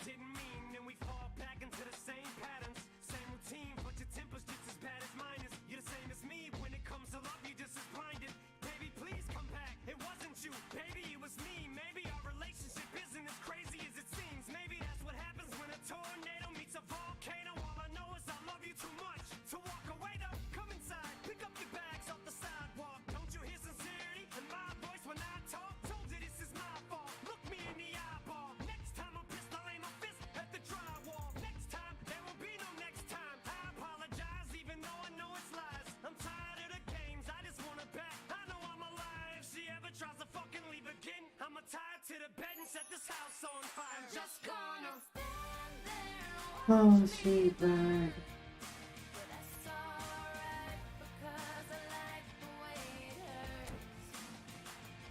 didn't mean, and we fall back into the same patterns, same routine, but your temper's just as bad as mine is. You're the same as me when it comes to love, you're just as blinded. Baby, please come back, it wasn't you, baby, it was me. Maybe our relationship isn't as crazy as it seems. Maybe that's what happens when a tornado meets a volcano. All I know is I love you too much to walk away though. Come inside, pick up your bags off the sidewalk. Don't you hear sincerity in my voice when I talk? Told you this is my fault, look me in the eyeball. Next time I'm pissed, I'll aim my fist at the drywall. Next time, there will be no next time. I apologize even though I know it's lies. I'm tired of the games, I just want her back. I know I'm alive, if she ever tries to fucking leave again, I'ma tie her to the bed and set this house on fire. I'm just gonna stand there and Oh, she burned. but that's alright, because I like the way it hurts.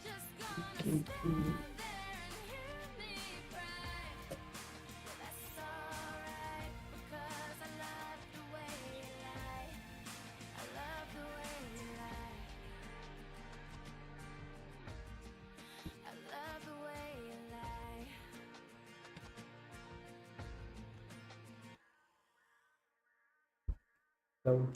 Just gonna stand there and hear me cry. But that's alright, because I love the way you lie. I love the way you lie. I love the way you lie. So,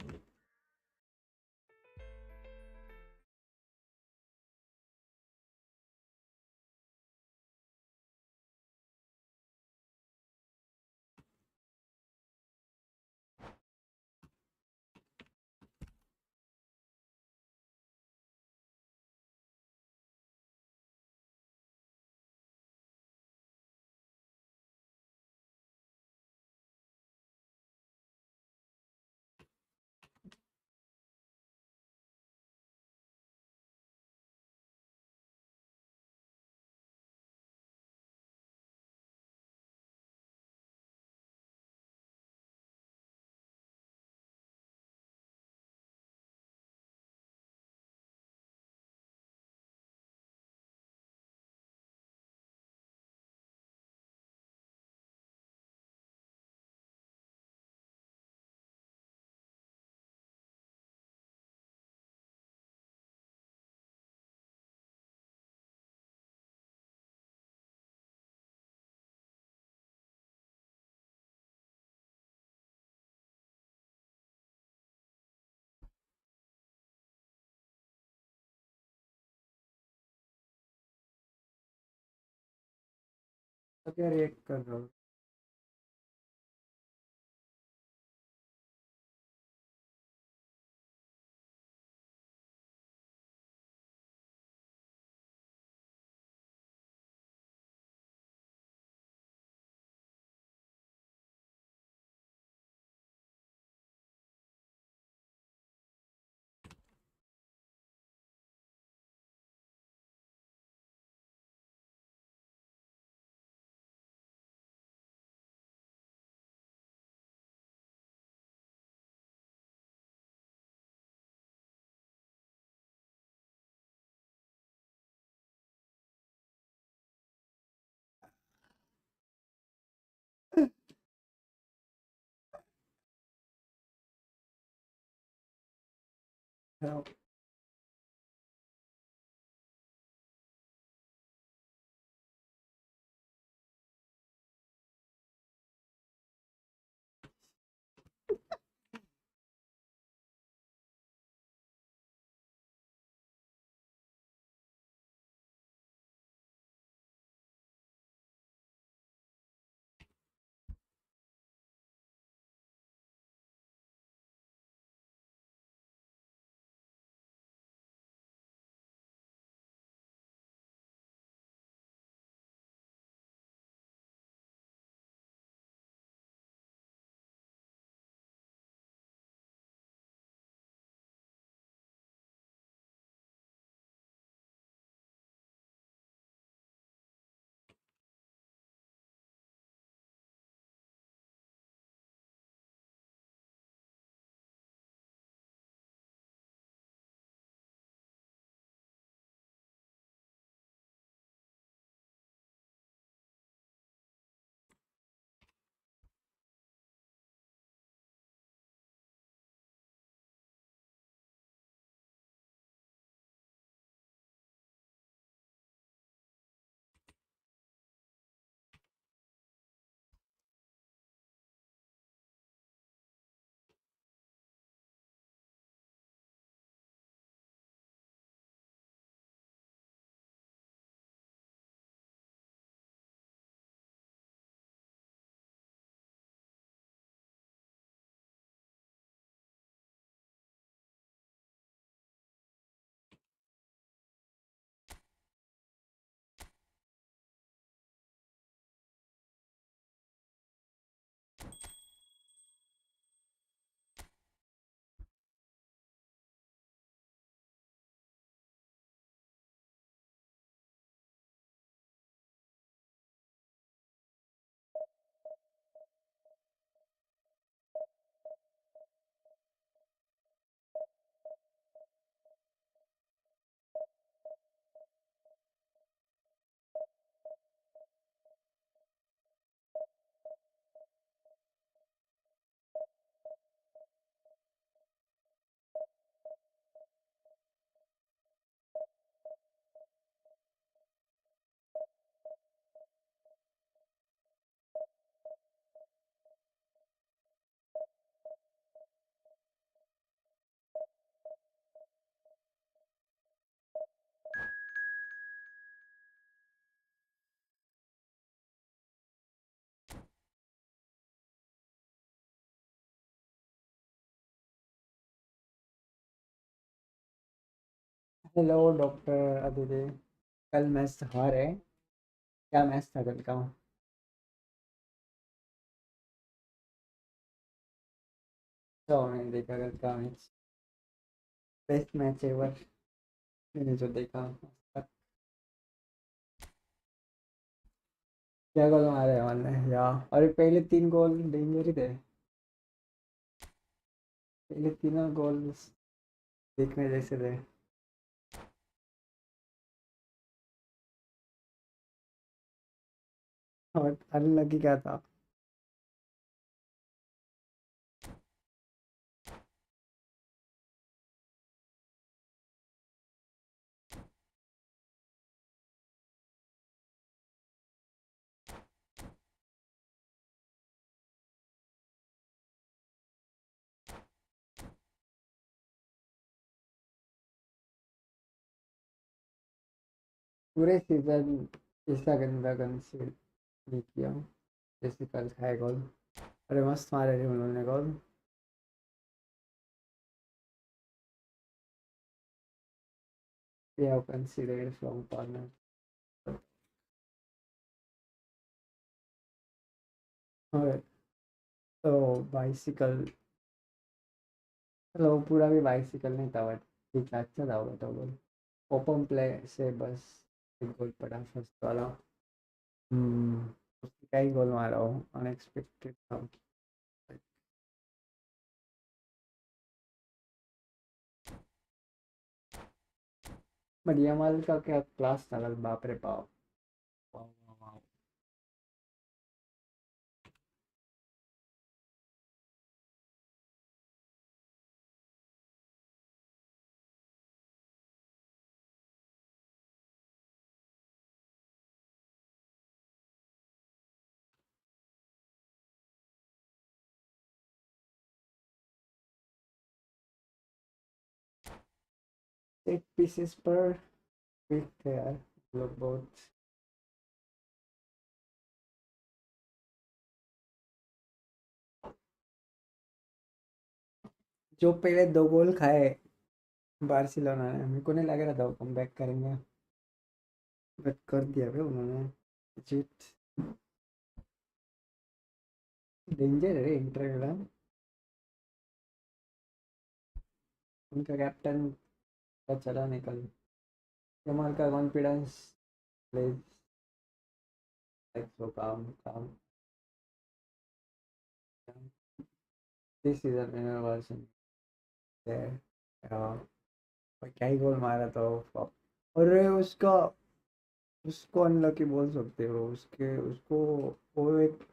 क्या react कर रहा हूँ hello doctor Aditi. कल match हारे। क्या match था कल का? तो मैंने देखा कल का मैच। बेस्ट मैच एवर मैंने जो देखा आज तक। क्या गोल मारे हमने यार, और पहले तीन गोल डेंजर ही थे। पहले तीनों गोल देखने जैसे थे। और अनलकी क्या था? पूरे सीजन इसका गंदा कंसीडर नहीं किया जैसे कल खाए गोल। अरे मस्त मारे थे उन्होंने गोल। We have considered from corner. और तो बाइसिकल, चलो पूरा भी बाइसिकल नहीं था बट ठीक था, अच्छा था वो तो गोल। ओपन प्ले से बस एक गोल पड़ा फर्स्ट वाला। हम्म। उसने क्या ही गोल मारा हो, अनएक्सपेक्टेड था। बट यमाल का क्या क्लास था कल, बाप रे बाप। वाह, वाह, वाह। सेट पीसेस पर वीक थे यार लोग बहुत। जो पहले दो गोल खाए बार्सिलोना ने, मेरे को नहीं लग रहा था वो कम बैक करेंगे, बट कर दिया भाई उन्होंने। जीत। डेंजर है इंटर मिलान। उनका कैप्टन का चला निकल। कमाल का कॉन्फिडेंस। प्लीज लाइक सो काम काम। This season in version there. क्या ही गोल मारा था वो। अरे उसका, उसको अनलकी बोल सकते हो उसके उसको। वो एक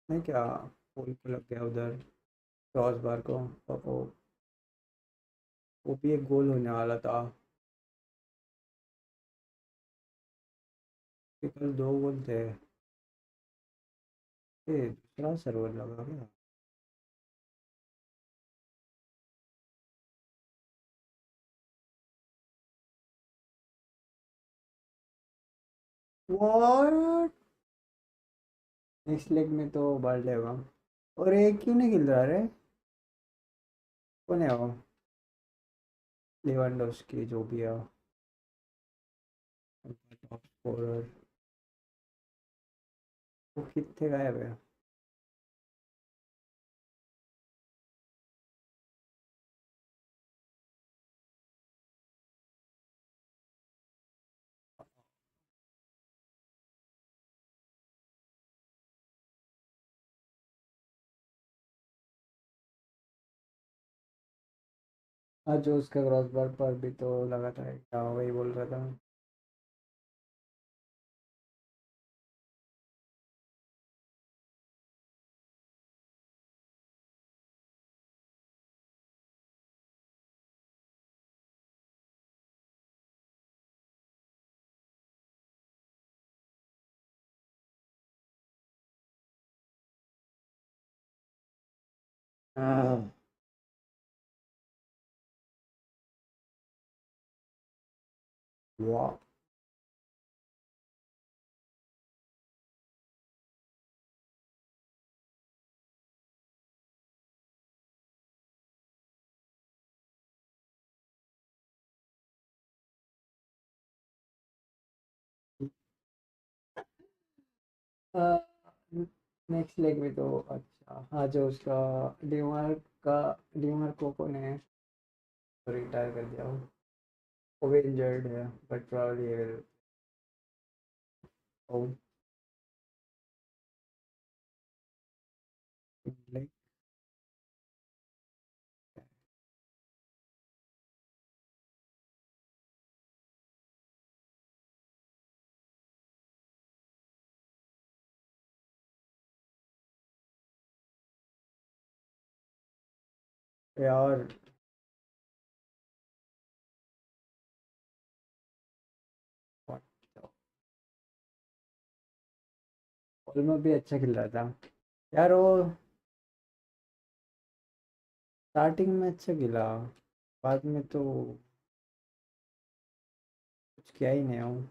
नहीं क्या, गोल को लग गया उधर क्रॉस बार को। तो वो भी एक गोल होने वाला था। कि कल दो गोल थे। ये दूसरा सर्वर लगा क्या? What? नेक्स्ट लेग में तो बर्डे होगा। और एक क्यों नहीं खेल रहा रे? कौन है वो? लेवेंडोस्की जो भी है, टॉप स्कोरर। वो कितने गायब है? हाँ जो उसका क्रॉस बार पर भी तो लगा था, क्या वही बोल रहा था। हाँ। वाह। नेक्स्ट लेग में तो अच्छा हाँ जो उसका ड्यूमार का ड्यूमार कोको ने रिटायर कर दिया वो भी इंजर्ड है बट प्रॉब्ली विल लाइक यार ओल्मो भी अच्छा खेल रहा था यार वो स्टार्टिंग में अच्छा खेला बाद में तो कुछ किया ही नहीं हूँ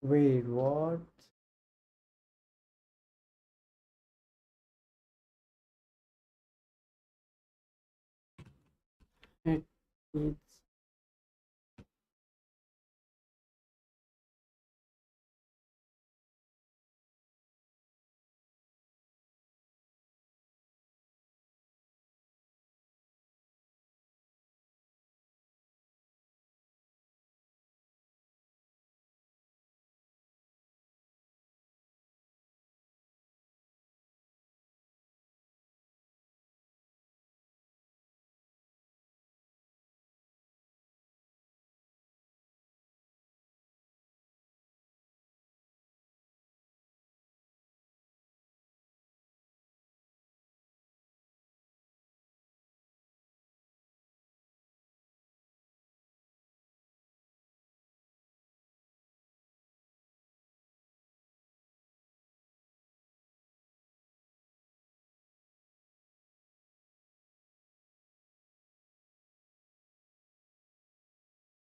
wait what it's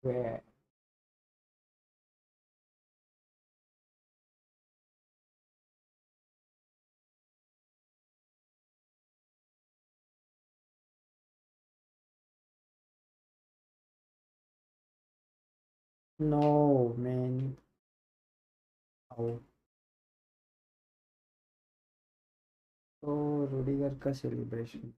where no man how तो रूडिगर का सेलिब्रेशन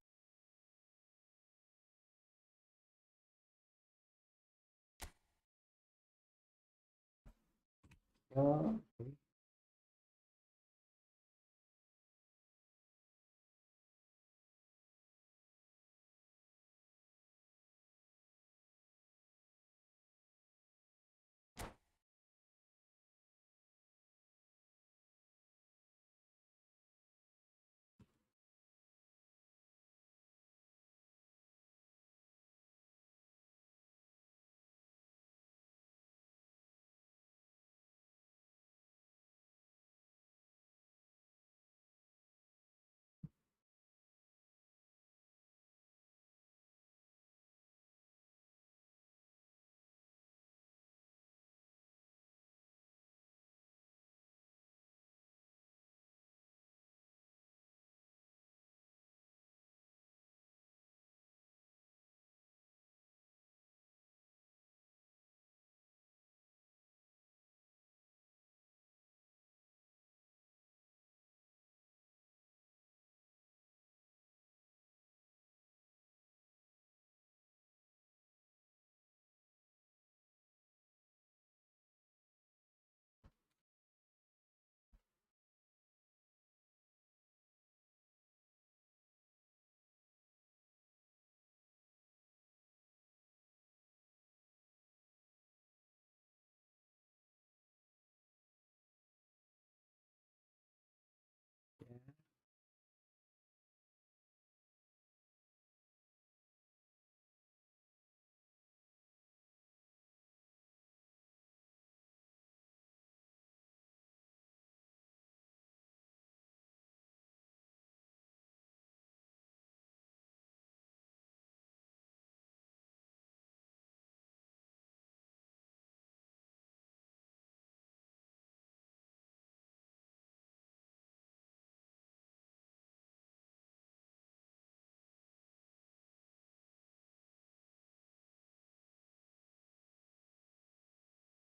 क्या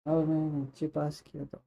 और मैं नीचे पास किया था।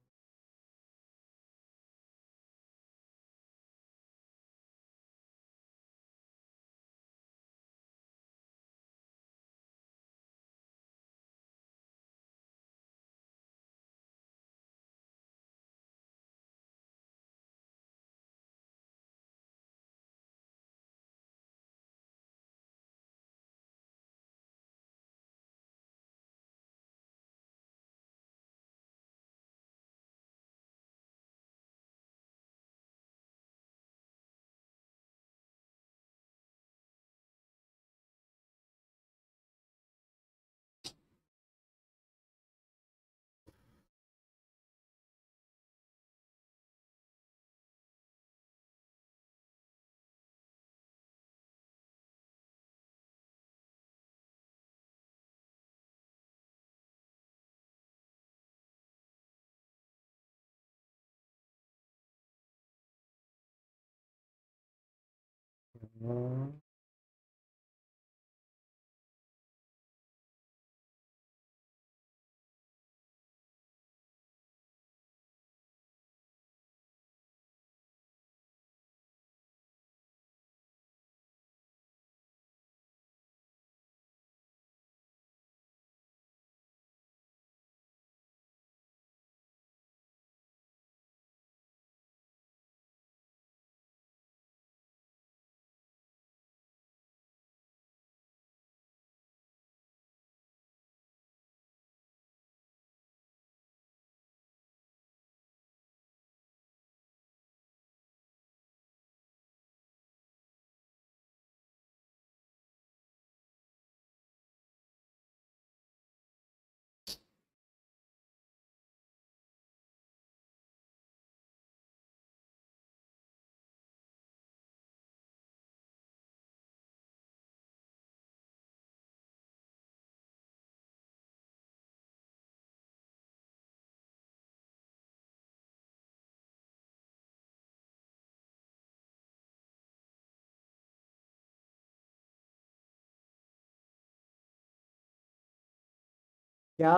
क्या?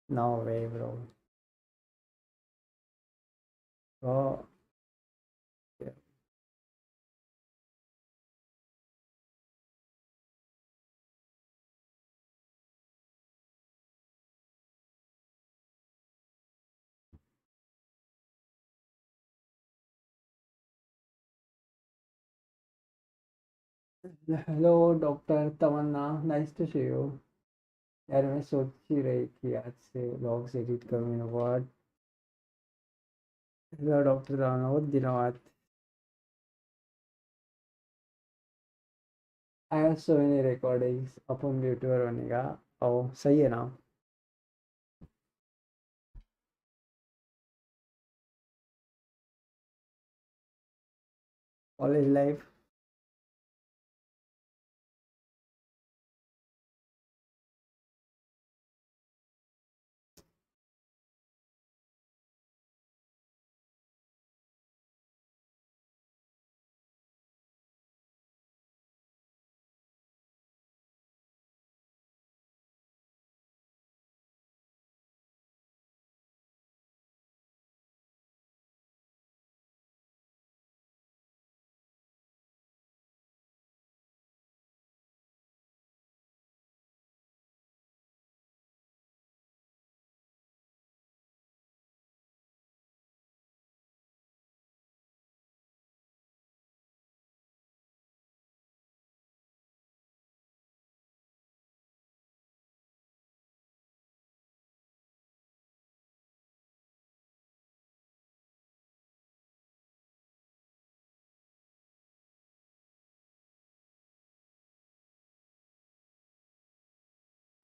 No way bro. तो hello doctor Tamanna, nice to see you. यार मैं सोच ही रही कि आज से व्लॉग्स एडिट करूँ या व्हाट। हेलो डॉक्टर तमन्ना, बहुत दिनों बाद। I have so many recordings upon YouTuber होने का। ओ सही है ना? College life.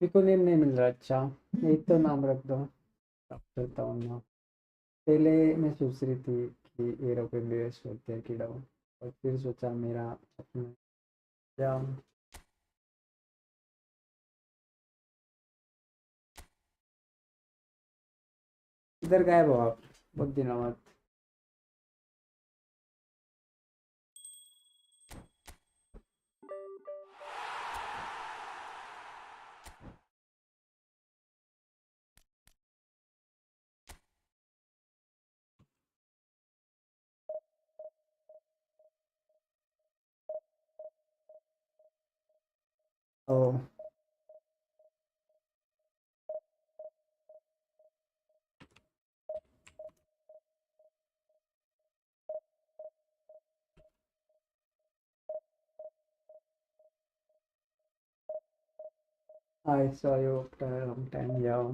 मेरे नेम नहीं मिल रहा। अच्छा, एक तो नाम रख दो, डॉक्टर तमन्ना। पहले मैं सोच रही थी कि एरोप्लेन बेस होते हैं कीड़ा, और फिर सोचा मेरा अपना क्या। इधर गायब हो आप, बहुत दिनों बाद। Oh, I saw you after a long time. Yeah.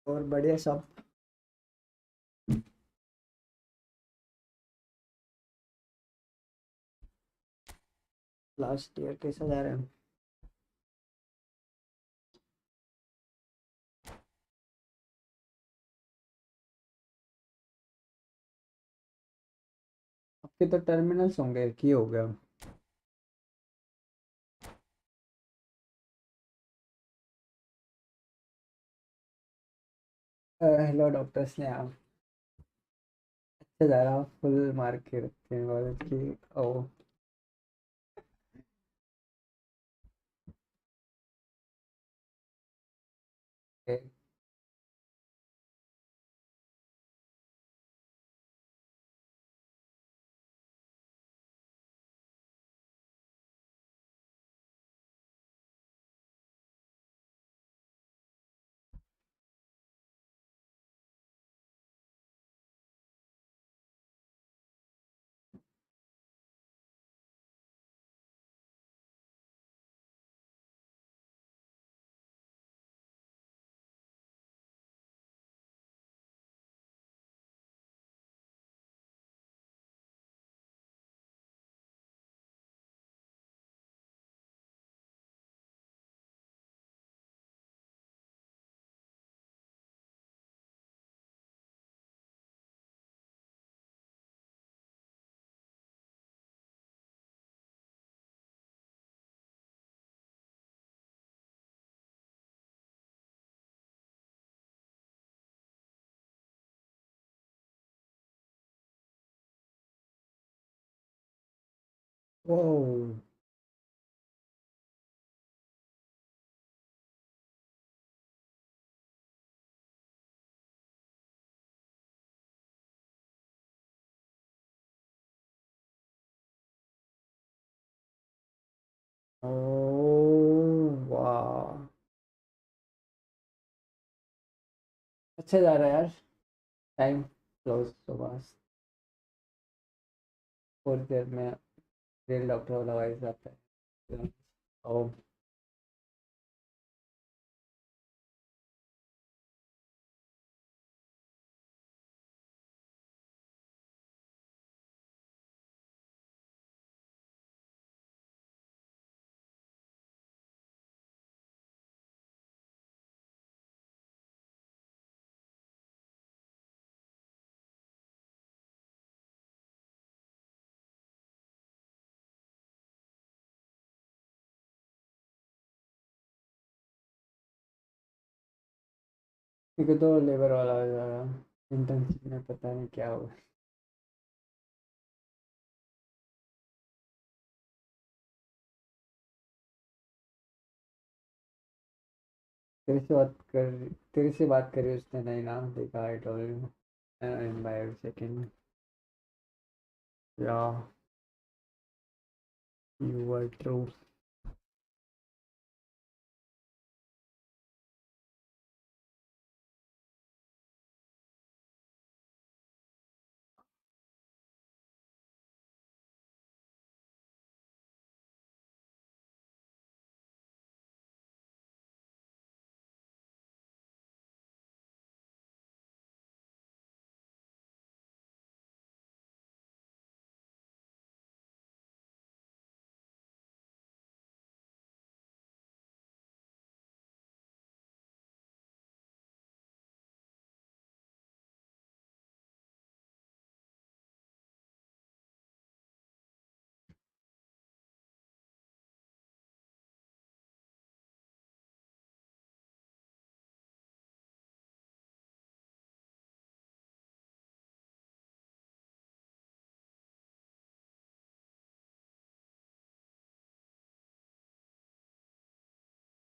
और बढ़िया सब। लास्ट ईयर कैसा जा रहा है? आपके तो टर्मिनल्स होंगे, की हो गया? Hello doctor Sneha. अच्छा जा रहा, फुल मार्क के रखते हैं कॉलेज की। ओ। ओ। ओ वाह। अच्छा जा रहा है यार। टाइम क्लोज तो बस थोड़ी देर में रियल डॉक्टर वाला वाइज आता है। ओ। ठीक है, तो लेबर वाला हो जा रहा। इंटर्नशिप में पता नहीं क्या होगा। तेरे से बात कर तेरे से बात करी उसने, नहीं ना देखा। I told you in by second. या यू आर ट्रू।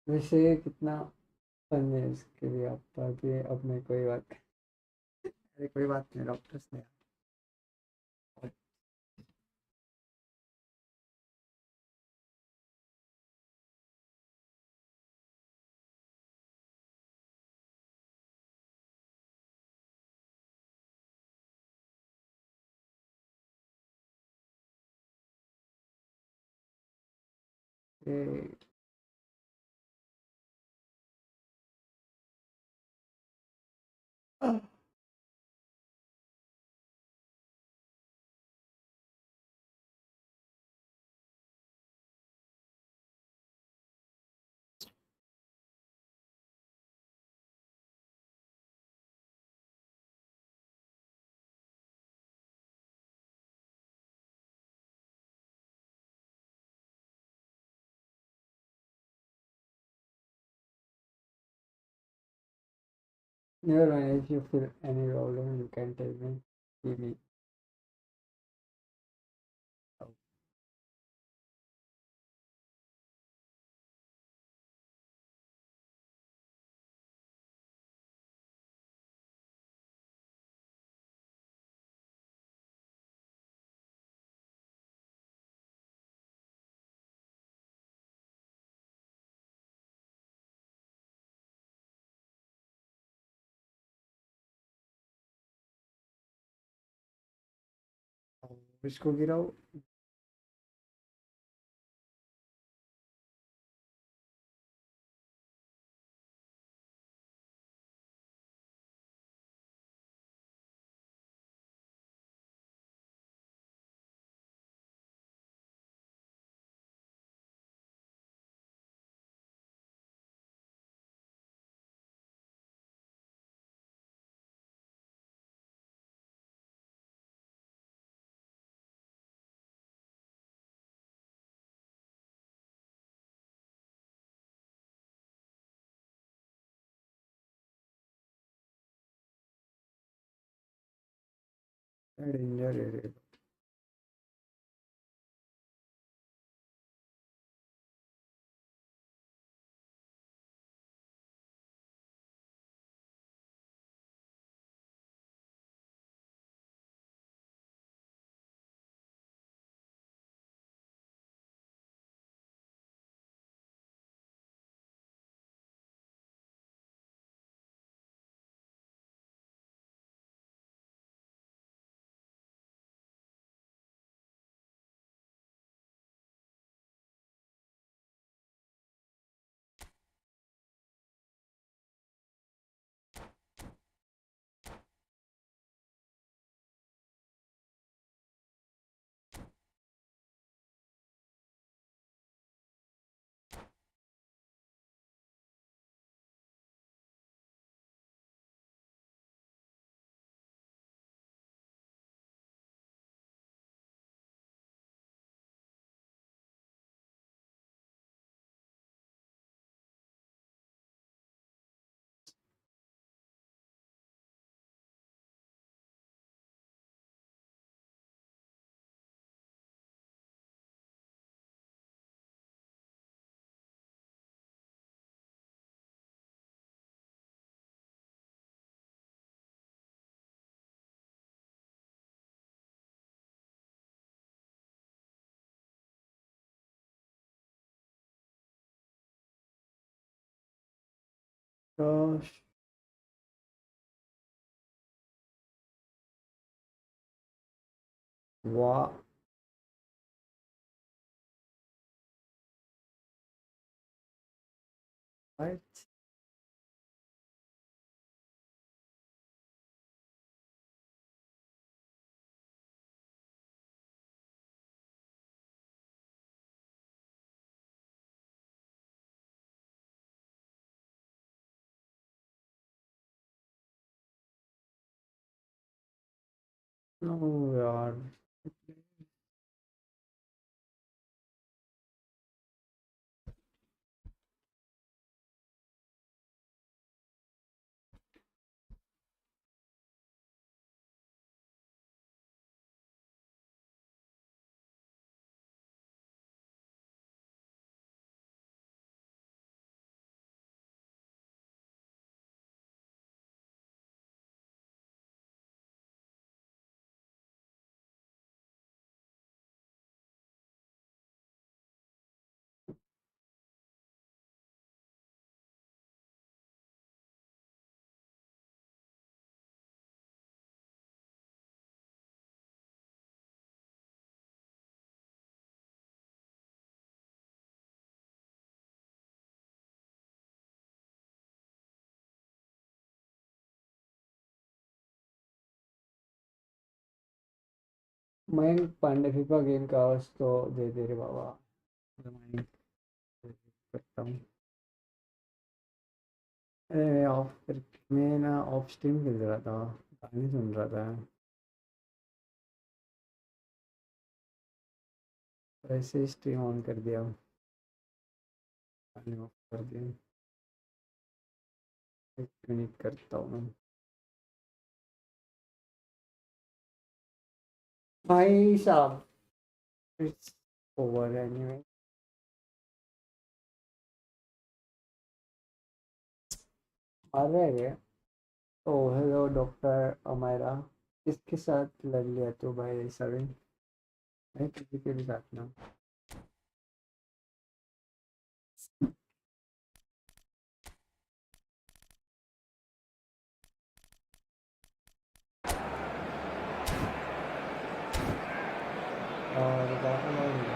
वैसे कितना फन है इसके लिए आप पर भी, अब मैं कोई बात, अरे कोई बात नहीं, डॉक्टर्स ने ये never mind, if you feel any problem you can tell me, see me. इसको गिराओ। Danger area. तो वाह, what? No यार, मयंक पांडे फीफा गेम का आवाज तो दे दे रे बाबा। मैं करता हूँ। अरे ऑफ कर, मैं ना ऑफ स्ट्रीम खेल रहा था, गाने सुन रहा था, वैसे ही स्ट्रीम ऑन कर दिया, गाने ऑफ कर दिया। 1 मिनट करता हूँ मैं। भाई साहब, इट्स ओवर एनीवे। आ रहा है। ओ हेलो डॉक्टर अमायरा, किसके साथ लड़ लिया तू भाई ऐसा भी? मैं किसी के भी साथ ना। और बाकी लोग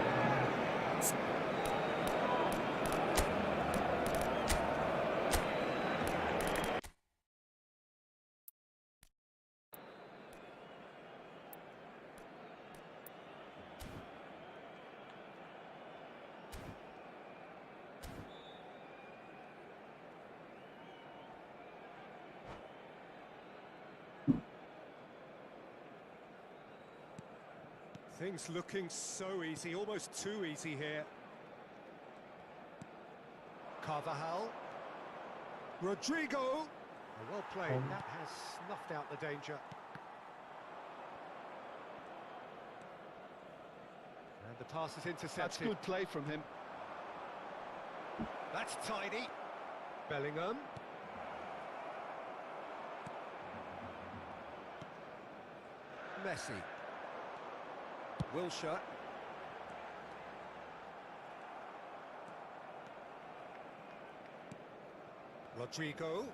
Things looking so easy, almost too easy here. Carvajal. Rodrigo. Oh, well played. That has snuffed out the danger. And the pass is intercepted. That's good play from him. That's tidy. Bellingham. Messi. Wilshere. Rodrigo.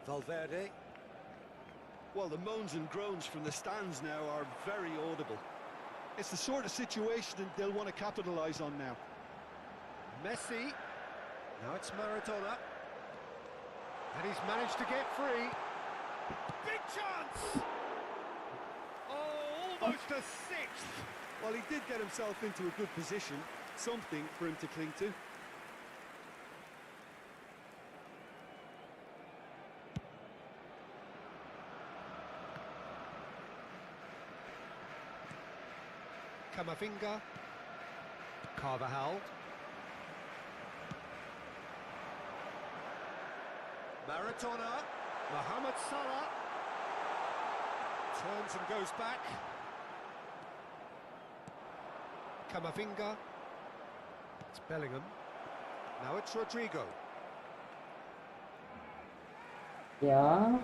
Valverde. Well, the moans and groans from the stands now are very audible. It's the sort of situation that they'll want to capitalise on now. Messi. Now it's Maradona. And he's managed to get free. Big chance! Oh, almost a sixth! Well, he did get himself into a good position, something for him to cling to. Camavinga. Carvajal. Maradona. Mohamed Salah. Turns and goes back. Camavinga. It's Bellingham. Now it's Rodrigo. क्या?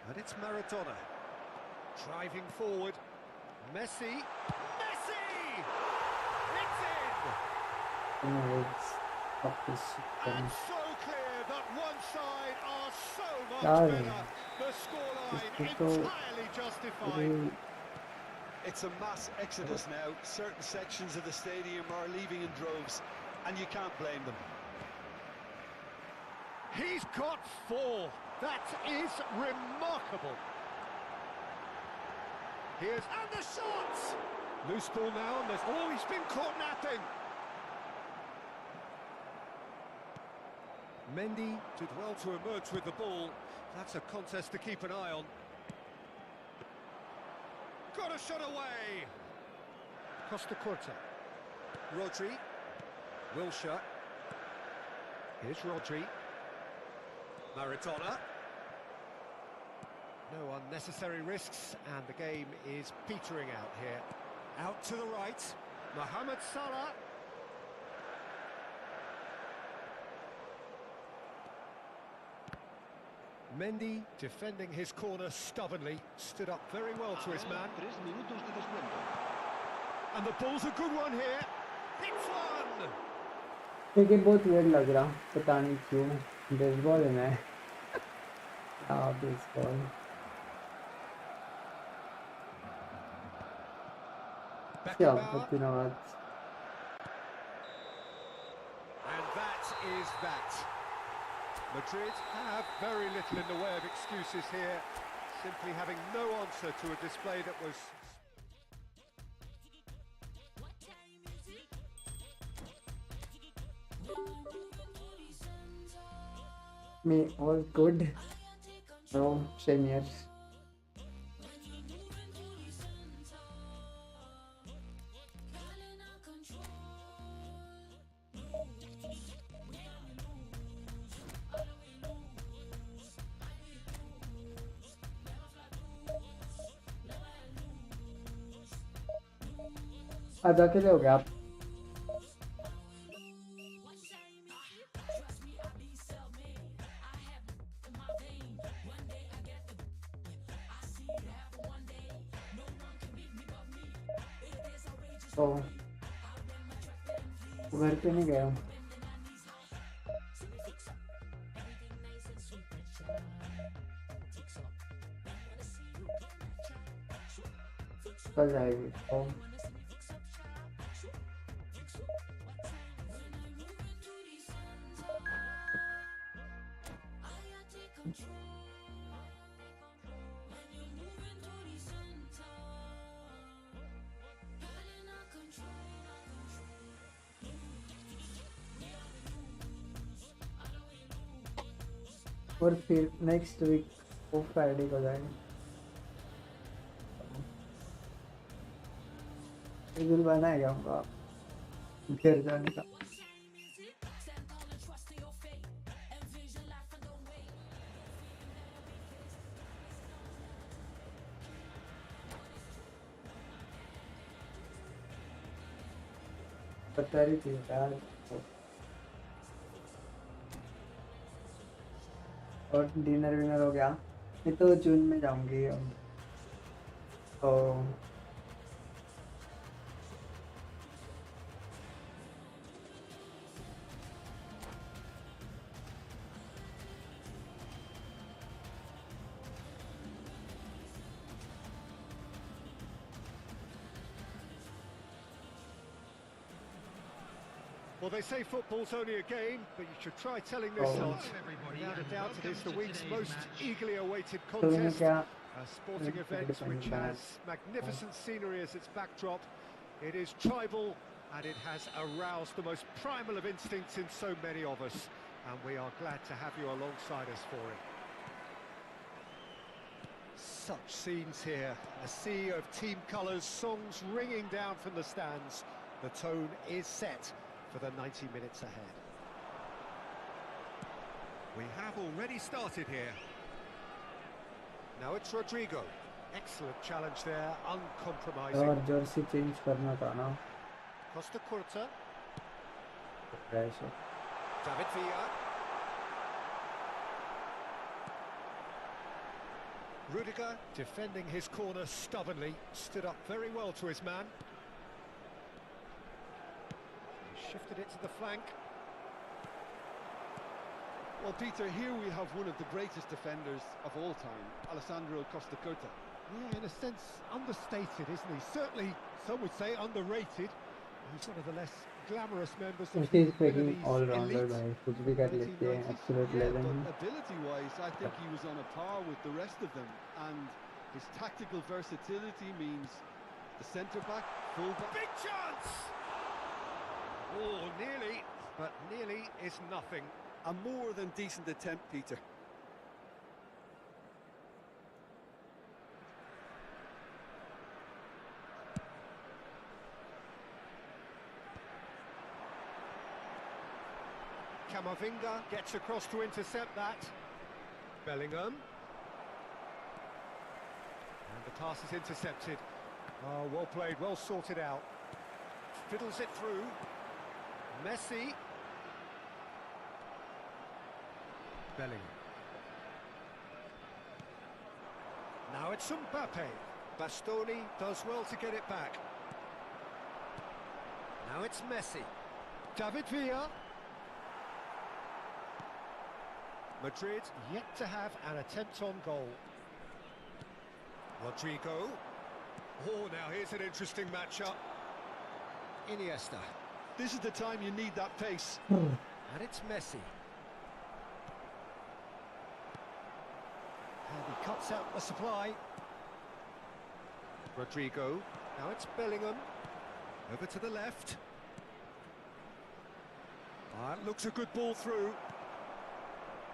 And it's Maradona. Driving forward. Messi. Messi! It's in! And so clear that one side are so much better. The scoreline entirely justified. It's a mass exodus now. Certain sections of the stadium are leaving in droves, and you can't blame them. He's got 4. That is remarkable. Here's and the shot. Loose ball now, and there's he's been caught napping. Mendy did well to emerge with the ball. That's a contest to keep an eye on. Got a shot away. Costa Corta. Rodri. Wilshere. Here's Rodri. Maradona. No unnecessary risks, and the game is petering out here. Out to the right. Mohamed Salah. Mendy defending his corner stubbornly, stood up very well to his man. And the ball's a good one here. It's one! ठीक है, बहुत weird लग रहा, पता नहीं क्यों। Baseball है मैं। बेसबॉल। क्या Beckenbauer. And that is that. Madrid have very little in the way of excuses here, simply having no answer to a display that was... Me all good. No, same here. आज अकेले हो गया आप? तो घर पे नहीं गया हूँ। कल जाएगी तो और फिर नेक्स्ट वीक वो फ्राइडे को जाएंगे। शेड्यूल बनाएगा उनका घर जाने का। बता रही थी यार। और डिनर विनर हो गया। मैं तो जून में जाऊंगी तो Well, they say football's only a game, but you should try telling this lot. Without a doubt, it is the week's most eagerly awaited contest. A sporting event which has magnificent scenery as its backdrop. It is tribal, and it has aroused the most primal of instincts in so many of us. And we are glad to have you alongside us for it. Such scenes here. A sea of team colours, songs ringing down from the stands. The tone is set for the 90 minutes ahead. We have already started here. Now it's Rodrigo. Excellent challenge there, uncompromising. और Jersey change करना था ना। Costa Curta. Pressure. David Villa. Rudiger defending his corner stubbornly, stood up very well to his man. Shifted it to the flank. Well, Peter, here we have one of the greatest defenders of all time, Alessandro Costa Curta. Yeah, in a sense, understated, isn't he? Certainly, some would say underrated. He's one of the less glamorous members of He is the playing all-rounder भाई, कुछ भी कर लेते हैं, absolute legend. But ability-wise, I think he was on a par with the rest of them, and his tactical versatility means the centre-back, full-back... Big chance! Oh, nearly, but nearly is nothing. A more than decent attempt, Peter. Camavinga gets across to intercept that. Bellingham. And the pass is intercepted. Oh, well played, well sorted out. Fiddles it through. Messi. Bellingham. Now it's Mbappe. Bastoni does well to get it back. Now it's Messi. David Villa. Madrid yet to have an attempt on goal. Rodrigo. Oh, now here's an interesting matchup. Iniesta. This is the time you need that pace. And it's Messi. cuts out the supply. Rodrigo. Now it's Bellingham. Over to the left. Looks a good ball through.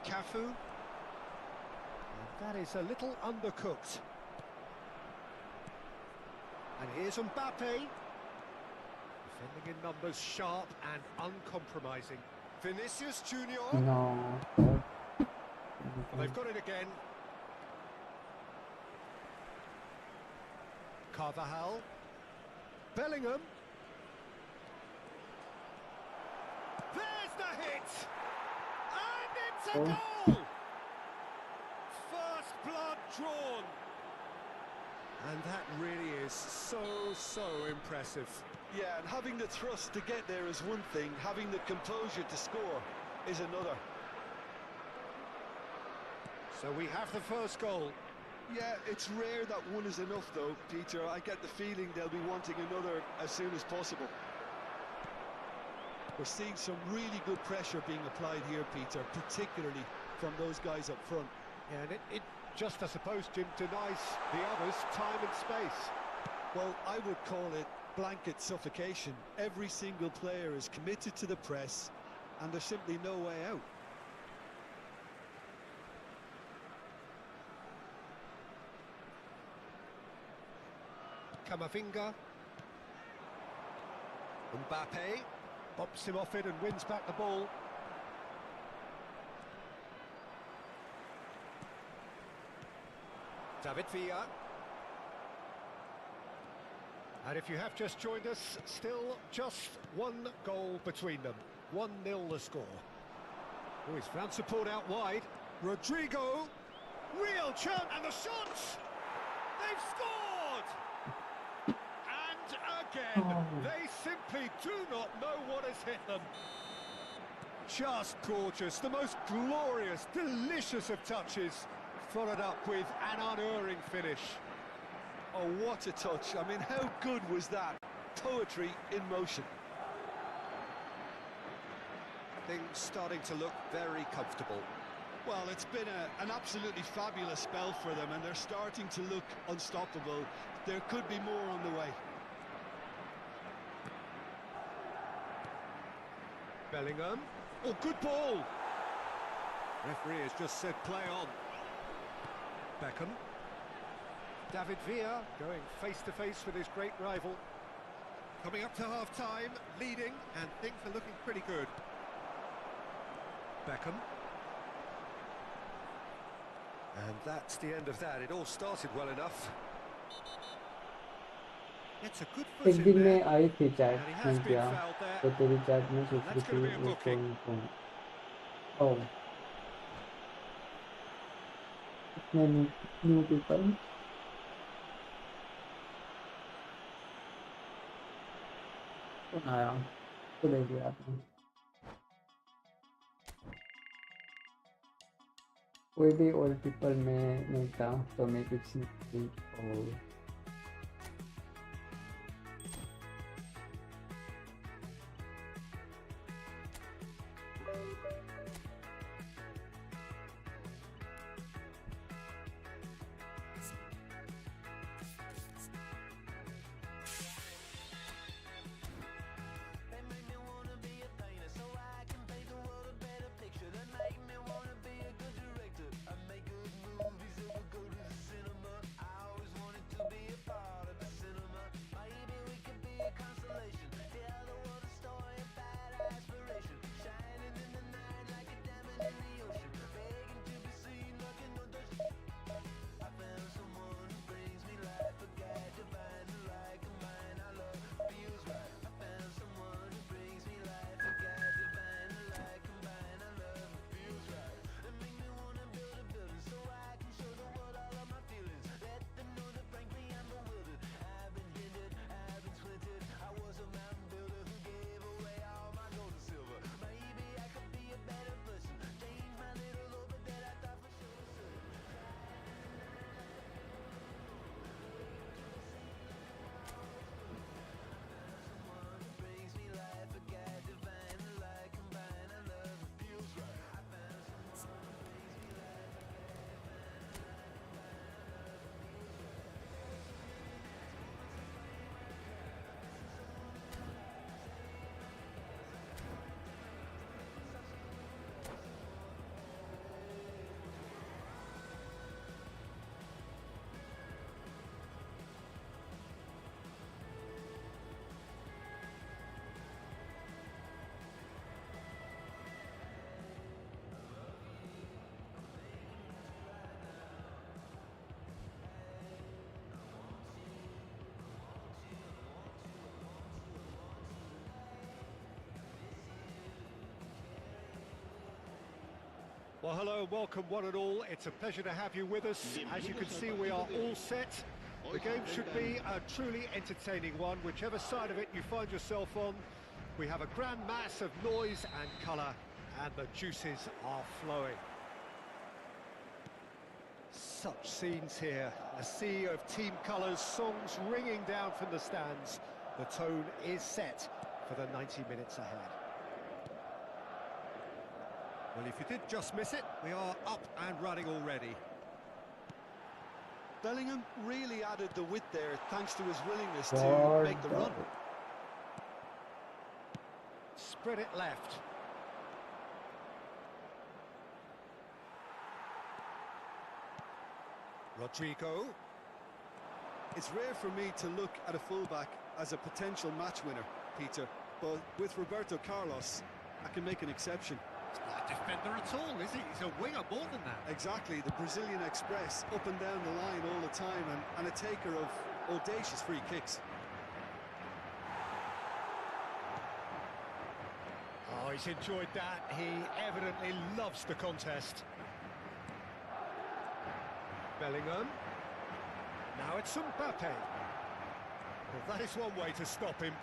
Cafu. And that is a little undercooked. And here's Mbappe. Defending in numbers, sharp and uncompromising. Vinicius Junior. No. And they've got it again. Carvajal. Bellingham. There's the hit! And it's a goal! First blood drawn. And that really is so impressive. Yeah, and having the thrust to get there is one thing, having the composure to score is another. So we have the first goal. Yeah, it's rare that one is enough though, Peter. I get the feeling they'll be wanting another as soon as possible. We're seeing some really good pressure being applied here, Peter, particularly from those guys up front. Yeah, and it just, I suppose, Jim, denies the others time and space. Well, I would call it blanket suffocation. Every single player is committed to the press, and there's simply no way out. Camavinga. Mbappe bumps him off it and wins back the ball. David Villa. And if you have just joined us, still just one goal between them. 1-0 the score. Oh, he's found support out wide. Rodrigo. Real chance, and the shots! They've scored! And again, they simply do not know what has hit them. Just gorgeous, the most glorious, delicious of touches, followed up with an unerring finish. Oh, what a touch. I mean, how good was that? Poetry in motion. Things starting to look very comfortable. Well, it's been an absolutely fabulous spell for them, and they're starting to look unstoppable. There could be more on the way. Bellingham. Oh, good ball! Referee has just said play on. Beckham. David Villa going face-to-face with his great rival. Coming up to half-time, leading, and things are looking pretty good. Beckham. And that's the end of that. It all started well enough. It's a good foot एक in दिन में there. आई थी chat And he नहीं has been किया fouled there. तो तेरी chat में सोच रही That's थी going to be a वो booking. कौन ओ इतने न्यू पीपल कौन आया तो देख लिया आपने कोई भी ओल्ड पीपल में नहीं था तो मैं कुछ नहीं और They make me wanna be a painter so I can paint the world a better picture. They make me wanna be a good director. I make good movies that will go to the cinema. I always wanted to be Well, hello and welcome one and all. It's a pleasure to have you with us. As you can see, we are all set. The game should be a truly entertaining one, whichever side of it you find yourself on. We have a grand mass of noise and colour, and the juices are flowing. Such scenes here, a sea of team colours, songs ringing down from the stands. The tone is set for the 90 minutes ahead. Well, if you did just miss it, we are up and running already. Bellingham really added the width there thanks to his willingness to make the run. Spread it left. Rodrigo. It's rare for me to look at a fullback as a potential match winner, Peter, but with Roberto Carlos, I can make an exception. He's not a defender at all, is he? He's a winger more than that. Exactly, the Brazilian Express, up and down the line all the time, and a taker of audacious free kicks. Oh, he's enjoyed that. He evidently loves the contest. Bellingham. Now it's Mbappe. Well, that is one way to stop him.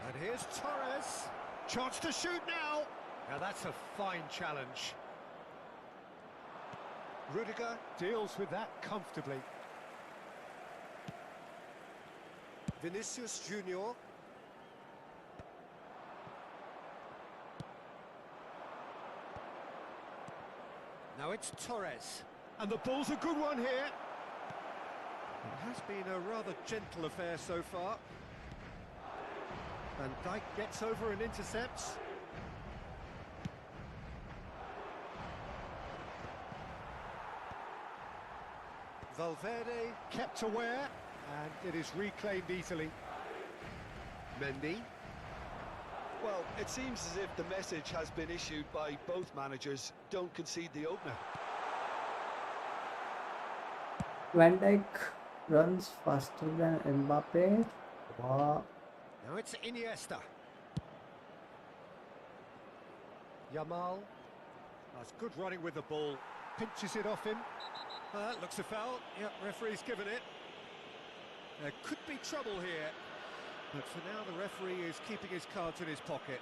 And here's Torres. Chance to shoot now. Now that's a fine challenge. Rudiger deals with that comfortably. Vinicius Junior. Now it's Torres. And the ball's a good one here. It has been a rather gentle affair so far. Van Dijk gets over and intercepts. Valverde kept aware, and it is reclaimed easily. Mendy. Well, it seems as if the message has been issued by both managers: don't concede the opener. Van Dijk runs faster than Mbappe. Wow. Now it's Iniesta. Yamal. That's good running with the ball. Pinches it off him. Looks a foul. Yeah, referee's given it. There could be trouble here. But for now, the referee is keeping his cards in his pocket.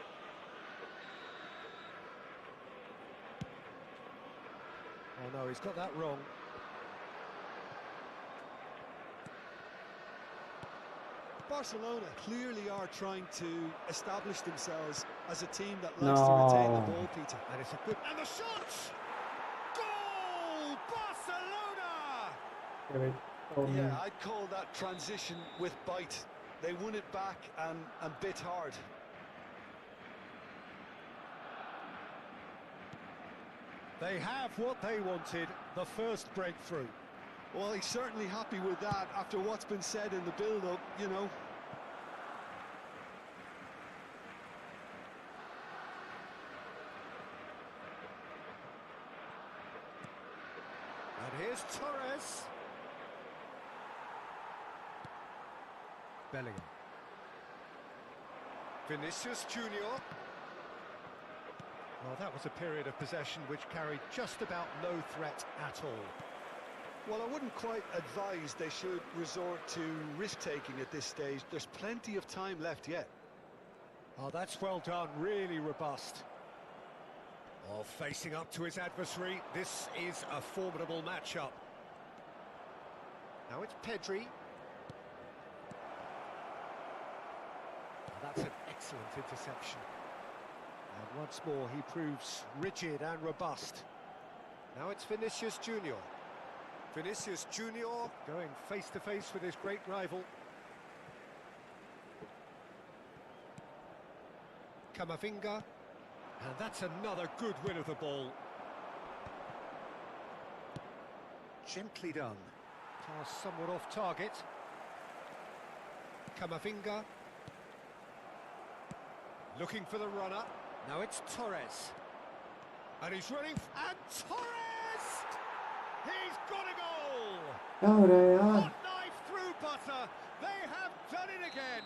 Oh no, he's got that wrong. Barcelona clearly are trying to establish themselves as a team that likes to retain the ball, Peter. And it's a good... And the shot! Goal! Barcelona! Yeah, I'd call that transition with bite. They won it back and bit hard. They have what they wanted, the first breakthrough. Well, he's certainly happy with that after what's been said in the build-up, you know. And here's Torres. Bellingham. Vinicius Junior. Well, that was a period of possession which carried just about no threat at all. Well, I wouldn't quite advise they should resort to risk-taking at this stage. There's plenty of time left yet. Oh, that's well done, really robust. Oh, facing up to his adversary, this is a formidable matchup. Now it's Pedri. That's an excellent interception. And once more, he proves rigid and robust. Now it's Vinicius Junior. Vinicius Junior going face-to-face with his great rival. Camavinga. And that's another good win of the ball. Gently done. Pass somewhat off target. Camavinga. Looking for the runner. Now it's Torres. And he's running. And Torres! He's got a goal! Hot knife through butter. They have done it again.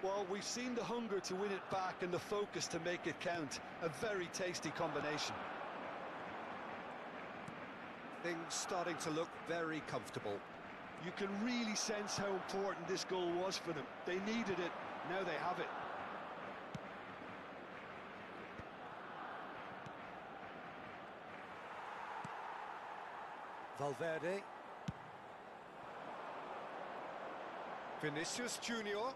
Well, we've seen the hunger to win it back and the focus to make it count. A very tasty combination. Things starting to look very comfortable. You can really sense how important this goal was for them. They needed it, now they have it. Valverde. Vinicius Junior.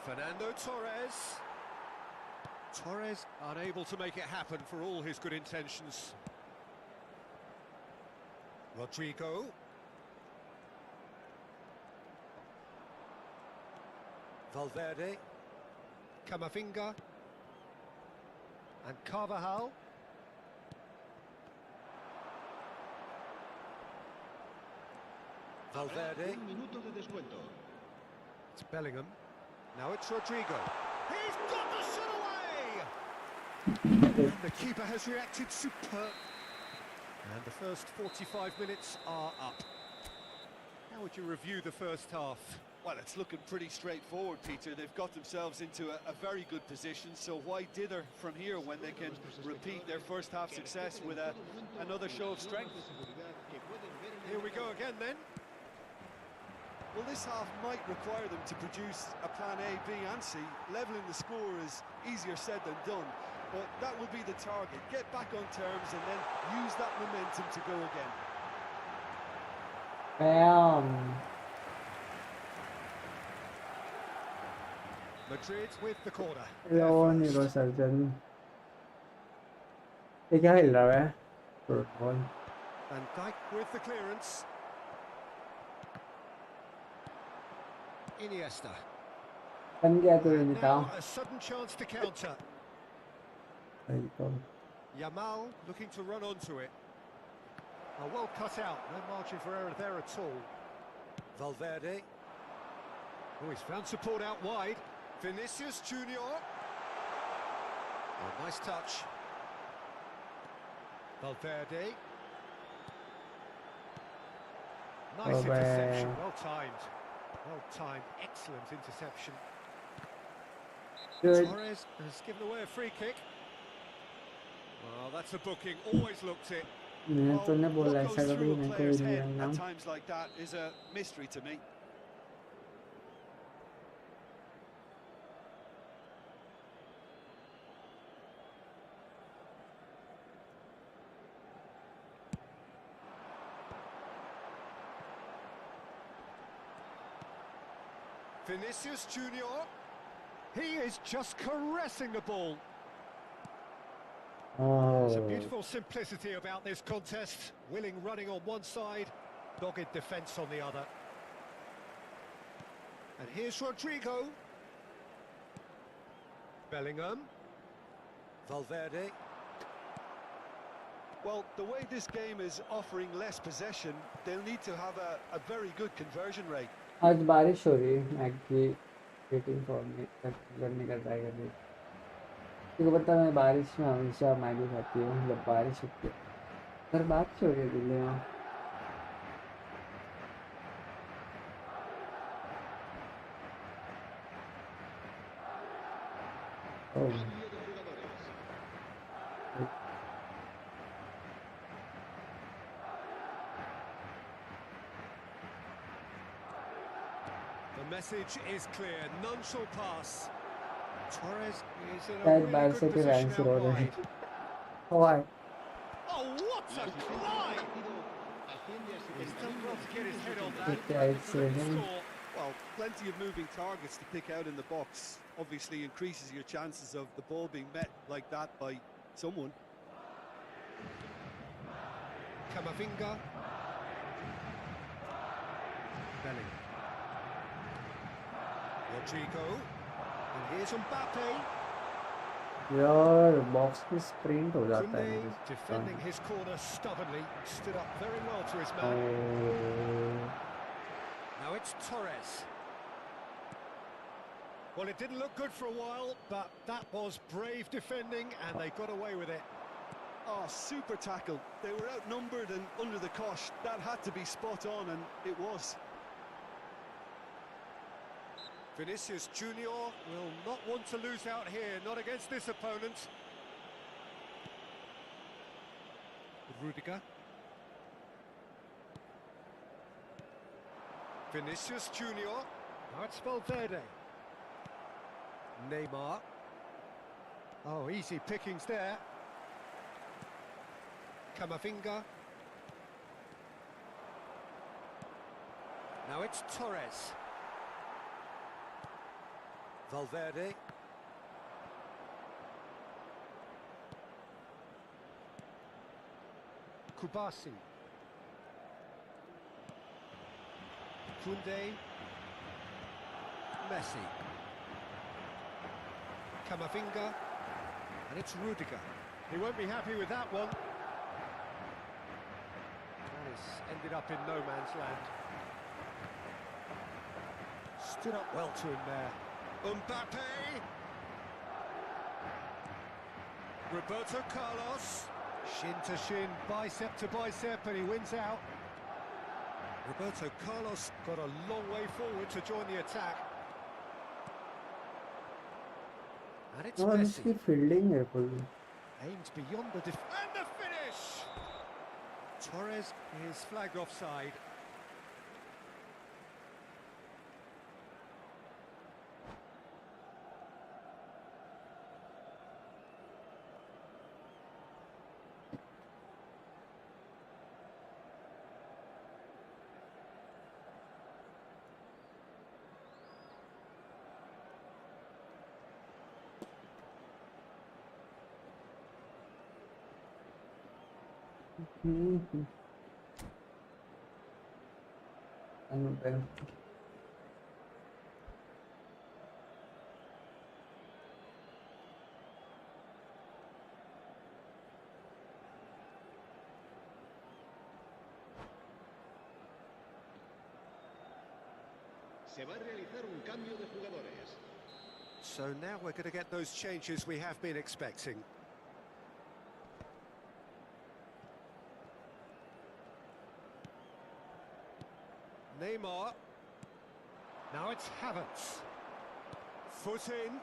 Fernando Torres. Torres unable to make it happen for all his good intentions. Rodrigo. Valverde. Camavinga. And Carvajal. Valverde. It's Bellingham. Now it's Rodrigo. He's got the shot away! And the keeper has reacted superb. And the first 45 minutes are up. How would you review the first half? Well, it's looking pretty straightforward, Peter. They've got themselves into a very good position, so why dither from here when they can repeat their first half success with another show of strength? Here we go again then. Well, this half might require them to produce a plan A, B and C. Levelling the score is easier said than done, but that will be the target. Get back on terms and then use that momentum to go again. Bam. Madrid with the corner. Hello, neurosurgeon. ये क्या हिल रहा है? Football. And Dijk with the clearance. Iniesta. बन गया तो ये And बताओ. now a sudden chance to counter. सही तो. Yamal looking to run onto it. Oh, well cut out, no margin for error there at all. Valverde. Oh, he's found support out wide. Vinicius Junior. Oh, nice touch. Valverde. Nice interception, well timed. Well timed, excellent interception. Good. Torres has given away a free kick. Well, that's a booking, always looked it. मैंने तो नहीं बोला What ऐसा goes कभी through a मैं कोई player's नहीं head जानता. at times like that is a mystery to me. Vinicius Junior. He is just caressing the ball. There's a Oh. beautiful simplicity about this contest. Willing running on one side, dogged defence on the other. And here's Rodrigo. Bellingham. Valverde. Well, the way this game is offering less possession, they'll need to have a very good conversion rate. आज बारिश हो रही है. मैं की waiting for me करने का try कर रही हूँ. तुझको पता है मैं बारिश में हमेशा मैगी खाती हूँ जब बारिश होती है. पर बारिश हो रही है दिल्ली में. Oh. The message is clear, none shall pass. Torres is in a शायद really बाहर good से के position फैंस out रो रहे हैं. wide. Why? Oh, what a glide! He's done well to get his head on that. Yeah, it's Good raining. score. Well, plenty of moving targets to pick out in the box. Obviously increases your chances of the ball being met like that by someone. Camavinga. Bellingham. Rodrigo. And here's Mbappe. यार box में sprint हो जाता है. Kunde defending his corner stubbornly. Stood up very well to his man. Oh. Now it's Torres. Well, it didn't look good for a while, but that was brave defending and they got away with it. Oh, super tackle. They were outnumbered and under the cosh. That had to be spot on, and it was. Vinicius Junior will not want to lose out here, not against this opponent. Rudiger. Vinicius Junior. Now it's Valverde. Neymar. Oh, easy pickings there. Camavinga. Now it's Torres. Valverde. Kubasi. Kunde. Messi. Camavinga. And it's Rudiger. He won't be happy with that one. That has ended up in no man's land. Stood up well to him there. Mbappe! Roberto Carlos. Shin to shin, bicep to bicep, and he wins out. Roberto Carlos got a long way forward to join the attack. And it's और Messi. इसकी fielding है full. Aimed beyond the and the finish! Torres is flagged offside. And then Se va a realizar un cambio de jugadores. So now we're going to get those changes we have been expecting. Neymar. Now it's Havertz. Foot in.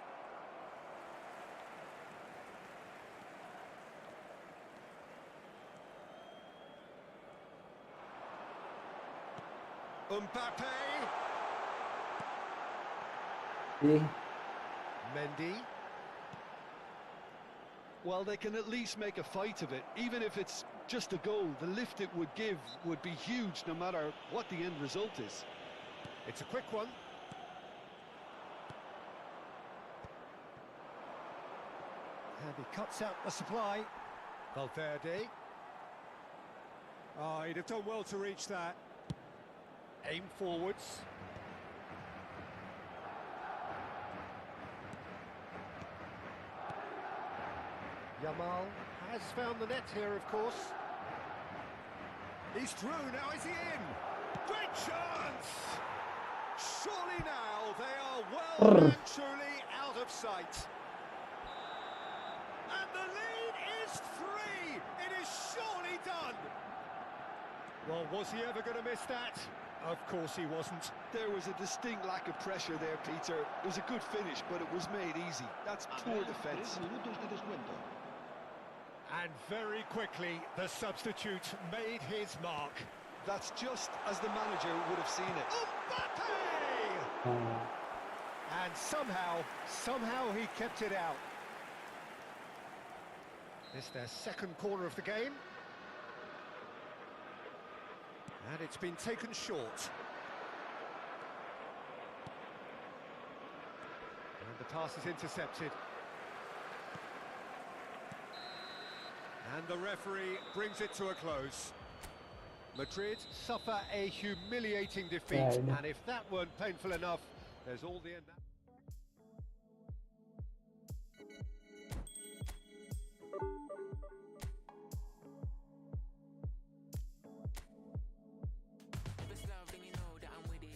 Mbappe. ये Mendy. Well, they can at least make a fight of it. Even if it's just a goal, the lift it would give would be huge no matter what the end result is. It's a quick one. And he cuts out the supply. Valverde. Oh, he'd have done well to reach that. Aim forwards. Yamal has found the net here, of course. He's through, now is he in? Great chance! Surely now they are well and truly out of sight. And the lead is 3! It is surely done! Well, was he ever going to miss that? Of course he wasn't. There was a distinct lack of pressure there, Peter. It was a good finish, but it was made easy. That's poor defence. 3 minutos de descuento. And very quickly, the substitute made his mark. That's just as the manager would have seen it. Mbappe! And somehow he kept it out. This their second corner of the game. And it's been taken short. And the pass is intercepted. And the referee brings it to a close. Madrid suffer a humiliating defeat, Yeah, and if that weren't painful enough, there's all the end. If it's love, then you know that I'm with it.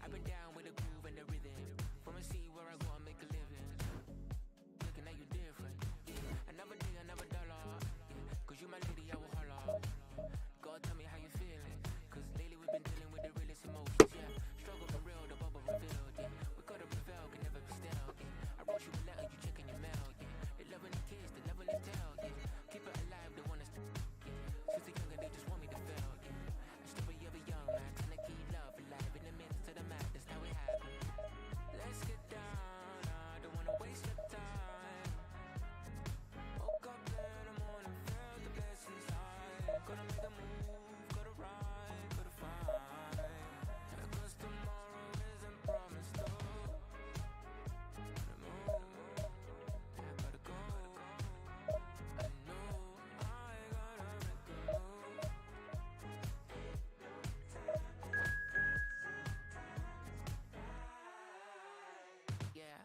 I've been down with the groove and the rhythm. From a sea where I go and make a living. Looking at you different. Another day, another dollar. 'Cause you my lady, I will holler. God, tell me how you feeling. Cause lately we've been dealing with the realest emotions, yeah. Struggle for real, the bubble revealed, yeah. We gotta prevail, can never be still, yeah. I wrote you a letter, you checking your mail, yeah. The love and the kiss, the love and the tell, yeah. Keep it alive, they want us to, yeah. Since the younger, they just want me to fail, yeah. Story of a young man, trying to keep love alive in the midst of the madness, how it happened. Let's get down, I don't wanna waste your time. Woke up in the morning, felt the blessings high. Gonna make a move, gotta ride, gotta find. Cause tomorrow isn't promised though. Gotta move, yeah, gotta go. I know I gotta make a move. Yeah,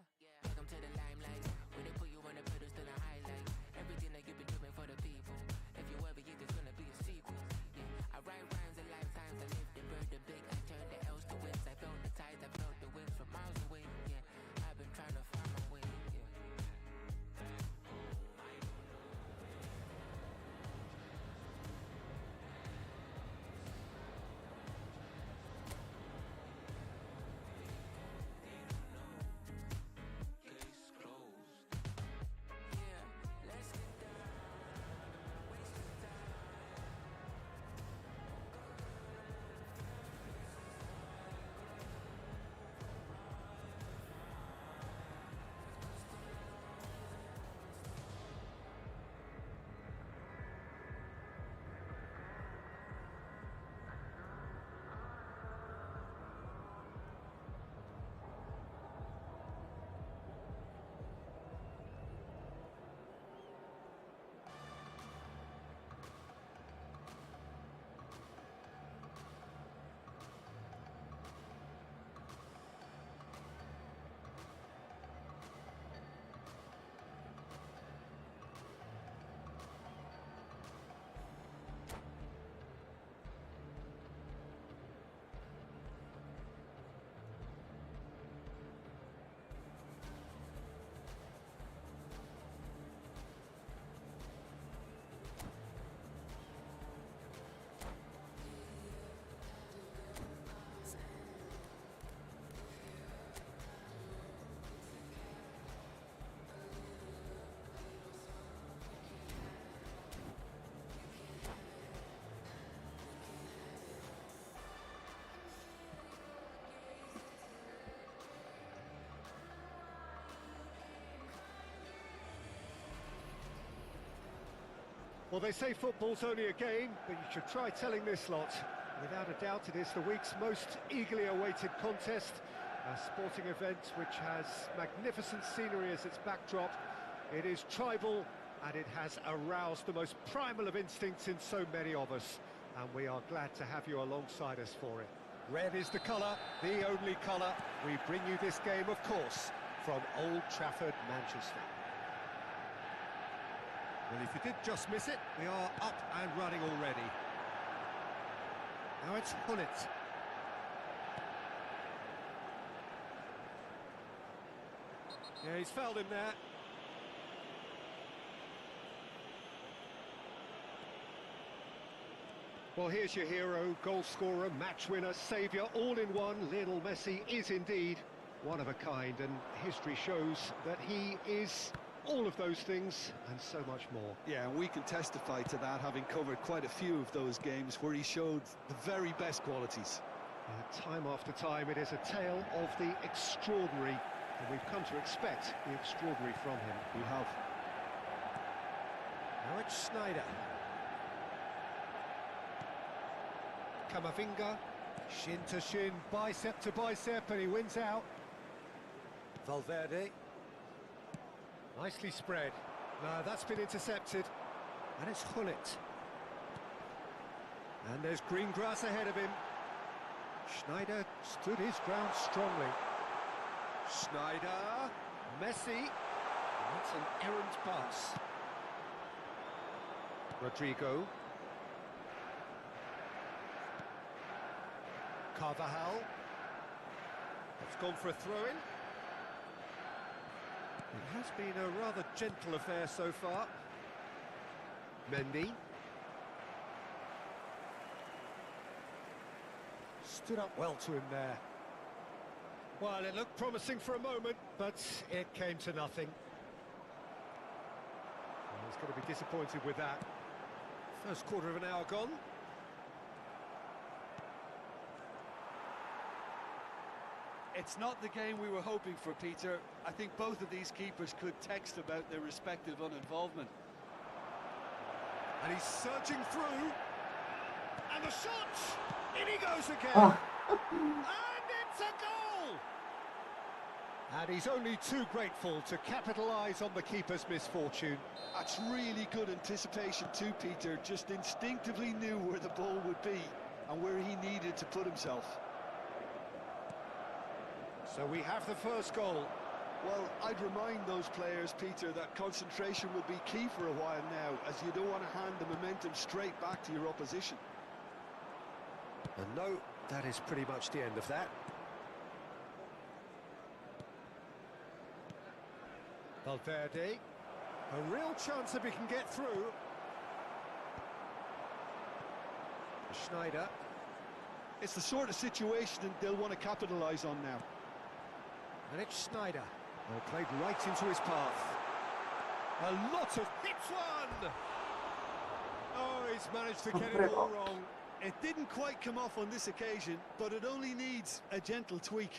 welcome to the limelight. When they put you on the pedestal and highlight everything that you've been doing for the people. If you ever get there's gonna be a sequel. Yeah, I write rhymes and lifetimes. I lived the bird, the big. I turned the L's to wins. I felt the tides. I felt the winds from miles away. Yeah, I've been trying to find my way. Yeah. Case closed. Yeah, let's get down. Waste your time. Well, they say football's only a game, but you should try telling this lot. Without a doubt, it is the week's most eagerly awaited contest, a sporting event which has magnificent scenery as its backdrop. It is tribal, and it has aroused the most primal of instincts in so many of us, and we are glad to have you alongside us for it. Red is the colour, the only colour. We bring you this game, of course, from Old Trafford, Manchester. Well, if you did just miss it, we are up and running already. Now it's Hullet. Yeah, he's fouled him there. Well, here's your hero, goal scorer, match winner, saviour, all in one. Lionel Messi is indeed one of a kind, and history shows that he is all of those things and so much more. Yeah, and we can testify to that, having covered quite a few of those games where he showed the very best qualities. Time after time, it is a tale of the extraordinary, and we've come to expect the extraordinary from him. We have. Now it's Sneijder. Camavinga, shin to shin, bicep to bicep, and he wins out. Valverde. Nicely spread. No, that's been intercepted. And it's Hullet. And there's green grass ahead of him. Sneijder stood his ground strongly. Sneijder, Messi. And that's an errant pass. Rodrigo. Carvajal. It's gone for a throw-in. It has been a rather gentle affair so far. Mendy. Stood up well to him there. Well, it looked promising for a moment, but it came to nothing. Well, he's going to be disappointed with that. First quarter of an hour gone. It's not the game we were hoping for, Peter. I think both of these keepers could text about their respective uninvolvement. And he's surging through. And the shot! In he goes again! And it's a goal! And he's only too grateful to capitalise on the keeper's misfortune. That's really good anticipation too, Peter. Just instinctively knew where the ball would be and where he needed to put himself. So we have the first goal. Well, I'd remind those players, Peter, that concentration will be key for a while now, as you don't want to hand the momentum straight back to your opposition. And no, that is pretty much the end of that. Valverde, a real chance if he can get through. Schneider. It's the sort of situation they'll want to capitalise on now. And it's Schneider. Well, played right into his path. A lot of hits one! Oh, he's managed to get it all wrong. It didn't quite come off on this occasion, but it only needs a gentle tweak.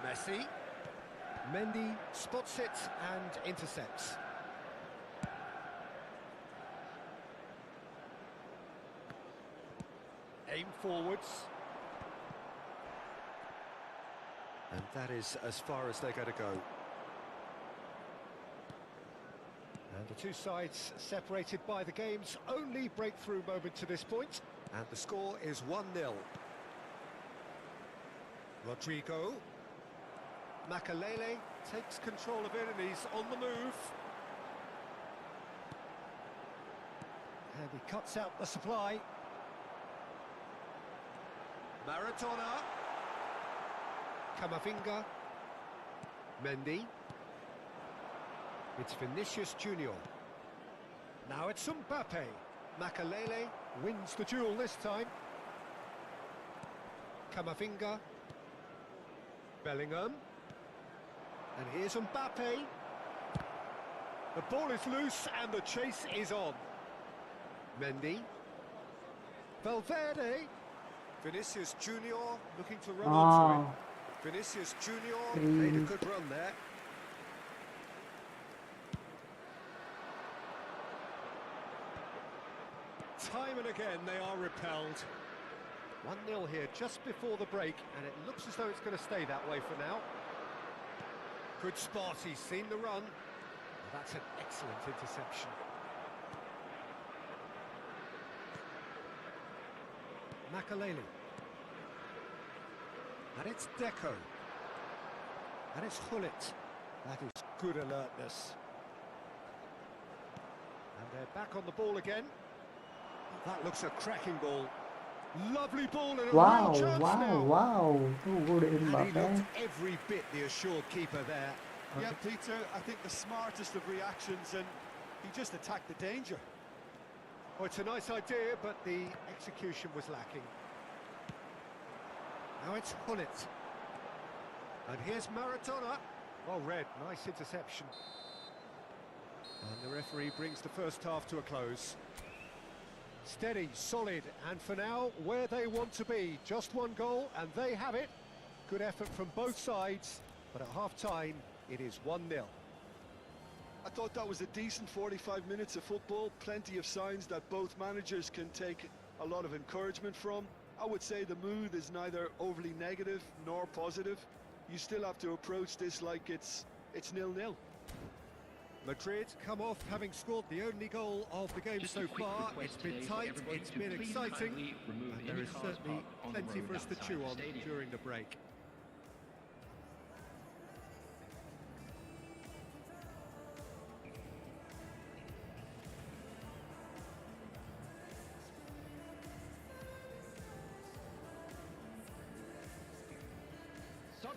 Messi. Mendy spots it and intercepts. Aim forwards. And that is as far as they're going to go. And the two sides separated by the game's only breakthrough moment to this point. And the score is 1-0. Rodrigo. Makalele takes control of it and he's on the move. And he cuts out the supply. Maradona. Camavinga. Mendy. It's Vinicius Junior. Now it's Mbappe. Makalele wins the duel this time. Camavinga. Bellingham. And here's Mbappe. The ball is loose and the chase is on. Mendy. Valverde. Vinicius Junior looking to run onto it. Vinicius Junior made a good run there. Time and again they are repelled. 1-0 here just before the break, and it looks as though it's going to stay that way for now. Good spot, he's seen the run. That's an excellent interception. Makalele. And it's Deco. And it's Hullet. That is good alertness. And they're back on the ball again. That looks a cracking ball. Lovely ball and a real chance now. Wow. Too good in And he Mbappe. looked every bit the assured keeper there. Yeah, Peter, I think the smartest of reactions, and he just attacked the danger. Oh, it's a nice idea, but the execution was lacking. Now it's Hullet. And here's Maradona. Well read, nice interception. And the referee brings the first half to a close. Steady, solid, and for now, where they want to be. Just one goal, and they have it. Good effort from both sides, but at half-time, it is 1-0. I thought that was a decent 45 minutes of football. Plenty of signs that both managers can take a lot of encouragement from. I would say the mood is neither overly negative nor positive. You still have to approach this like it's 0-0. Madrid come off having scored the only goal of the game so far. It's been tight, it's been exciting, and there is certainly plenty for us to chew on during the break.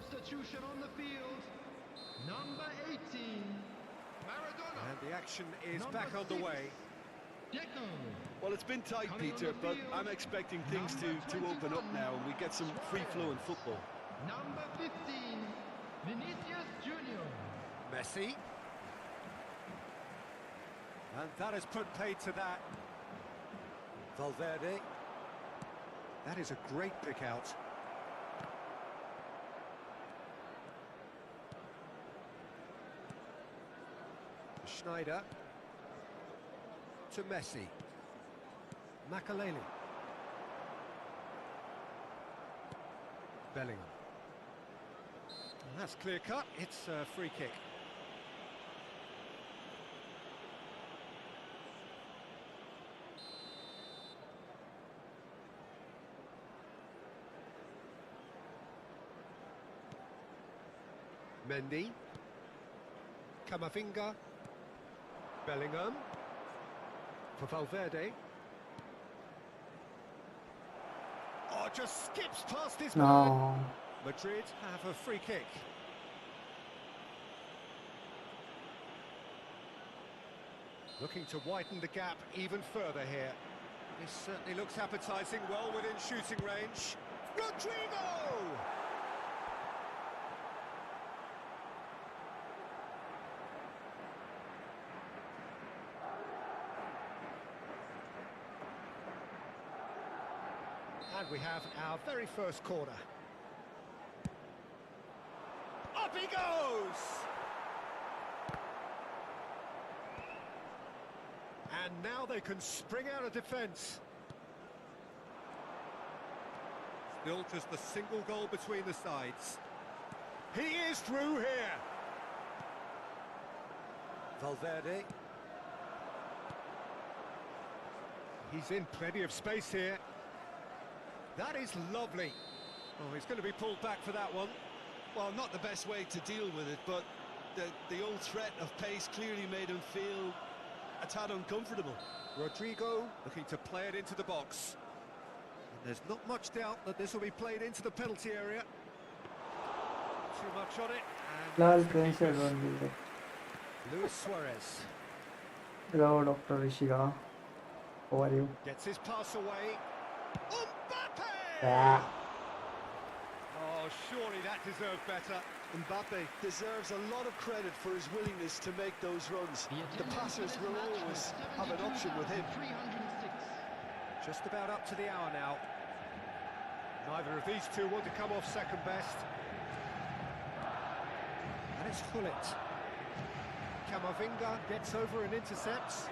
substitution on the field. Number 18, Maradona. And the action is Number back 6, underway. Deco. Well, it's been tight, Coming on Peter, the but field, I'm expecting things number to open up 21, now and we get some free-flowing football. Number 15, Vinicius Junior. Messi. And that has put paid to that. Valverde. That is a great pick out. Schneider. To Messi. Makaleli. Bellingham. And that's clear cut. It's a free kick. Mendy. Camavinga. Bellingham. For Valverde. Oh, just skips past his man. No. Madrid have a free kick. Looking to widen the gap even further here. This certainly looks appetising, well within shooting range. Rodrigo! And we have our very first corner. Up he goes! And now they can spring out of defence. Still just a single goal between the sides. He is through here. Valverde. He's in plenty of space here. That is lovely. Oh, he's going to be pulled back for that one. Well, not the best way to deal with it, but the old threat of pace clearly made him feel a tad uncomfortable. Rodrigo looking to play it into the box. And there's not much doubt that this will be played into the penalty area. Too much on it. And Lal that's the train se keeper's. run the. Luis Suarez Hello, Dr. Diksha. How are you? gets his pass away. Mbappe! Yeah. Oh, surely that deserved better. Mbappe deserves a lot of credit for his willingness to make those runs. The passers will always have an option with him. 306. Just about up to the hour now. Neither of these two want to come off second best. And it's Hullet. Camavinga gets over and intercepts.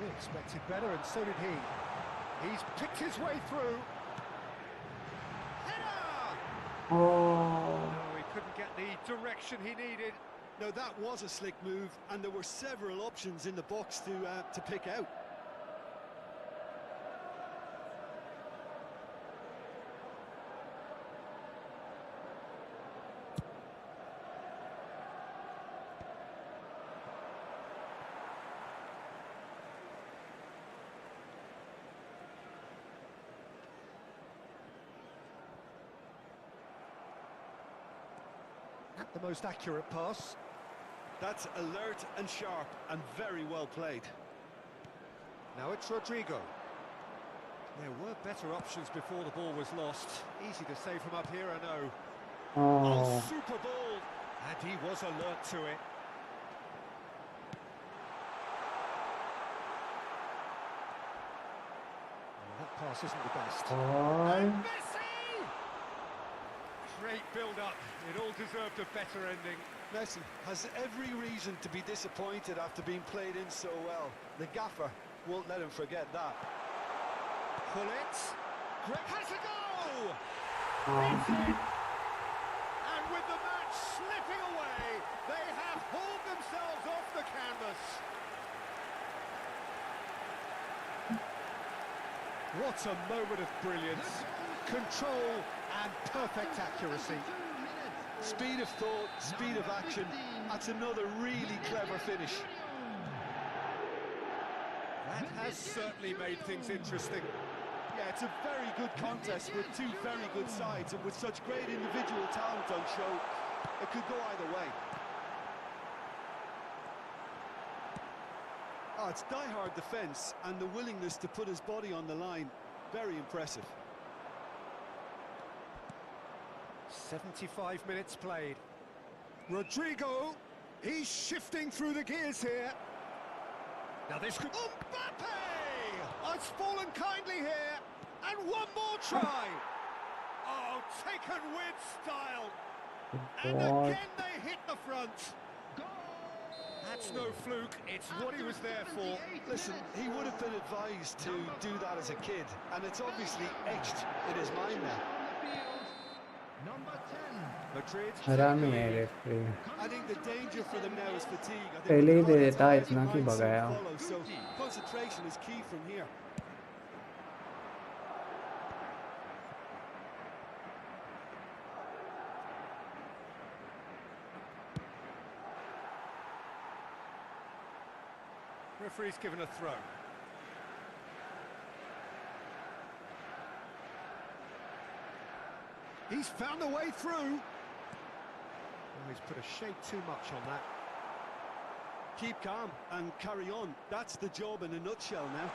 We expected better, and so did he. He's picked his way through. Header! Oh. Oh, he couldn't get the direction he needed. Now that was a slick move, and there were several options in the box to pick out. Not the most accurate pass. That's alert and sharp and very well played. Now it's Rodrigo. There were better options before the ball was lost. Easy to say from up here, I know. Oh. Super ball! And he was alert to it. Well, that pass isn't the best. Oh. Messi! Great build-up. It all deserved a better ending. Messi has every reason to be disappointed after being played in so well. The gaffer won't let him forget that. Hullet. Has a go! Oh. And with the match slipping away, they have hauled themselves off the canvas. What a moment of brilliance. Control and perfect accuracy. Speed of thought, speed of action. That's another really clever finish. That has certainly made things interesting. Yeah, it's a very good contest with two very good sides, and with such great individual talent on show, it could go either way. Oh, it's die-hard defence and the willingness to put his body on the line. Very impressive. 75 minutes played. Rodrigo, he's shifting through the gears here. Now this could... Mbappe! Oh, it's fallen kindly here. And one more try. Oh, taken with style. And again they hit the front. That's no fluke, it's what he was there for. Listen, he would have been advised to do that as a kid, and it's obviously etched in his mind now. Number 10. Madrid. हरामी है referee I think the danger for them now is fatigue. I think पहले ही the दे देता target इतना कि might soon भगाया follow, so concentration is key from here. Referee's given a throw. He's found a way through. Oh, he's put a shade too much on that. Keep calm and carry on. That's the job in a nutshell now.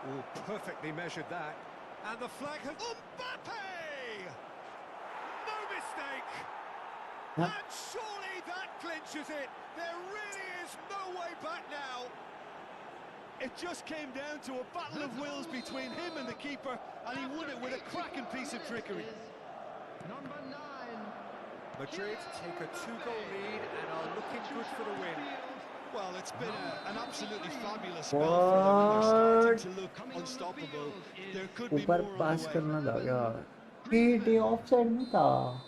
Oh, perfectly measured that. And the flag has... Mbappe! No mistake! Huh? And surely that clinches it. There really is no way back now. It just came down to a battle of wills between him and the keeper, and he won it with a cracking piece of trickery. Number 9. Madrid take a 2-goal lead and are looking good for the win. Well, it's been an absolutely fabulous spell for them, and they're starting to look unstoppable. There could be ऊपर more on pass the way. करना था क्या ये offside में था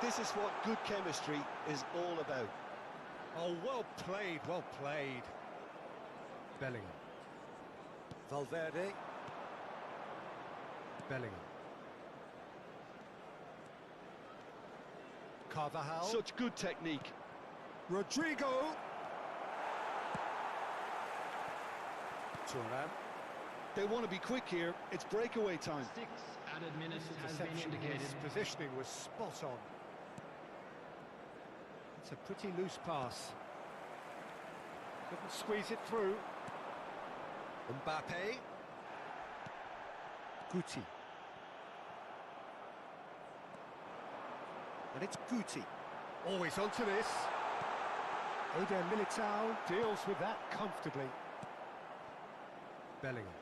This is what good chemistry is all about. Oh, well played, well played. Bellingham. Valverde. Bellingham. Carvajal. Such good technique. Rodrigo. Thuram. They want to be quick here. It's breakaway time. 6 added minutes has been Deception, indicated. his positioning was spot on. It's a pretty loose pass. Couldn't squeeze it through. Mbappe. Guti. And it's Guti. Always onto this. Eder Militao deals with that comfortably. Bellingham.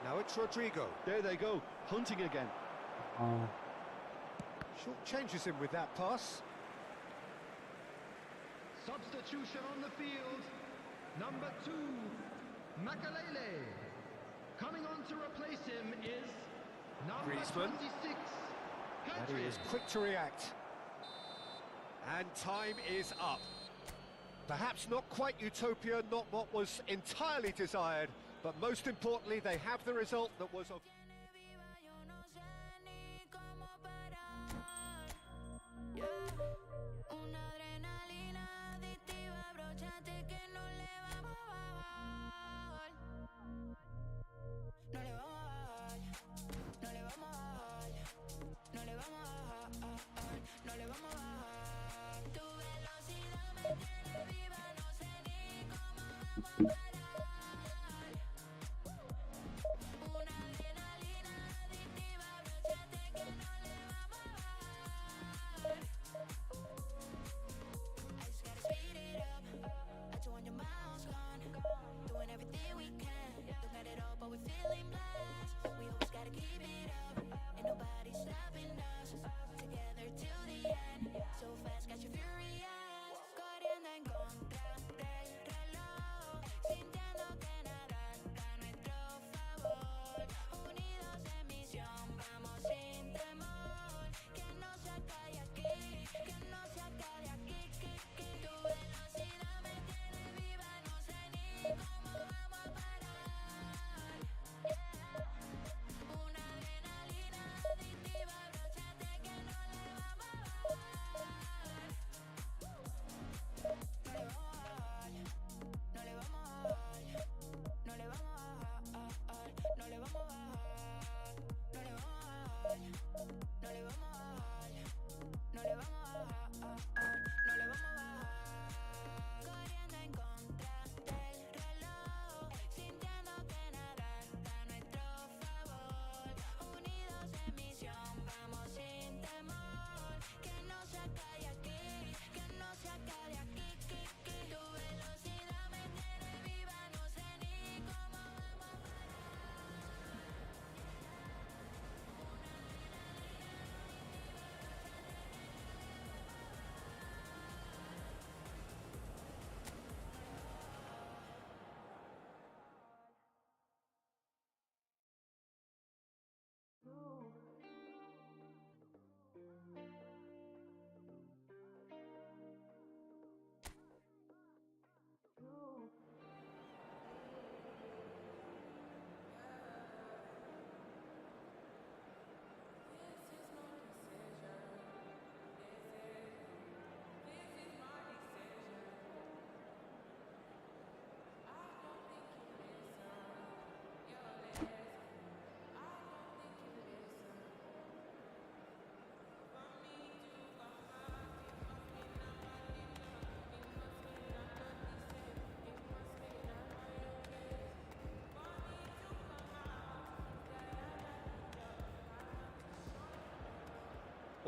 Now it's Rodrigo. There they go, hunting again. हाँ Short changes him with that pass. Substitution on the field. Number 2, Makalele. Coming on to replace him is number Griezmann. 26, And he Pedri. is quick to react. And time is up. Perhaps not quite utopia, not what was entirely desired, but most importantly, they have the result that was of... Una adrenalina adictiva, abróchate que no le vamos a bajar. No le vamos a bajar, no le vamos a bajar, no le vamos a bajar, no le vamos a bajar. Tu velocidad me tiene viva, no sé ni cómo vamos a parar. Una adrenalina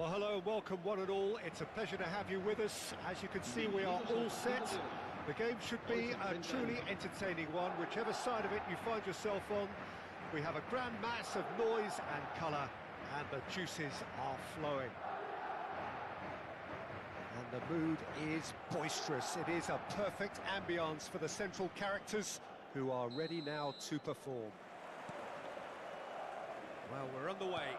Well, hello and welcome one and all. It's a pleasure to have you with us. As you can see, we are all set. The game should be a truly entertaining one, whichever side of it you find yourself on. We have a grand mass of noise and colour, and the juices are flowing. And the mood is boisterous. It is a perfect ambience for the central characters, who are ready now to perform. Well, we're on the way.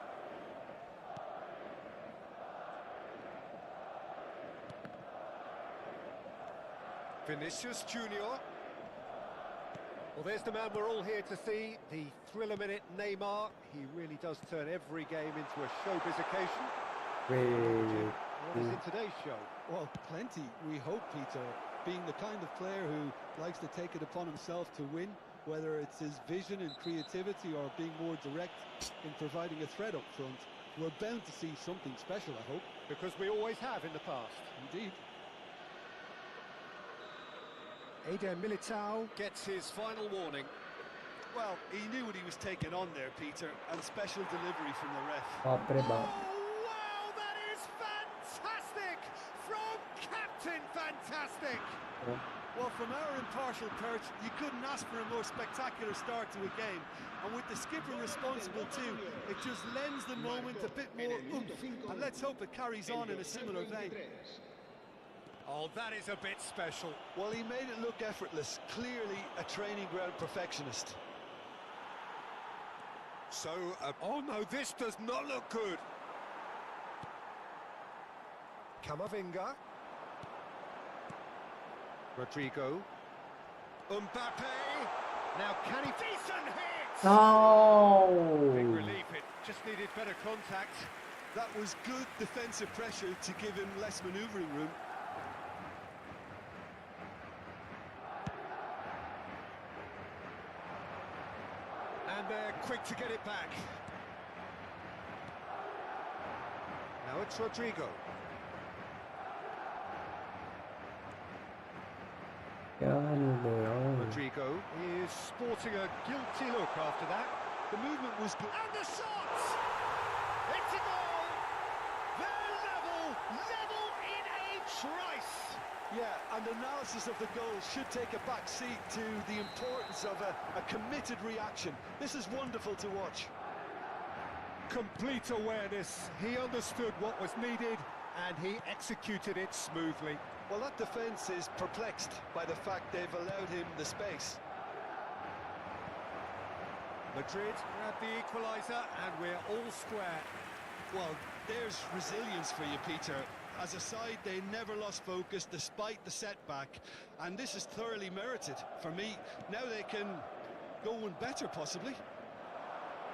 Vinicius Junior. Well, there's the man we're all here to see, the thriller-minute Neymar. He really does turn every game into a showbiz occasion. What is in today's show? Well, plenty, we hope, Peter. Being the kind of player who likes to take it upon himself to win, whether it's his vision and creativity or being more direct in providing a threat up front, we're bound to see something special, I hope. Because we always have in the past. Indeed. Eder Militao gets his final warning. Well, he knew what he was taking on there, Peter, and special delivery from the ref. बाप रे बाप. Oh, wow, that is fantastic! From Captain Fantastic! Well, from our impartial perch, you couldn't ask for a more spectacular start to a game. And with the skipper responsible too, it just lends the moment a bit more oomph. And let's hope it carries on in a similar vein. Oh, that is a bit special. Well, he made it look effortless. Clearly a training ground perfectionist. So, oh no, this does not look good. Camavinga. Rodrigo. Mbappe. Now can he... Decent hit! No. Big relief, it just needed better contact. That was good defensive pressure to give him less manoeuvring room. And they're quick to get it back. Now it's Rodrigo. Rodrigo is sporting a guilty look after that. The movement was good. And the shot! It's a goal! They're level in a trice! Yeah, and analysis of the goal should take a back seat to the importance of a committed reaction. This is wonderful to watch. Complete awareness. He understood what was needed and he executed it smoothly. Well, that defence is perplexed by the fact they've allowed him the space. Madrid grab the equaliser and we're all square. Well, there's resilience for you, Peter. As a side, they never lost focus despite the setback, and this is thoroughly merited. For me, now they can go one better, possibly.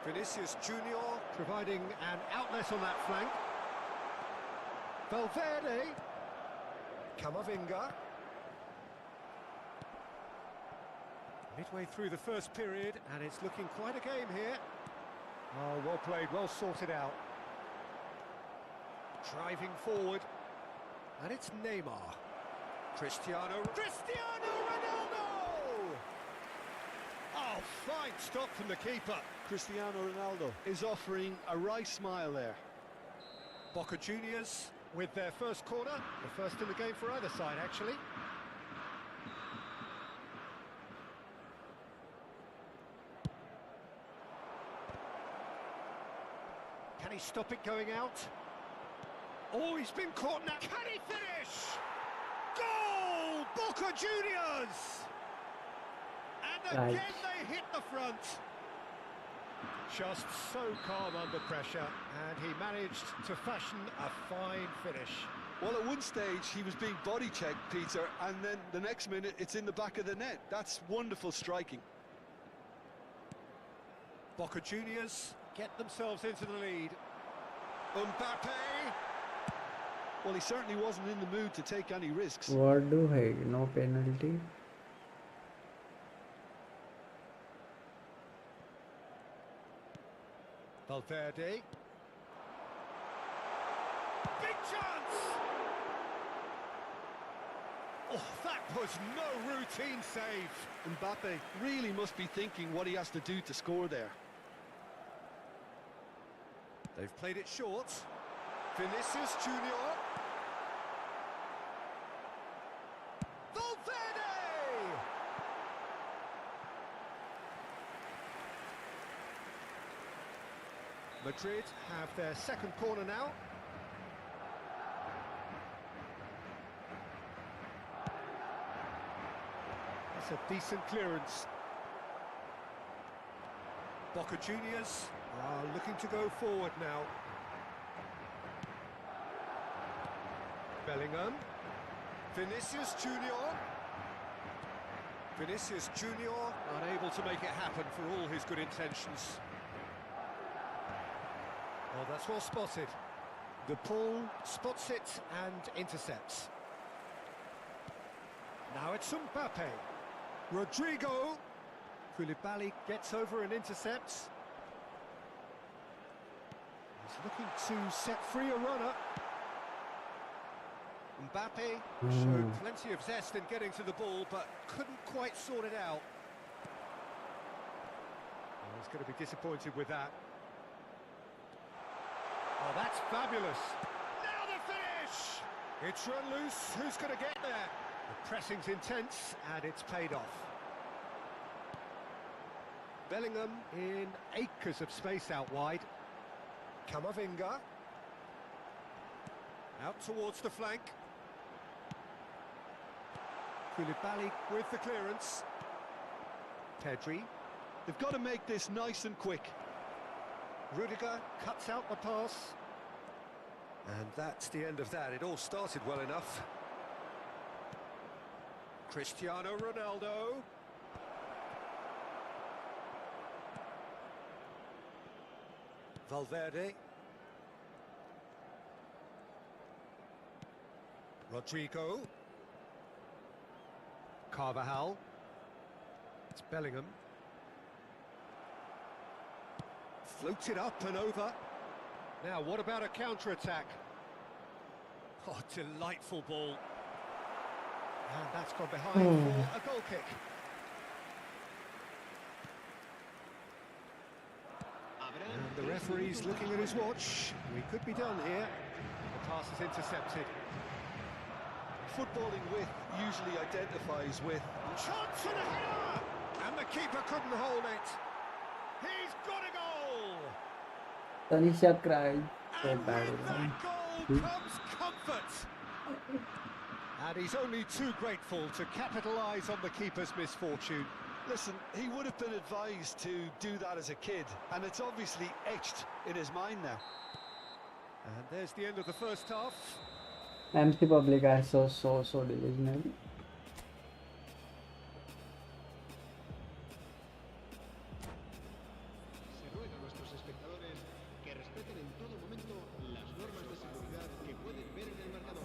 Vinicius Junior providing an outlet on that flank. Valverde. Camavinga. Midway through the first period, and it's looking quite a game here. Oh, well played, well sorted out. Driving forward, and it's Neymar. Cristiano Ronaldo! Oh, fine stop from the keeper. Cristiano Ronaldo is offering a wry smile there. Boca Juniors with their first corner, the first in the game for either side, actually. Can he stop it going out? Oh, he's been caught now. Can he finish? Goal! Boca Juniors! And again they hit the front. Just so calm under pressure, and he managed to fashion a fine finish. Well, at one stage he was being body checked, Peter, and then the next minute it's in the back of the net. That's wonderful striking. Boca Juniors get themselves into the lead. Mbappe! Well, he certainly wasn't in the mood to take any risks. What do I? No penalty. Valverde. Big chance! Oh, that was no routine save. Mbappe really must be thinking what he has to do to score there. They've played it short. Vinicius Junior. Valverde! Madrid have their second corner now. That's a decent clearance. Boca Juniors are looking to go forward now. Bellingham. Vinicius Junior. Vinicius Junior unable to make it happen for all his good intentions. Well, that's well spotted. The Paul spots it and intercepts. Now it's Mbappe. Rodrigo. Koulibaly gets over and intercepts. He's looking to set free a runner. Mbappe showed plenty of zest in getting to the ball, but couldn't quite sort it out. Well, he's going to be disappointed with that. Oh, that's fabulous. Now the finish! It's run loose. Who's going to get there? The pressing's intense, and it's paid off. Bellingham in acres of space out wide. Camavinga. Out towards the flank. Koulibaly with the clearance. Pedri. They've got to make this nice and quick. Rudiger cuts out the pass. And that's the end of that. It all started well enough. Cristiano Ronaldo. Valverde. Rodrigo. Carvajal. It's Bellingham. Floated up and over. Now, what about a counter-attack? Oh, delightful ball. And that's gone behind for a goal kick. And the referee's looking at his watch. We could be done here. The pass is intercepted. Footballing with usually identifies with... Chance and a header! And the keeper couldn't hold it. He's got a goal! Tanisha cried so And bad. with that goal comes comfort. And he's only too grateful to capitalise on the keeper's misfortune. Listen, he would have been advised to do that as a kid, and it's obviously etched in his mind now. And there's the end of the first half. MC Public are so delusional. Se ruega a nuestros espectadores que respeten en todo momento las normas de seguridad que pueden ver en el marcador.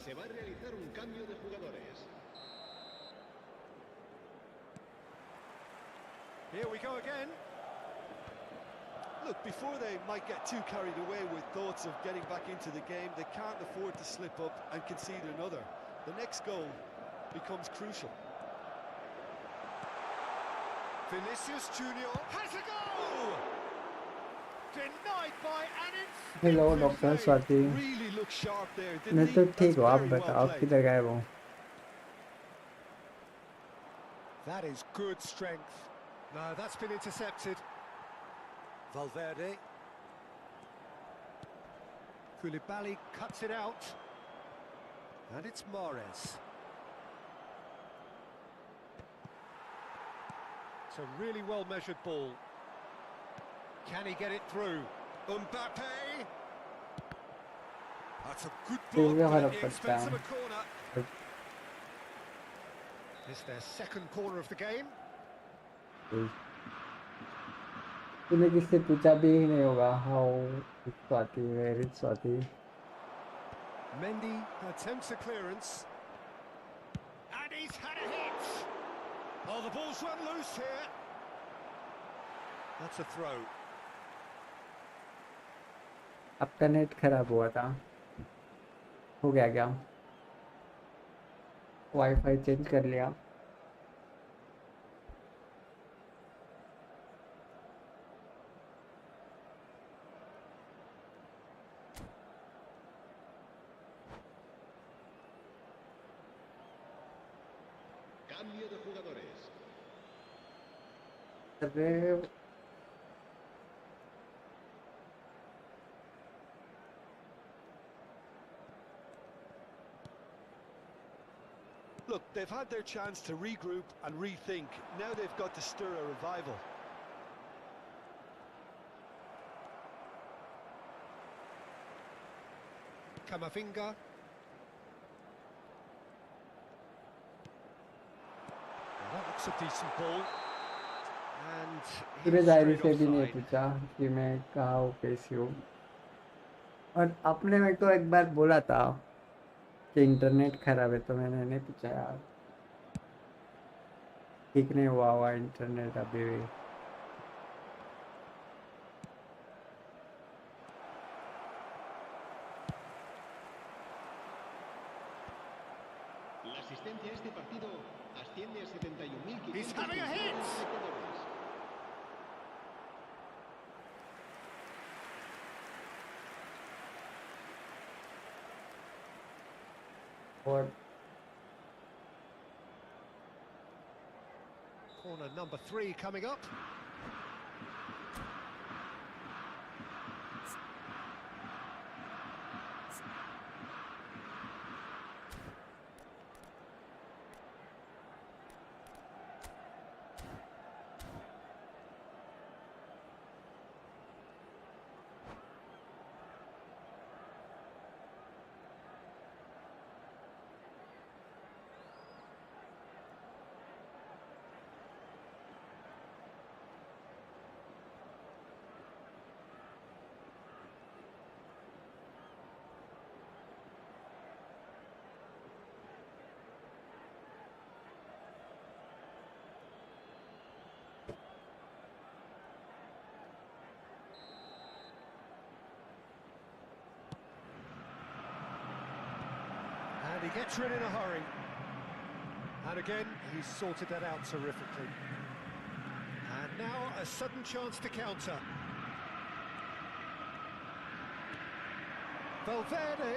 Se va a realizar un cambio de jugadores. Here we go again. Look, before they might get too carried away with thoughts of getting back into the game, they can't afford to slip up and concede another. The next goal becomes crucial. Vinicius Junior has a goal! Denied by an Hello, instinctive Dr. save. Swati. Really looked sharp there, मैं didn't he? तो That's ठीक हूँ, आप very well बताओ played. किधर गए वो? That is good strength. No, that's been intercepted. Valverde. Koulibaly cuts it out. And it's Mahrez. It's a really well-measured ball. Can he get it through? Mbappe! That's a good block, but at the expense of a corner. It's their second corner of the game. तूने किससे पूछा भी नहीं होगा how Swati, where is Swati? Mendy attempts a clearance. And he's had a hit! Oh, the ball's run loose here. That's a throw. आपका net खराब हुआ था, हो गया क्या? वाईफाई चेंज कर लिया? Cambio de jugadores. अरे Look, they've had their chance to regroup and rethink. Now they've got to stir a revival. Camavinga. Well, that looks a decent ball. And पूरे he's दायरे straight से भी नहीं offside. पूछा कि मैं कहाँ हूँ, कैसी हूँ। और आपने मेरे को एक बार बोला था कि इंटरनेट खराब है, तो मैंने नहीं पूछा यार। ठीक नहीं हुआ इंटरनेट अभी भी। La asistencia a este partido asciende a 71.500 He's having a hit! espectadores. और Corner number 3 coming up. And he gets rid in a hurry. And again, he's sorted that out terrifically. And now a sudden chance to counter. Valverde.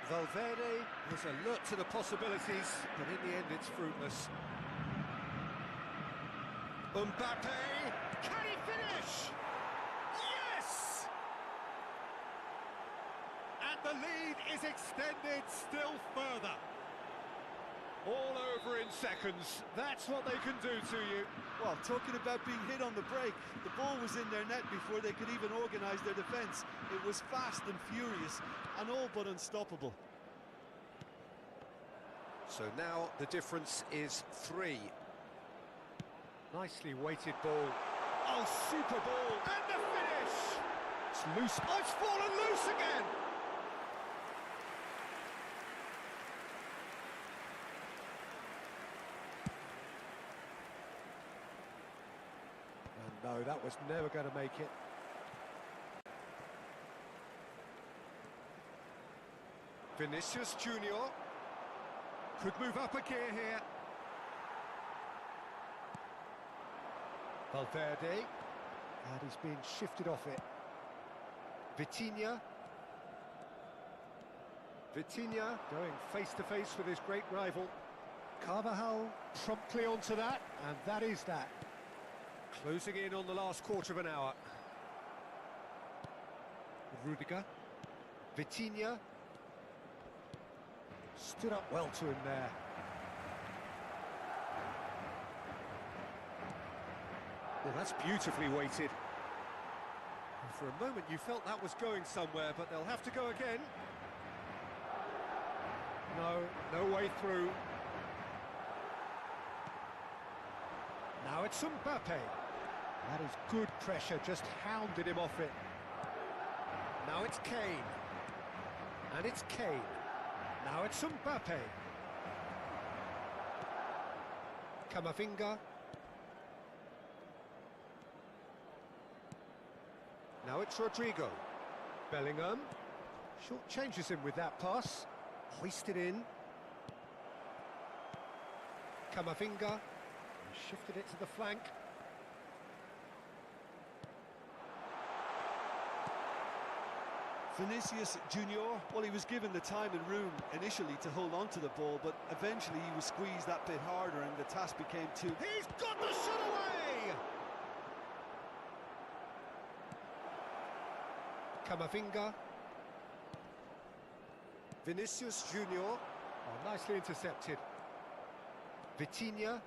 Valverde was alert to the possibilities, but in the end it's fruitless. Mbappe. Can he finish? Yes! And the lead is extended still further. All over in seconds. That's what they can do to you. Well, talking about being hit on the break, the ball was in their net before they could even organise their defence. It was fast and furious, and all but unstoppable. So now the difference is 3. Nicely weighted ball. Oh, super ball. And the finish! It's loose. Oh, it's fallen loose again! And no, that was never going to make it. Vinicius Junior could move up a gear here. Valverde, and he's being shifted off it. Vitinha. Vitinha going face to face with his great rival. Carvajal promptly onto that, and that is that. Closing in on the last quarter of an hour. Rudiger. Vitinha. Stood up well to him there. Well, that's beautifully weighted. And for a moment you felt that was going somewhere, but they'll have to go again. No way through. Now it's Mbappe. That is good pressure, just hounded him off it. Now it's Kane. And it's Kane. Now it's Mbappe. Camavinga. Now it's Rodrigo. Bellingham. Short changes him with that pass. Hoisted in. Camavinga. And shifted it to the flank. Vinicius Junior, well, he was given the time and room initially to hold on to the ball, but eventually he was squeezed that bit harder and the task became too... He's got the shot away! Camavinga. Vinicius Junior. Oh, nicely intercepted. Vitinha.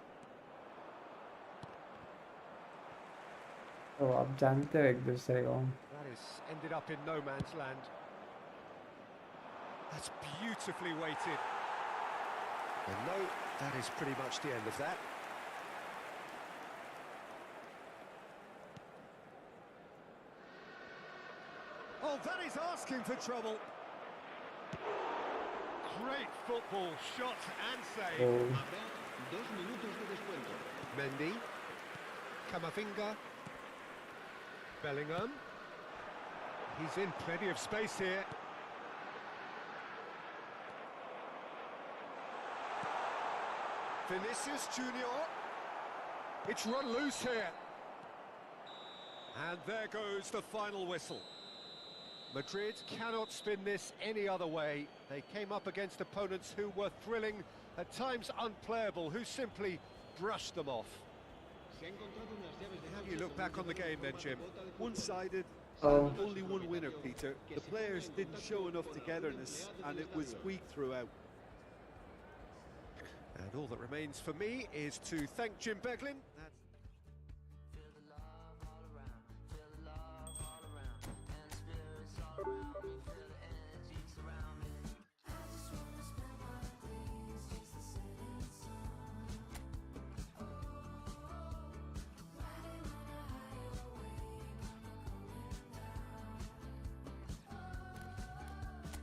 तो आप जानते हो एक दूसरे को. That is ended up in no man's land. That's beautifully weighted. And no, that is pretty much the end of that. Oh, that is asking for trouble. Great football, shot and save. तो 2 minutos de descuento. Mendy. Camavinga. Bellingham. He's in plenty of space here. Vinicius Junior. It's run loose here. And there goes the final whistle. Madrid cannot spin this any other way. They came up against opponents who were thrilling, at times unplayable, who simply brushed them off. How do you look back on the game then, Jim? One-sided, Oh. only one winner, Peter. The players didn't show enough togetherness, and it was weak throughout. And all that remains for me is to thank Jim Beglin. Feel the love all around, feel the love all around, and the spirits all around me, feel the energy surround me. I just wanna spend my days just to sit in sun. Oh, riding on a higher wave, I'm not coming down.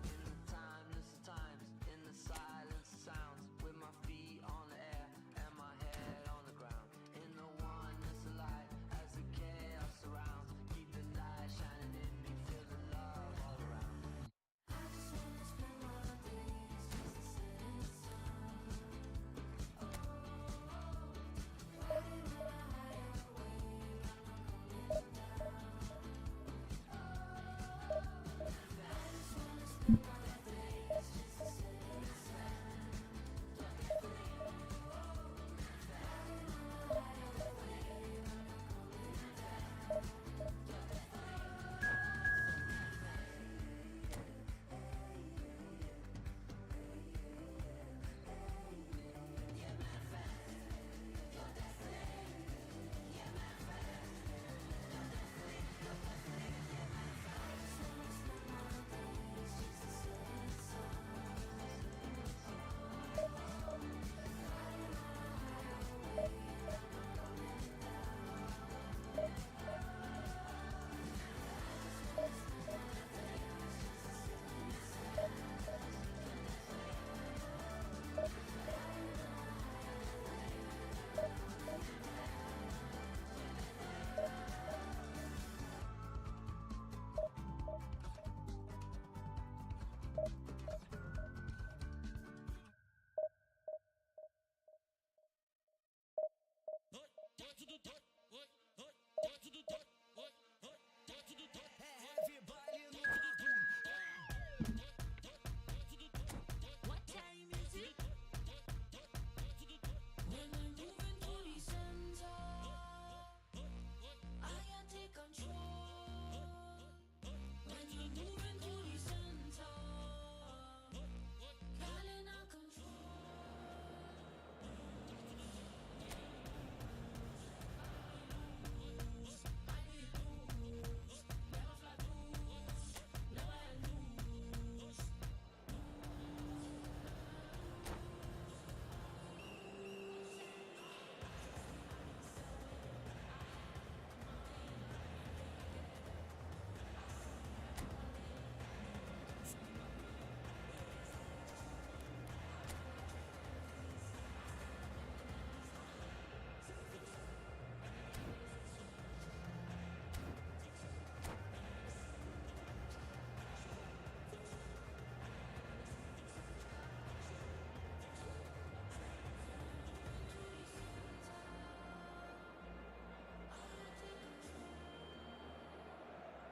In the timeless times, in the silence sounds, with my feet on the air and my head on the ground. In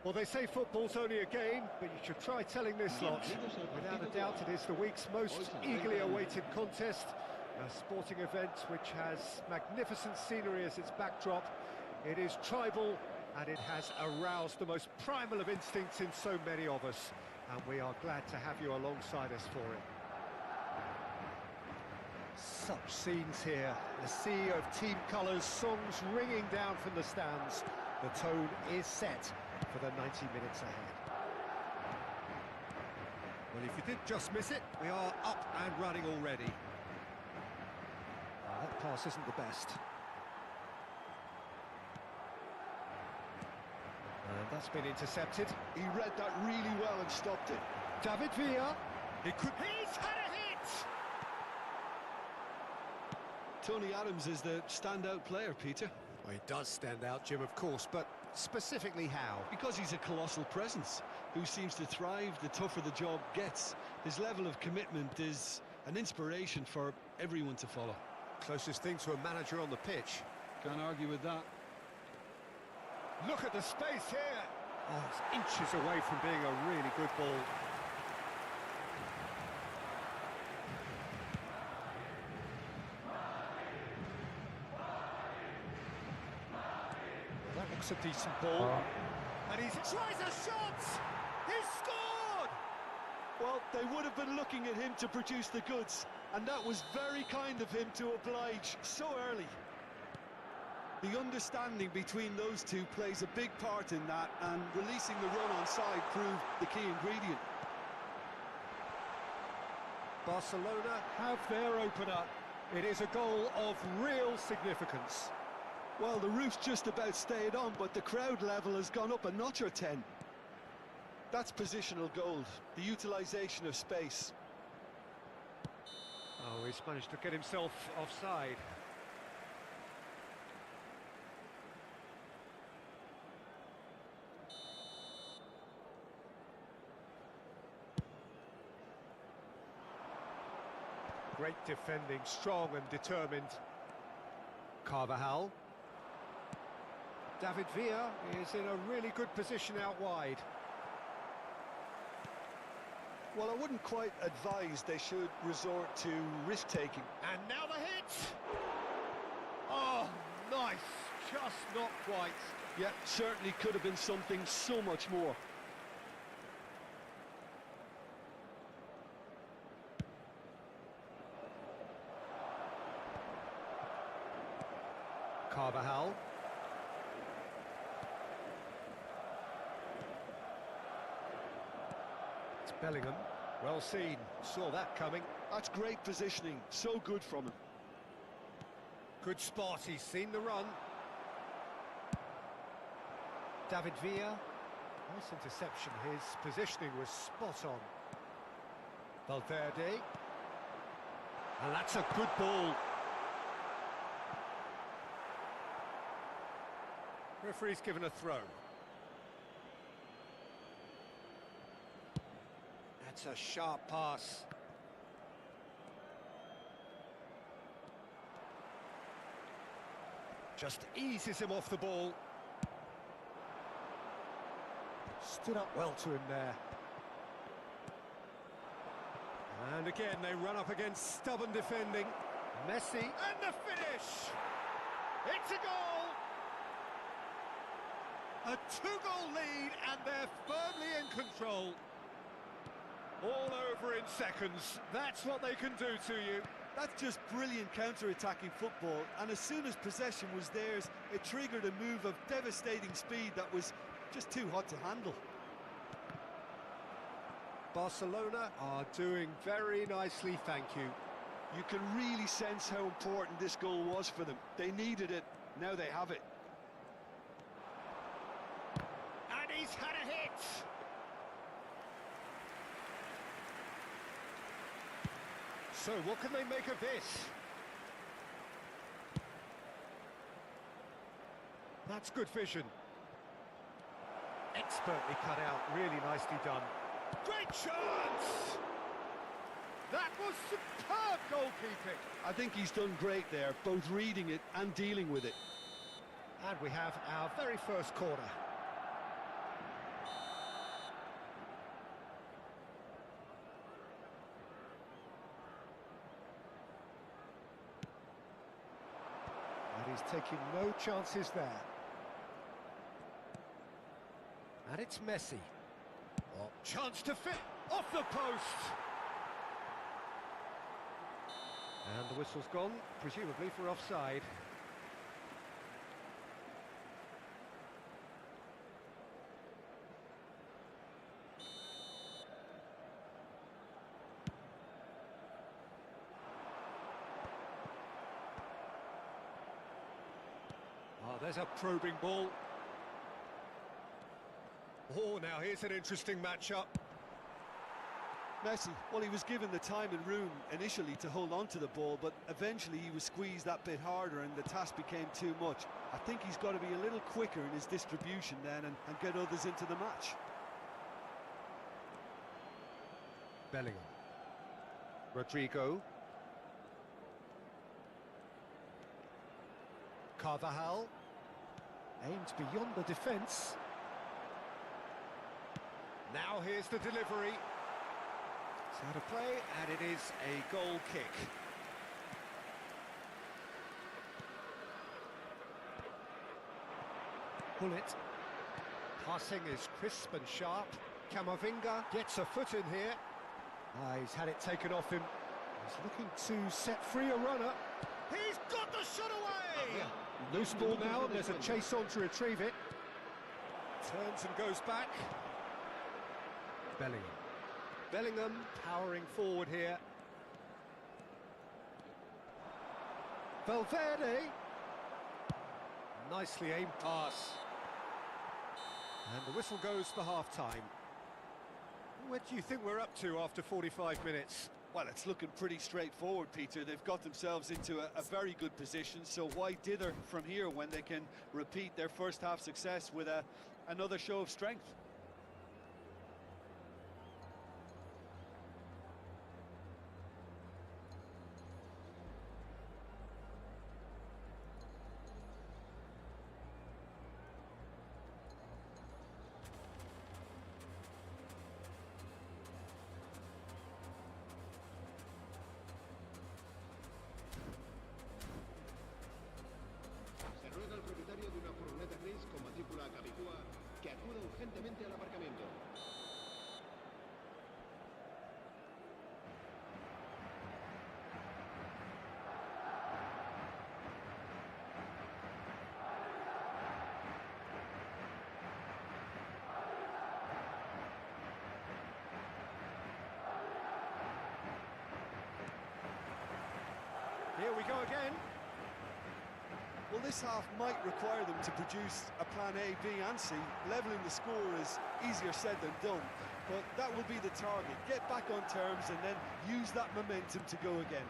Well, they say football's only a game, but you should try telling this lot. Without a doubt, it is the week's most eagerly awaited contest. A sporting event which has magnificent scenery as its backdrop. It is tribal, and it has aroused the most primal of instincts in so many of us. And we are glad to have you alongside us for it. Such scenes here. A sea of team colours, songs ringing down from the stands. The tone is set for the 90 minutes ahead. Well, if you did just miss it, we are up and running already. That pass isn't the best. And that's been intercepted. He read that really well and stopped it. David Villa. He's had a hit! Tony Adams is the standout player, Peter. Well, he does stand out, Jim, of course, but specifically how? Because he's a colossal presence who seems to thrive the tougher the job gets. His level of commitment is an inspiration for everyone to follow. Closest thing to a manager on the pitch. Can't argue with that. Look at the space here. Oh, it's inches away from being a really good ball. That looks a decent ball. And he tries a shot! He's scored! Well, they would have been looking at him to produce the goods, and that was very kind of him to oblige so early. The understanding between those two plays a big part in that, and releasing the run on side proved the key ingredient. Barcelona have their opener. It is a goal of real significance. Well, the roof's just about stayed on, but the crowd level has gone up a notch or 10. That's positional gold, the utilisation of space. Oh, he's managed to get himself offside. Great defending, strong and determined. Carvajal. David Villa is in a really good position out wide. Well, I wouldn't quite advise they should resort to risk-taking. And now the hit! Oh, nice! Just not quite. Yeah, certainly could have been something so much more. Carvajal. It's Bellingham. Well seen. Saw that coming. That's great positioning. So good from him. Good spot. He's seen the run. David Villa. Nice interception. His positioning was spot on. Valverde. And that's a good ball. Referee's given a throw. That's a sharp pass. Just eases him off the ball. Stood up well to him there. And again, they run up against stubborn defending. Messi, and the finish! It's a goal! A two-goal lead, and they're firmly in control. All over in seconds. That's what they can do to you. That's just brilliant counter-attacking football, and as soon as possession was theirs, it triggered a move of devastating speed that was just too hot to handle. Barcelona are doing very nicely, thank you. You can really sense how important this goal was for them. They needed it, now they have it. And he's had a hit! So what can they make of this? That's good vision. Expertly cut out, really nicely done. Great chance! That was superb goalkeeping. I think he's done great there, both reading it and dealing with it. And we have our very first corner. He's taking no chances there. And it's Messi. Oh, chance to fit off the post. And the whistle's gone, presumably for offside. Oh, there's a probing ball. Oh, now here's an interesting matchup. Messi, well, he was given the time and room initially to hold on to the ball, but eventually he was squeezed that bit harder and the task became too much. I think he's got to be a little quicker in his distribution then and get others into the match. Bellingham. Rodrigo. Carvajal. Aimed beyond the defence. Now here's the delivery. It's out of play, and it is a goal kick. Pull it. Passing is crisp and sharp. Camavinga gets a foot in here. He's had it taken off him. He's looking to set free a runner. He's got the shot away! Loose ball now, and there's a chase on to retrieve it. Turns and goes back. Bellingham. Bellingham powering forward here. Valverde. Nicely aimed pass. And the whistle goes for half-time. What do you think we're up to after 45 minutes? Well, it's looking pretty straightforward, Peter. They've got themselves into a very good position, so why dither from here when they can repeat their first half success with another show of strength? Ruega al propietario de una furgoneta gris con matrícula Capicúa que acuda urgentemente al aparcamiento. Here we go again. Well, this half might require them to produce a plan A, B and C. Levelling the score is easier said than done, but that will be the target. Get back on terms and then use that momentum to go again.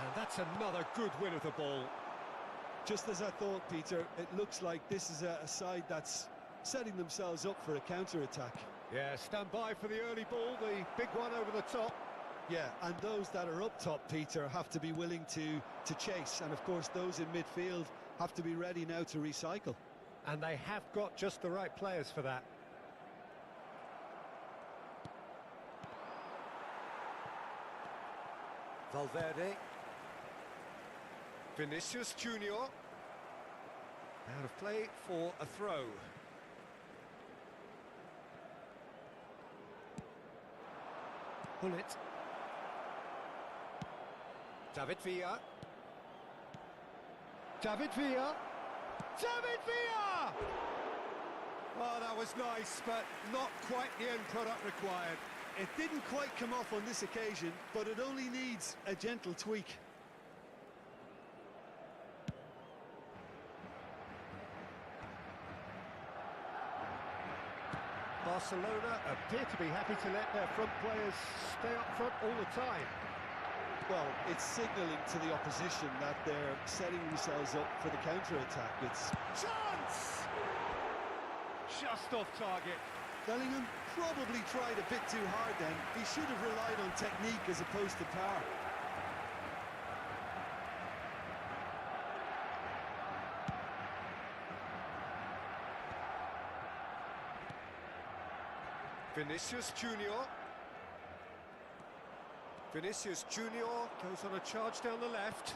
And that's another good win of the ball. Just as I thought, Peter, it looks like this is a side that's setting themselves up for a counter-attack. Yeah, stand by for the early ball, the big one over the top. Yeah, and those that are up top, Peter, have to be willing to chase. And, of course, those in midfield have to be ready now to recycle. And they have got just the right players for that. Valverde. Vinicius Junior. Out of play for a throw. Pull it. David Villa. David Villa. David Villa! Oh, that was nice, but not quite the end product required. It didn't quite come off on this occasion, but it only needs a gentle tweak. Barcelona appear to be happy to let their front players stay up front all the time. Well, it's signalling to the opposition that they're setting themselves up for the counter-attack. It's Chance! Just off target. Bellingham probably tried a bit too hard then. He should have relied on technique as opposed to power. Vinicius Junior. Vinicius Junior goes on a charge down the left.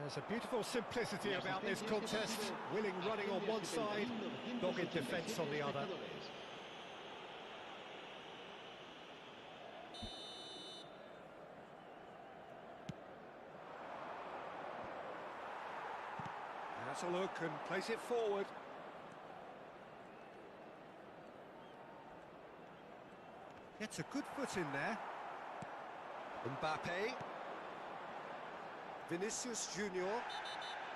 There's a beautiful simplicity about this contest. Willing running on one side, dogged defence on the other. Has a look and plays it forward. Gets a good foot in there. Mbappe. Vinicius Junior.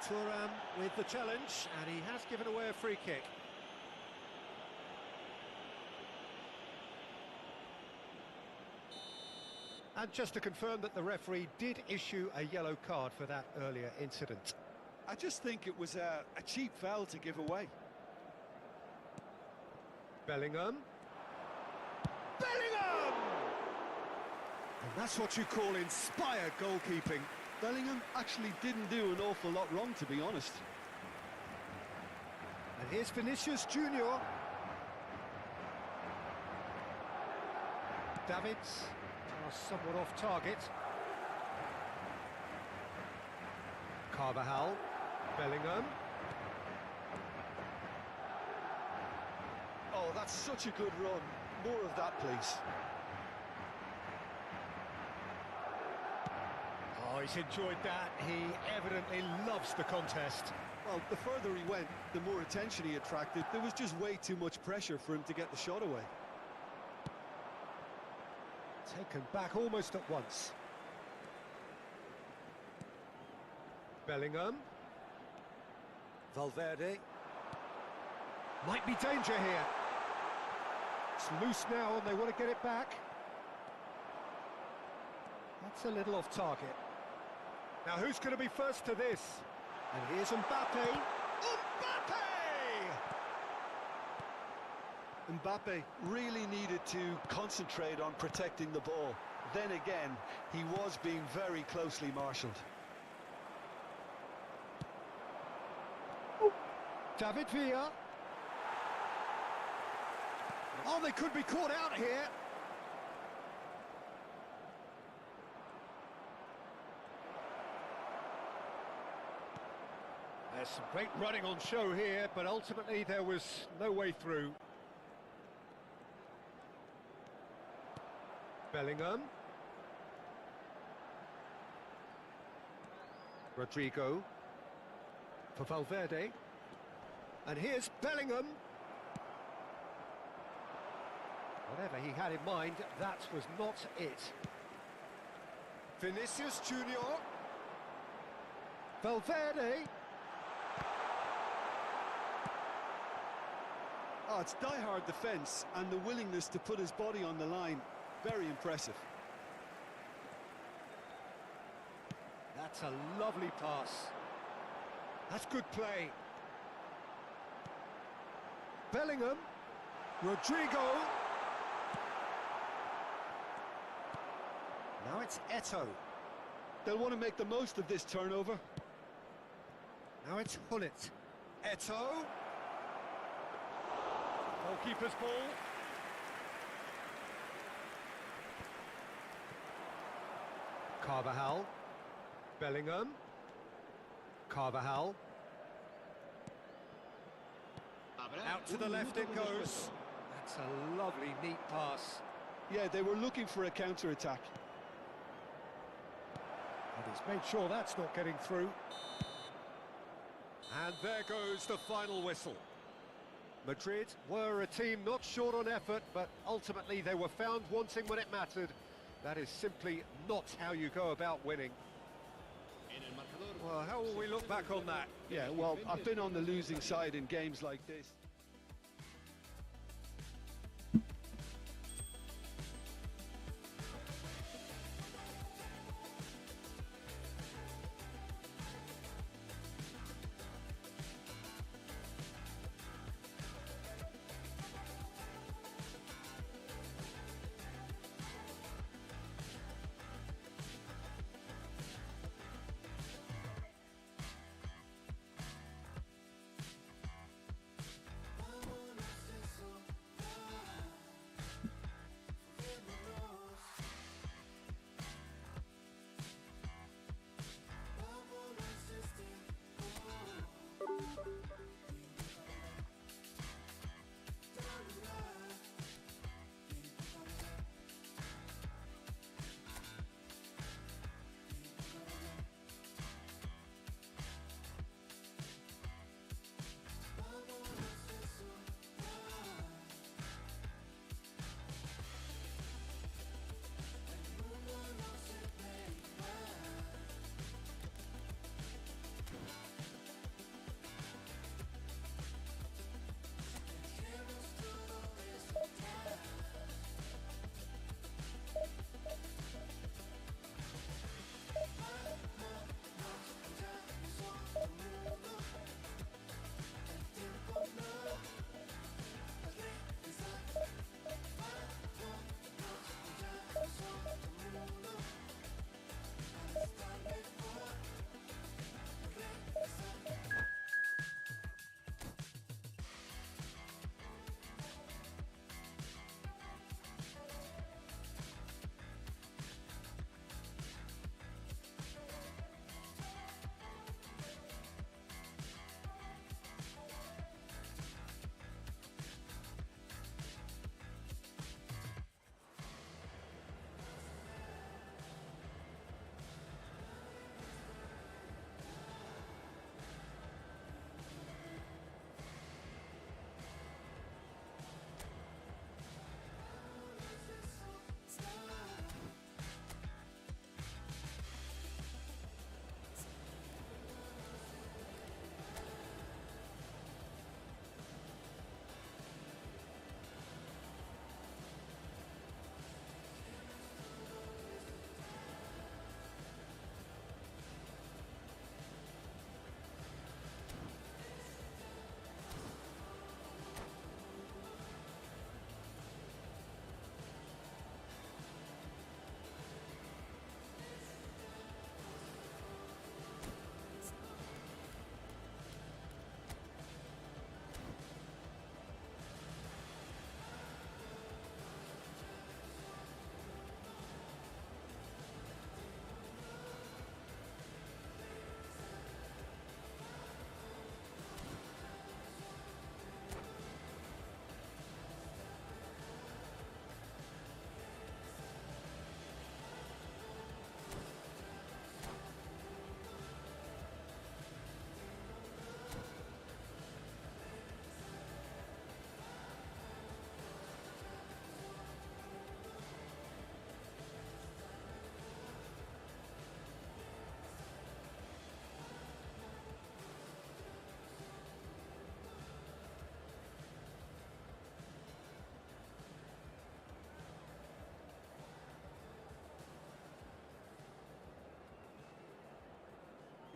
Thuram with the challenge, and he has given away a free kick. And just to confirm that the referee did issue a yellow card for that earlier incident. I just think it was a cheap foul to give away. Bellingham. Bellingham! And that's what you call inspired goalkeeping. Bellingham actually didn't do an awful lot wrong, to be honest. And here's Vinicius Junior. Davids are somewhat off target. Carvajal. Bellingham. Oh, that's such a good run. More of that, please. Oh, he's enjoyed that. He evidently loves the contest. Well, the further he went, the more attention he attracted. There was just way too much pressure for him to get the shot away. Taken back almost at once. Bellingham. Valverde. Might be danger here. It's loose now and they want to get it back. That's a little off target. Now who's going to be first to this? And here's Mbappe. Mbappe! Mbappe really needed to concentrate on protecting the ball. Then again, he was being very closely marshalled. David Villa. Oh, they could be caught out here. There's some great running on show here, but ultimately there was no way through. Bellingham. Rodrigo. For Valverde. And here's Bellingham. Whatever he had in mind, that was not it. Vinicius Junior. Valverde. Oh, it's die-hard defence and the willingness to put his body on the line. Very impressive. That's a lovely pass. That's good play. Bellingham. Rodrigo. Now it's Eto'o. They'll want to make the most of this turnover. Now it's Hullet. Eto'o. Goalkeeper's ball. Carvajal. Bellingham. Carvajal. Out to the left it goes. That's a lovely, neat pass. Yeah, they were looking for a counter-attack. And he's made sure that's not getting through. And there goes the final whistle. Madrid were a team not short on effort, but ultimately they were found wanting when it mattered. That is simply not how you go about winning. Well, how will we look back on that? Yeah, well, I've been on the losing side in games like this.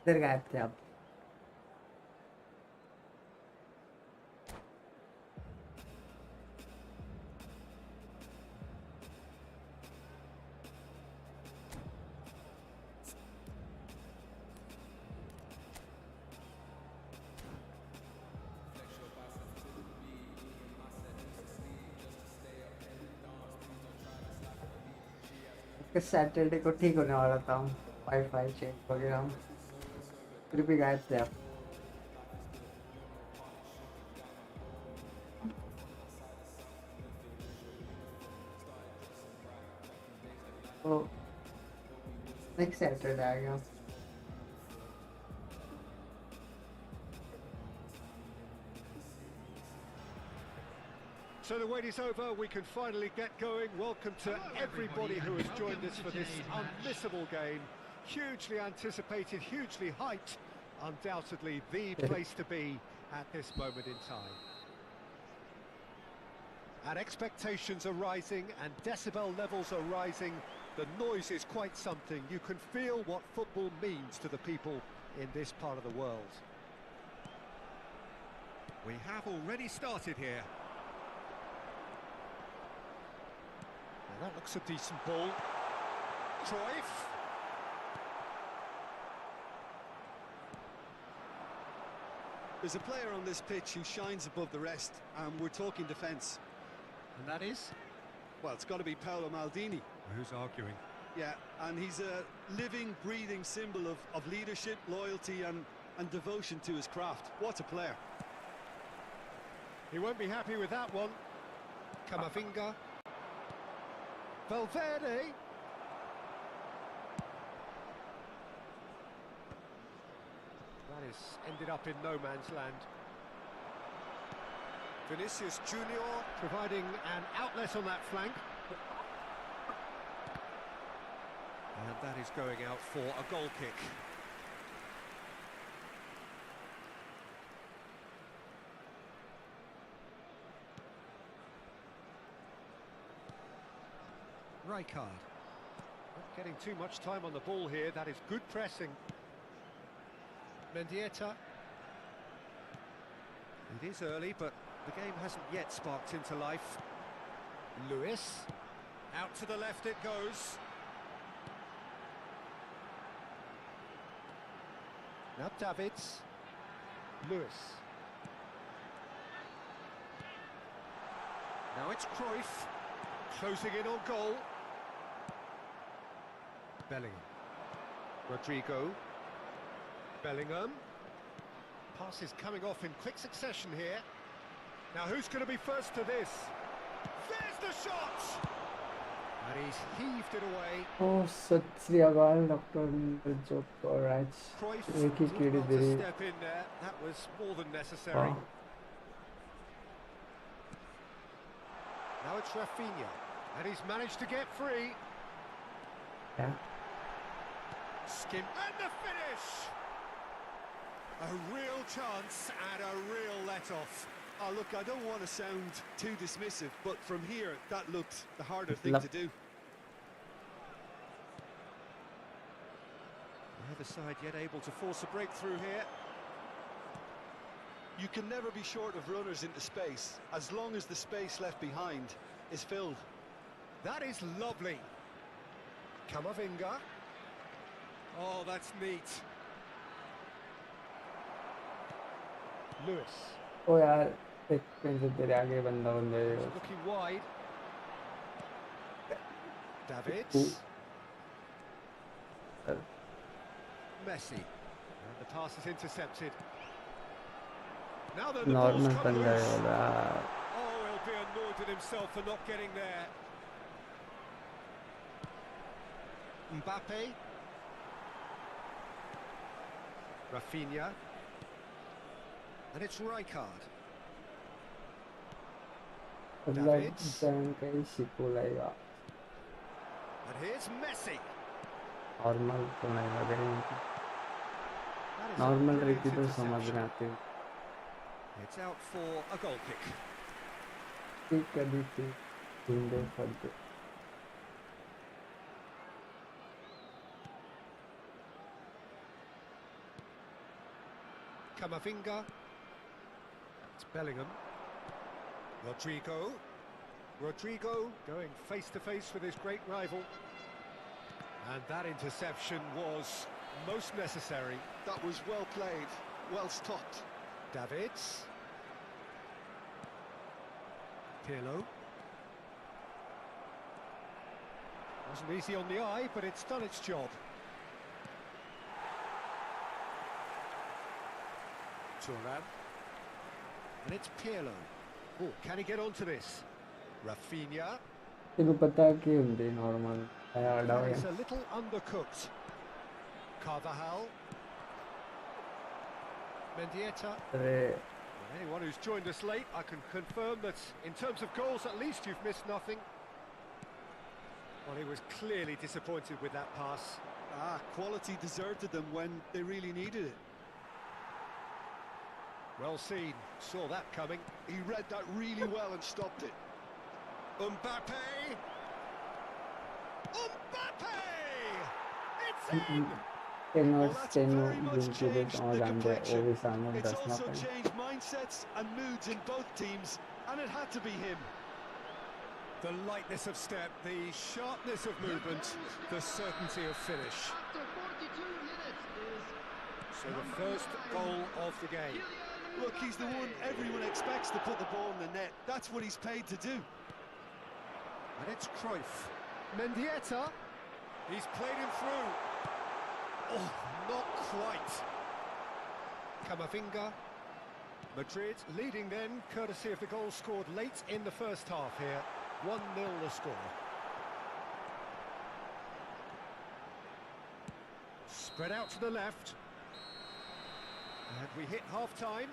इधर गायब थे आप. Saturday को ठीक होने वाला था. Wifi change हो गया. फिर भी गायब थे आप. तो नेक्स्ट सैटरडे आ गया. So the wait is over, we can finally get going. Welcome to everybody who has joined us for this unmissable game. Hugely anticipated, hugely hyped. Undoubtedly the place to be at this moment in time. And expectations are rising and decibel levels are rising. The noise is quite something. You can feel what football means to the people in this part of the world. We have already started here. That looks a decent ball. Cruyff. There's a player on this pitch who shines above the rest, and we're talking defence. And that is? Well, it's got to be Paolo Maldini. Who's arguing? Yeah, and he's a living, breathing symbol of leadership, loyalty and devotion to his craft. What a player. He won't be happy with that one. Camavinga. Valverde. That is ended up in no man's land. Vinicius Junior providing an outlet on that flank. And that is going out for a goal kick. Rijkaard. Not getting too much time on the ball here. That is good pressing. Mendieta. It is early, but the game hasn't yet sparked into life. Lewis. Out to the left it goes. Now Davids. Lewis. Now it's Cruyff. Closing in on goal. Bellingham. Rodrigo. Bellingham. Pass is coming off in quick succession here. Now who's going to be first to this? There's the shot! And he's heaved it away. Oh, सत श्री अकाल doctor joke. Alright. Cruyff एक ही was कीड़ी about to they. step in there. That was more than necessary. Now it's Rafinha. And he's managed to get free. Yeah. Skim and the finish! A real chance and a real let-off. Oh, look, I don't want to sound too dismissive, but from here, that looked the harder thing to do. Neither side yet able to force a breakthrough here. You can never be short of runners into space, as long as the space left behind is filled. That is lovely. Camavinga. Oh, that's neat. Lewis. ओ यार एक pen से तेरे आगे बंदा बंदे. Looking wide. Davids. Messi. And the pass is intercepted. Now that the ball's normal come बन loose. जाएगा. Oh, he'll be annoyed at himself for not getting there. Mbappe. Rafinha. And it's Rijkaard. मतलब Davids. Jain का ही शिको लगेगा. And here's Messi. Normal तो नहीं लग रही. That is a normal brilliant रहती तो समझ interception. में आती. It's out for a goal kick. ठीक कभी थी. ढूंढे फटे. Camavinga. It's Bellingham. Rodrigo. Rodrigo going face to face with his great rival. And that interception was most necessary. That was well played, well stopped. Davids. Pirlo. Wasn't easy on the eye, but it's done its job. Thuram. And it's Pirlo. Oh, can he get onto this? Rafinha. तेरे को पता है कि उनके normal आया That डाउ is a little undercooked. Carvajal. Mendieta. अरे Anyone who's joined us late, I can confirm that in terms of goals, at least you've missed nothing. Well, he was clearly disappointed with that pass. Quality deserted them when they really needed it. Well seen, saw that coming. He read that really well and stopped it. Mbappe! Mbappe! It's in! tenor That's tenor very much जिनके लिए changed समझ the आते हैं वो complexion. भी सामने It's दसना also पड़े changed mindsets and moods in both teams, and it had to be him. The lightness of step, the sharpness of movement, the certainty of finish. After 42 minutes is So the first goal of the game. Look, he's the one everyone expects to put the ball in the net. That's what he's paid to do. And it's Cruyff. Mendieta. He's played him through. Oh, not quite. Camavinga. Madrid leading then, courtesy of the goal scored late in the first half here. 1-0 the score. Spread out to the left. And we hit half-time.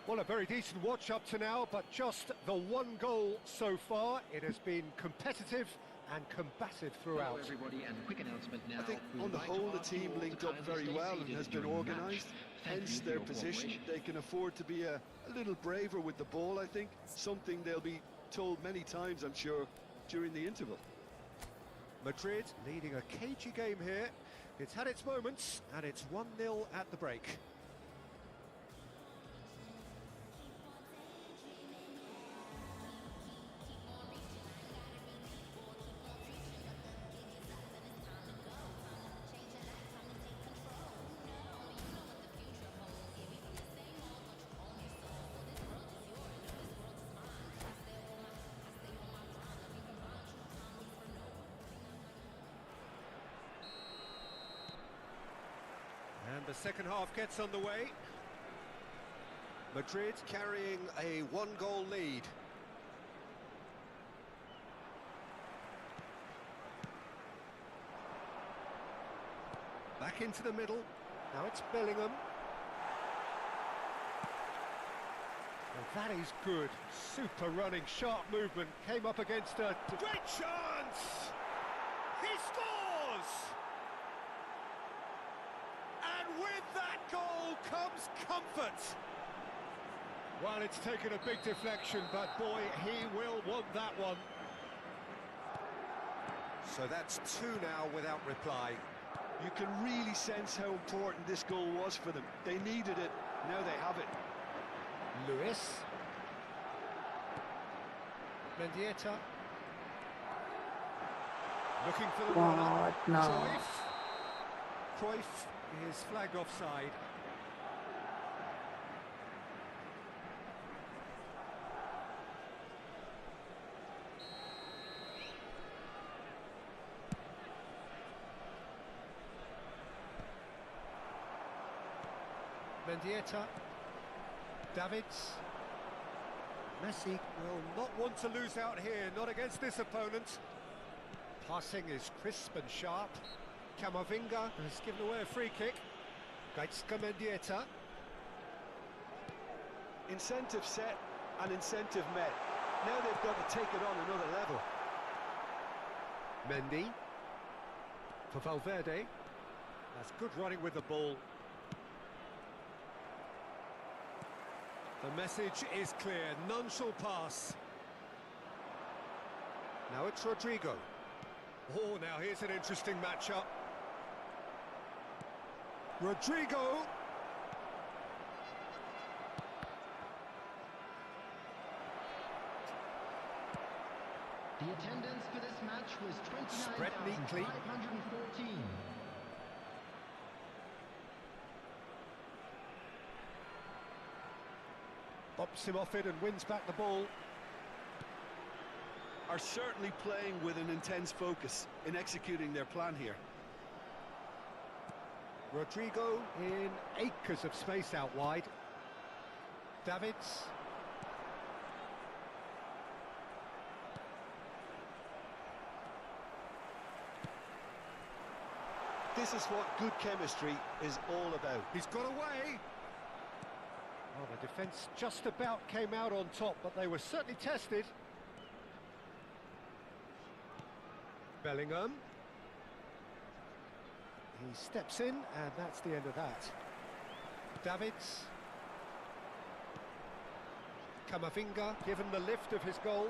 Well, a very decent watch up to now, but just the one goal so far. It has been competitive and combative throughout. everybody, and quick announcement now. I think We on would the like to whole the ask team all linked the up time very to stay well and seated has been during the match. organised. Thank Hence you for their your position. cooperation. They can afford to be a little braver with the ball, I think. Something they'll be told many times, I'm sure, during the interval. Madrid leading a cagey game here. It's had its moments, and it's 1-0 at the break. And the second half gets underway. Madrid carrying a one-goal lead. Back into the middle. Now it's Bellingham. Well, that is good. Super running, sharp movement. Came up against a great chance! He scores! And with that goal comes comfort. Well, it's taken a big deflection, but boy, he will want that one. So that's two now without reply. You can really sense how important this goal was for them. They needed it, now they have it. Lewis. Mendieta. Looking for the runner. What? No. Cruyff is flagged offside. Mendieta. Davids. Messi will not want to lose out here, not against this opponent. Passing is crisp and sharp. Camavinga has given away a free kick. Diksa Mendieta. Incentive set and incentive met. Now they've got to take it on another level. Mendy. For Valverde. That's good running with the ball. The message is clear, none shall pass. Now it's Rodrigo. Oh, now here's an interesting matchup. Rodrigo. The attendance for this match was Spread neatly. 29,514. Bumps him off it and wins back the ball. Are certainly playing with an intense focus in executing their plan here. Rodrigo in acres of space out wide. Davids. This is what good chemistry is all about. He's got away. Well, the defence just about came out on top, but they were certainly tested. Bellingham. He steps in, and that's the end of that. Davids. Camavinga, given the lift of his goal.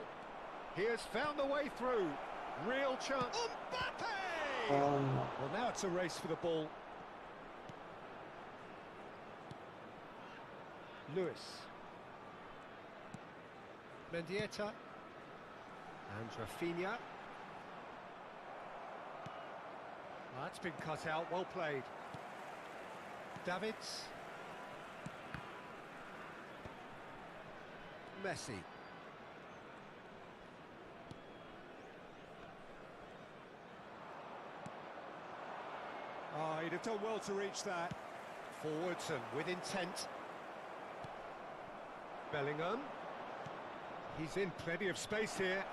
He has found the way through. Real chance. Mbappe! Well, now it's a race for the ball. Lewis. Mendieta. And Rafinha. That's been cut out, well played. Davids. Messi. Oh, he'd have done well to reach that. Forwards and with intent. Bellingham. He's in plenty of space here.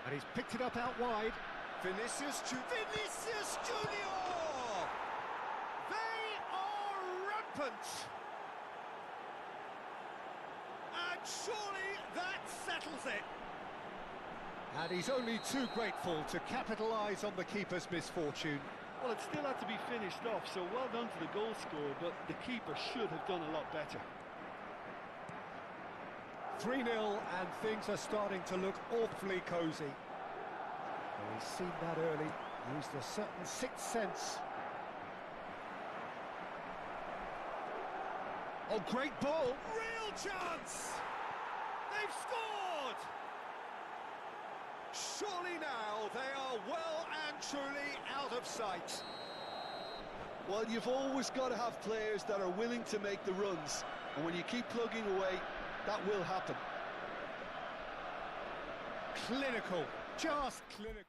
And he's picked it up out wide. Vinicius Junior! They are rampant! And surely that settles it! And he's only too grateful to capitalise on the keeper's misfortune. Well, it still had to be finished off, so well done to the goal scorer, but the keeper should have done a lot better. 3-0, and things are starting to look awfully cosy. Well, he's seen that early, used a certain sixth sense. Oh, great ball! Real chance! They've scored! Surely now they are well and truly out of sight. Well, you've always got to have players that are willing to make the runs, and when you keep plugging away, that will happen. Clinical, just clinical.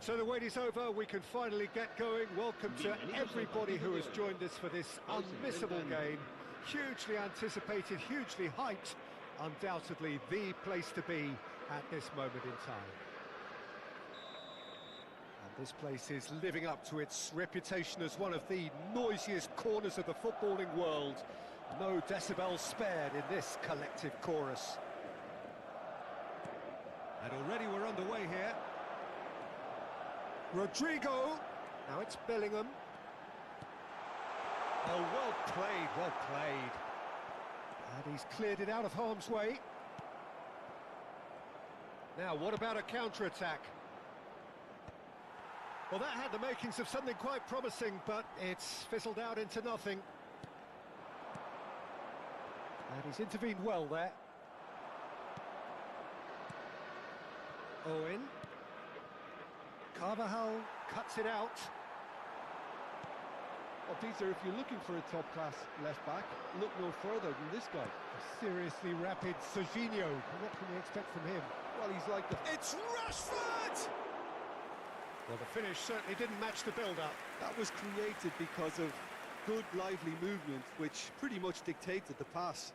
So the wait is over, we can finally get going. Welcome to everybody who has joined us for this unmissable game. Hugely anticipated, hugely hyped. Undoubtedly the place to be at this moment in time. And this place is living up to its reputation as one of the noisiest corners of the footballing world. No decibels spared in this collective chorus. And already we're underway here. Rodrigo. Now it's Bellingham. Oh, well played, well played. And he's cleared it out of harm's way. Now, what about a counter-attack? Well, that had the makings of something quite promising, but it's fizzled out into nothing. And he's intervened well there. Owen. Carvajal cuts it out. Well, Peter, if you're looking for a top-class left-back, look no further than this guy. A seriously rapid Serginho. What can we expect from him? Well, he's like the... It's Rashford! Well, the finish certainly didn't match the build-up. That was created because of good, lively movement, which pretty much dictated the pass.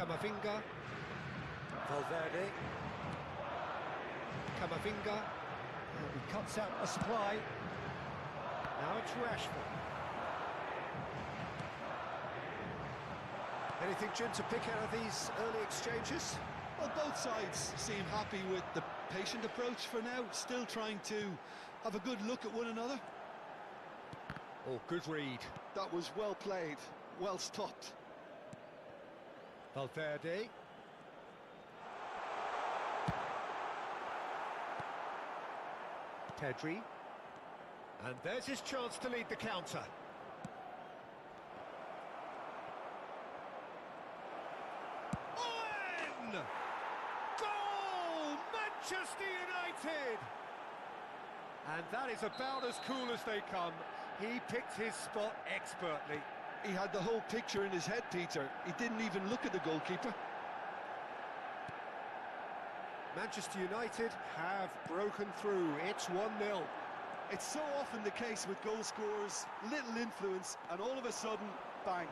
Camavinga. Valverde. Camavinga. And he cuts out a supply. Now it's Rashford. Anything, Jim, to pick out of these early exchanges? Well, both sides seem happy with the patient approach for now, still trying to have a good look at one another. Oh, good read. That was well played, well stopped. Valverde. Pedri. And there's his chance to lead the counter. Owen! Goal! Manchester United! And that is about as cool as they come. He picked his spot expertly. He had the whole picture in his head, Peter. He didn't even look at the goalkeeper. Manchester United have broken through. It's 1-0. It's so often the case with goal scorers, little influence, and all of a sudden, bang.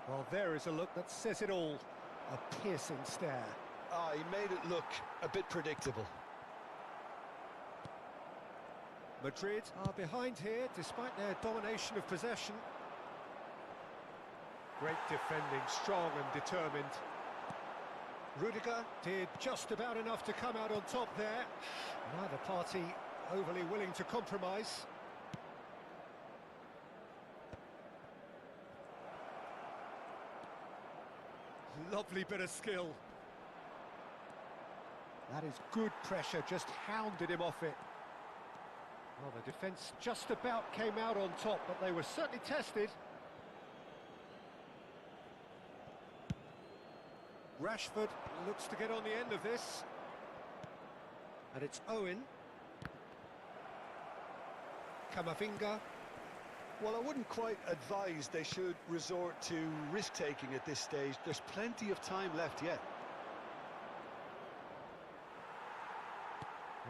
Well, there is a look that says it all. A piercing stare. Ah, he made it look a bit predictable. Madrid are behind here, despite their domination of possession. Great defending, strong and determined. Rudiger did just about enough to come out on top there. Neither party overly willing to compromise. Lovely bit of skill. That is good pressure, just hounded him off it. Well, the defence just about came out on top, but they were certainly tested. Rashford looks to get on the end of this. And it's Owen. Camavinga. Well, I wouldn't quite advise they should resort to risk-taking at this stage. There's plenty of time left yet.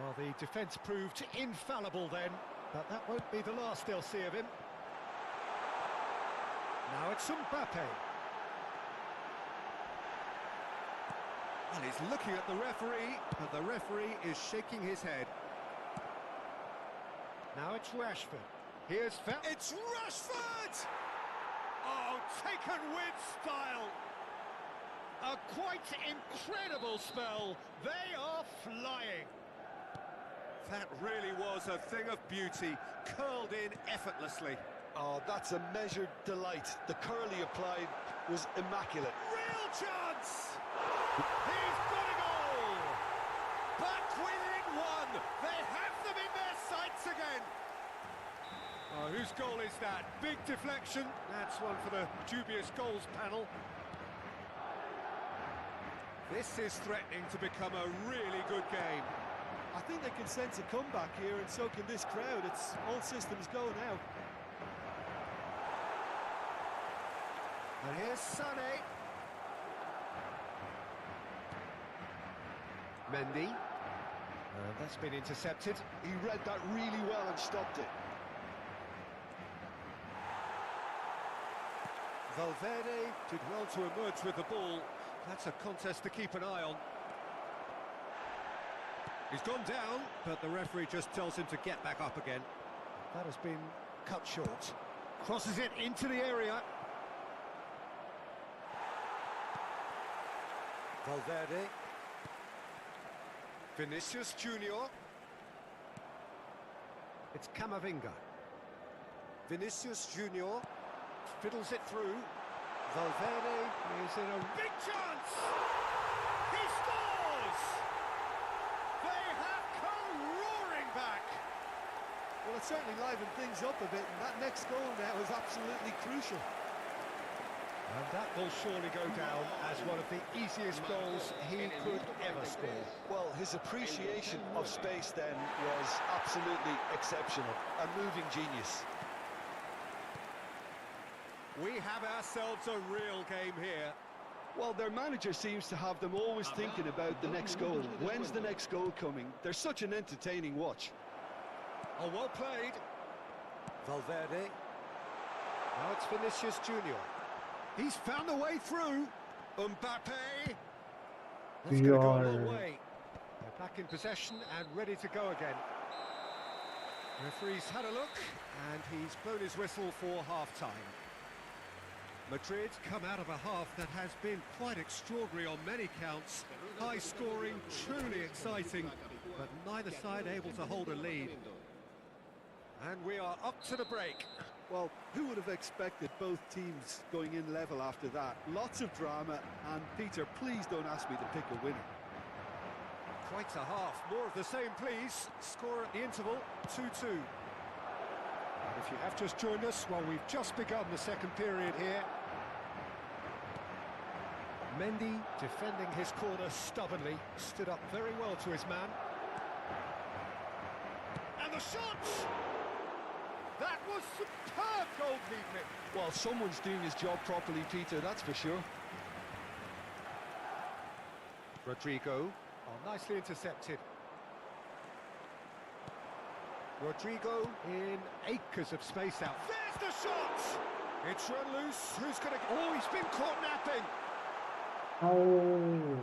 Well, the defence proved infallible then, but that won't be the last they'll see of him. Now it's Mbappe. And he's looking at the referee, but the referee is shaking his head. Now it's Rashford. Here's It's Rashford! Oh, taken with style. A quite incredible spell. They are flying. That really was a thing of beauty, curled in effortlessly. Oh, that's a measured delight. The curl he applied was immaculate. Real chance! He's got a goal! Back within one! They have them in their sights again! Oh, whose goal is that? Big deflection. That's one for the dubious goals panel. This is threatening to become a really good game. I think they can sense a comeback here, and so can this crowd. It's all systems go now. And here's Sonali. Mendy. And that's been intercepted. He read that really well and stopped it. Valverde did well to emerge with the ball. That's a contest to keep an eye on. He's gone down, but the referee just tells him to get back up again. That has been cut short. Crosses it into the area. Valverde. Vinicius Junior. It's Camavinga. Vinicius Junior fiddles it through. Valverde is in a big chance! He scores! They have come roaring back! Well, it certainly livened things up a bit, and that next goal now is absolutely crucial. And that will surely go down as one of the easiest goals he could ever score. Well, his appreciation of space then was absolutely exceptional. A moving genius. We have ourselves a real game here. Well, their manager seems to have them always thinking about the next goal. When's the next goal coming? They're such an entertaining watch. Oh, well played. Valverde. Now it's Vinicius Junior. He's found a way through. Mbappe. That's going to go a long way. They're back in possession and ready to go again. Referee's had a look, and he's blown his whistle for half-time. Madrid come out of a half that has been quite extraordinary on many counts. High scoring, truly exciting, but neither side able to hold a lead. And we are up to the break. Well, who would have expected both teams going in level after that? Lots of drama, and Peter, please don't ask me to pick a winner. Quite a half. More of the same, please. Score at the interval, 2-2. If you have just joined us, well, we've just begun the second period here. Mendy defending his corner stubbornly, stood up very well to his man. And the shot! That was superb goalkeeping. Well, someone's doing his job properly, Peter, that's for sure. Rodrigo, nicely intercepted. Rodrigo in acres of space out. There's the shot! It's run loose. Who's going to... Oh, he's been caught napping. Oh.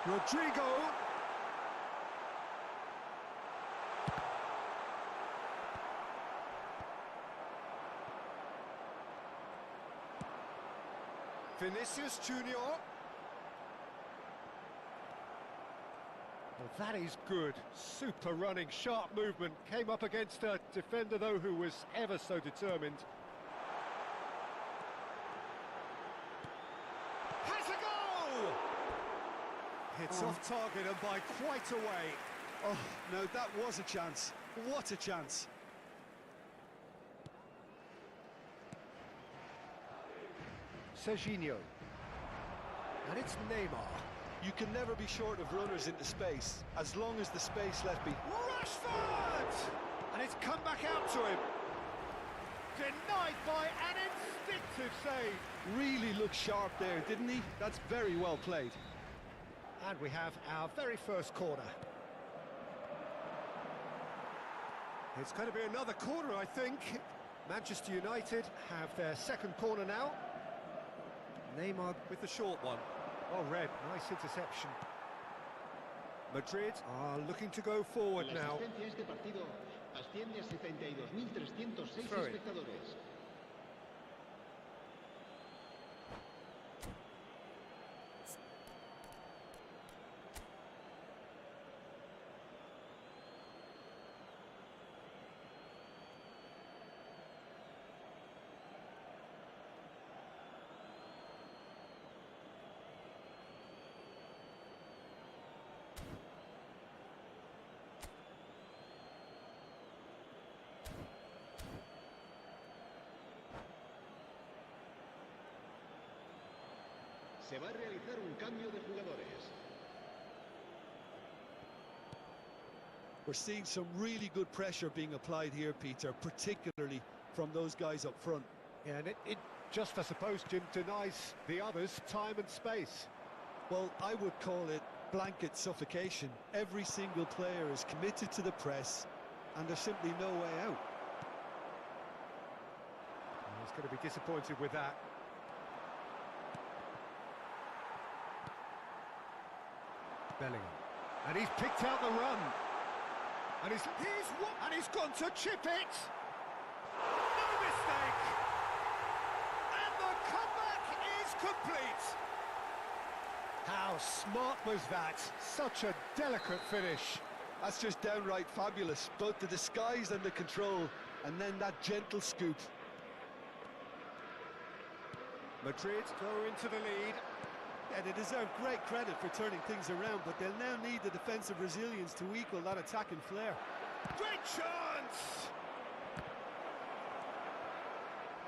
Rodrigo. Vinicius Junior. Well, that is good. Super running, sharp movement. Came up against a defender, though, who was ever so determined. Has a goal! It's off target and by quite a way. Oh, no, that was a chance. What a chance. Serginho. And it's Neymar. You can never be short of runners into space, as long as the space left be... Rashford! And it's come back out to him. Denied by an instinctive save. Really looked sharp there, didn't he? That's very well played. And we have our very first corner. It's going to be another corner, I think. Manchester United have their second corner now. Neymar with the short one. Oh, Red, nice interception. Madrid are looking to go forward now. Throw it. Se va a realizar un cambio de jugadores. We're seeing some really good pressure being applied here, Peter, particularly from those guys up front. Yeah, and it just, I suppose, Jim, denies the others time and space. Well, I would call it blanket suffocation. Every single player is committed to the press, and there's simply no way out. He's going to be disappointed with that. Bellingham. And he's picked out the run. And he's gone to chip it. No mistake. And the comeback is complete. How smart was that? Such a delicate finish. That's just downright fabulous. Both the disguise and the control, and then that gentle scoop. Madrid go into the lead. Yeah, they deserve great credit for turning things around, but they'll now need the defensive resilience to equal that attacking flair. Great chance!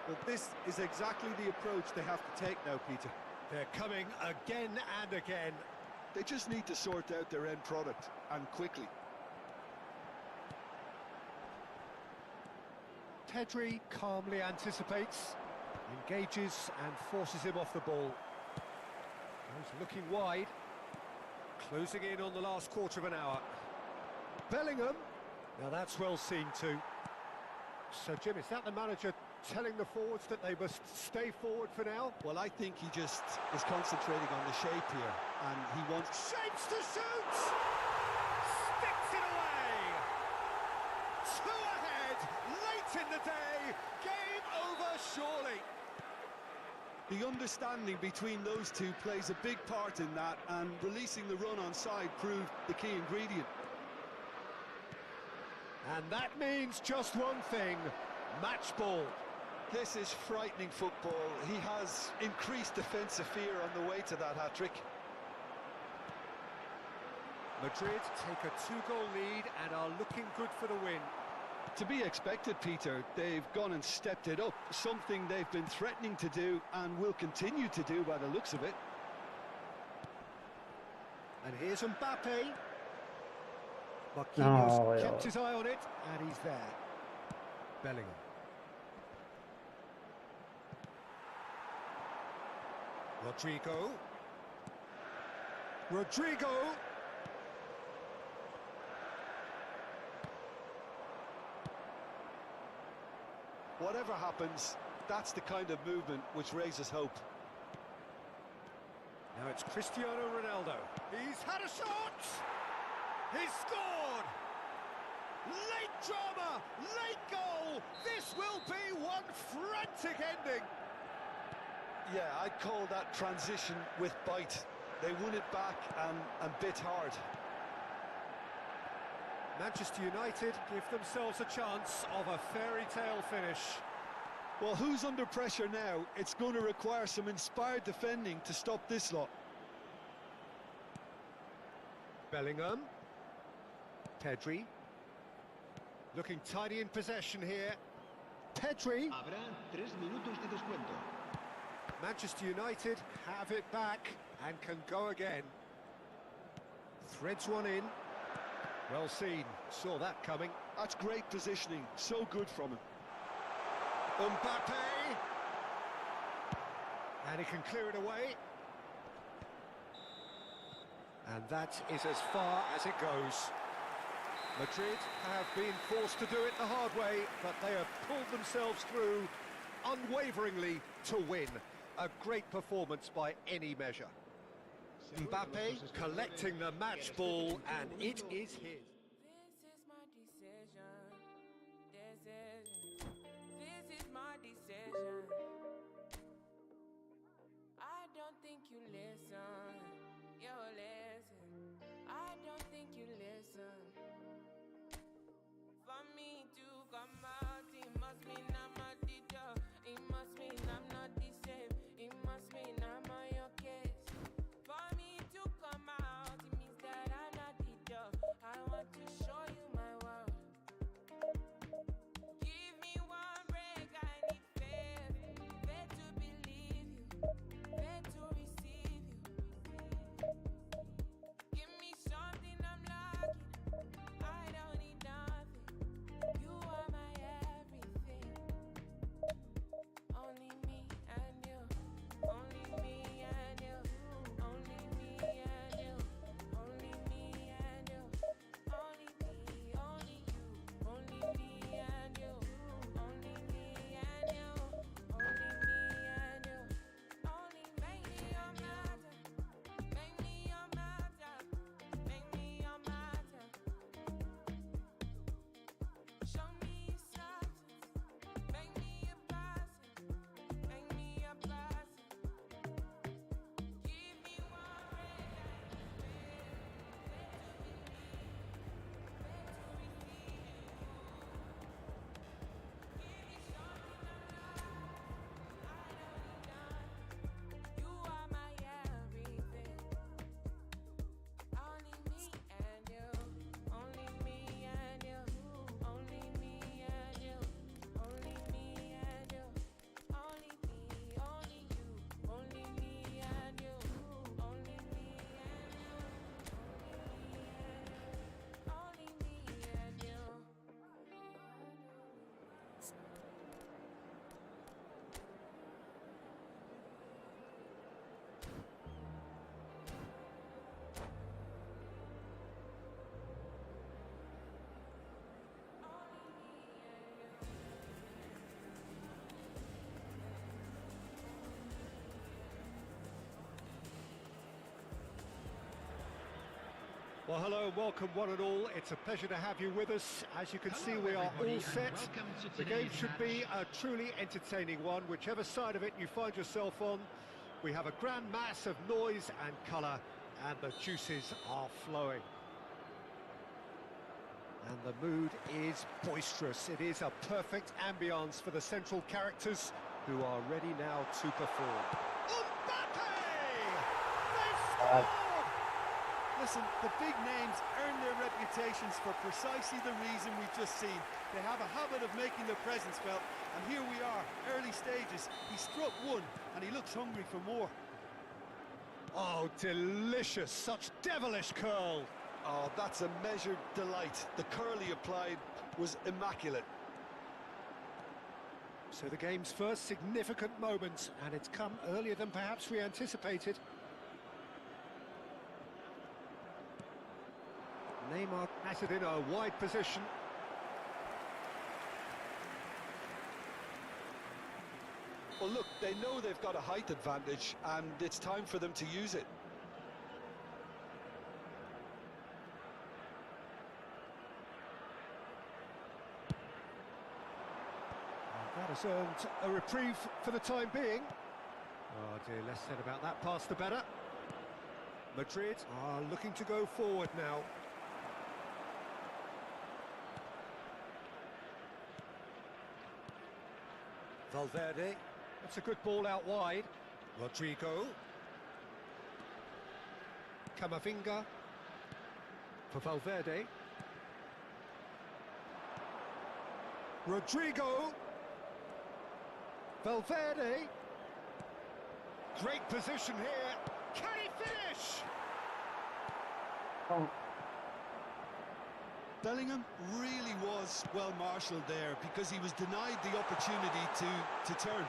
But this is exactly the approach they have to take now, Peter. They're coming again and again. They just need to sort out their end product, and quickly. Pedri calmly anticipates, engages and forces him off the ball. Goes looking wide, closing in on the last quarter of an hour. Bellingham, now that's well seen too. So Jim, is that the manager telling the forwards that they must stay forward for now? Well, I think he just is concentrating on the shape here, and he wants... Shapes to shoot! Sticks it away! Two ahead, late in the day, game over surely. The understanding between those two plays a big part in that, and releasing the run on side proved the key ingredient. And that means just one thing, match ball. This is frightening football. He has increased defensive fear on the way to that hat-trick. Madrid take a 2-goal lead and are looking good for the win. To be expected, Peter. They've gone and stepped it up, something they've been threatening to do and will continue to do by the looks of it. And here's Mbappe. Marquinhos No, kept his eye on it, and he's there. Bellingham. Rodrigo. Whatever happens, that's the kind of movement which raises hope. Now it's Cristiano Ronaldo. He's had a shot! He's scored! Late drama, late goal! This will be one frantic ending! Yeah, I'd call that transition with bite. They won it back and bit hard. Manchester United give themselves a chance of a fairy tale finish. Well, who's under pressure now? It's going to require some inspired defending to stop this lot. Bellingham. Pedri. Looking tidy in possession here. Pedri. Habrá 3 minutos de descuento. Manchester United have it back and can go again. Threads one in. Well seen, saw that coming. That's great positioning, so good from him. Mbappe! And he can clear it away. And that is as far as it goes. Madrid have been forced to do it the hard way, but they have pulled themselves through unwaveringly to win. A great performance by any measure. Mbappe collecting the match ball, and it is his. This is my decision. This is my decision. I don't think you listen. Yo, listen. I don't think you listen. For me to come out, it must mean I'm a teacher. It must mean I'm not the same. It must mean I'm on your case. For me to come out, it means that I'm not the job. I want to show you my world. Give me one break, I need faith. Faith to believe you, faith to receive Well, hello and welcome one and all. It's a pleasure to have you with us. As you can see, we are all set. The game should be a truly entertaining one, whichever side of it you find yourself on. We have a grand mass of noise and colour, and the juices are flowing. And the mood is boisterous. It is a perfect ambience for the central characters who are ready now to perform. Mbappe! They've scored! Listen, the big names earn their reputations for precisely the reason we've just seen. They have a habit of making their presence felt, and here we are, early stages. He struck one, and he looks hungry for more. Oh, delicious! Such devilish curl! Oh, that's a measured delight. The curl he applied was immaculate. So the game's first significant moment, and it's come earlier than perhaps we anticipated. Neymar has it in a wide position. Well, look, they know they've got a height advantage, and it's time for them to use it. That has earned a reprieve for the time being. Oh dear, less said about that pass the better. Madrid are looking to go forward now. Valverde, that's a good ball out wide. Rodrigo. Camavinga. For Valverde. Rodrigo. Valverde. Great position here. Can he finish? Oh, Bellingham really was well marshalled there because he was denied the opportunity to turn.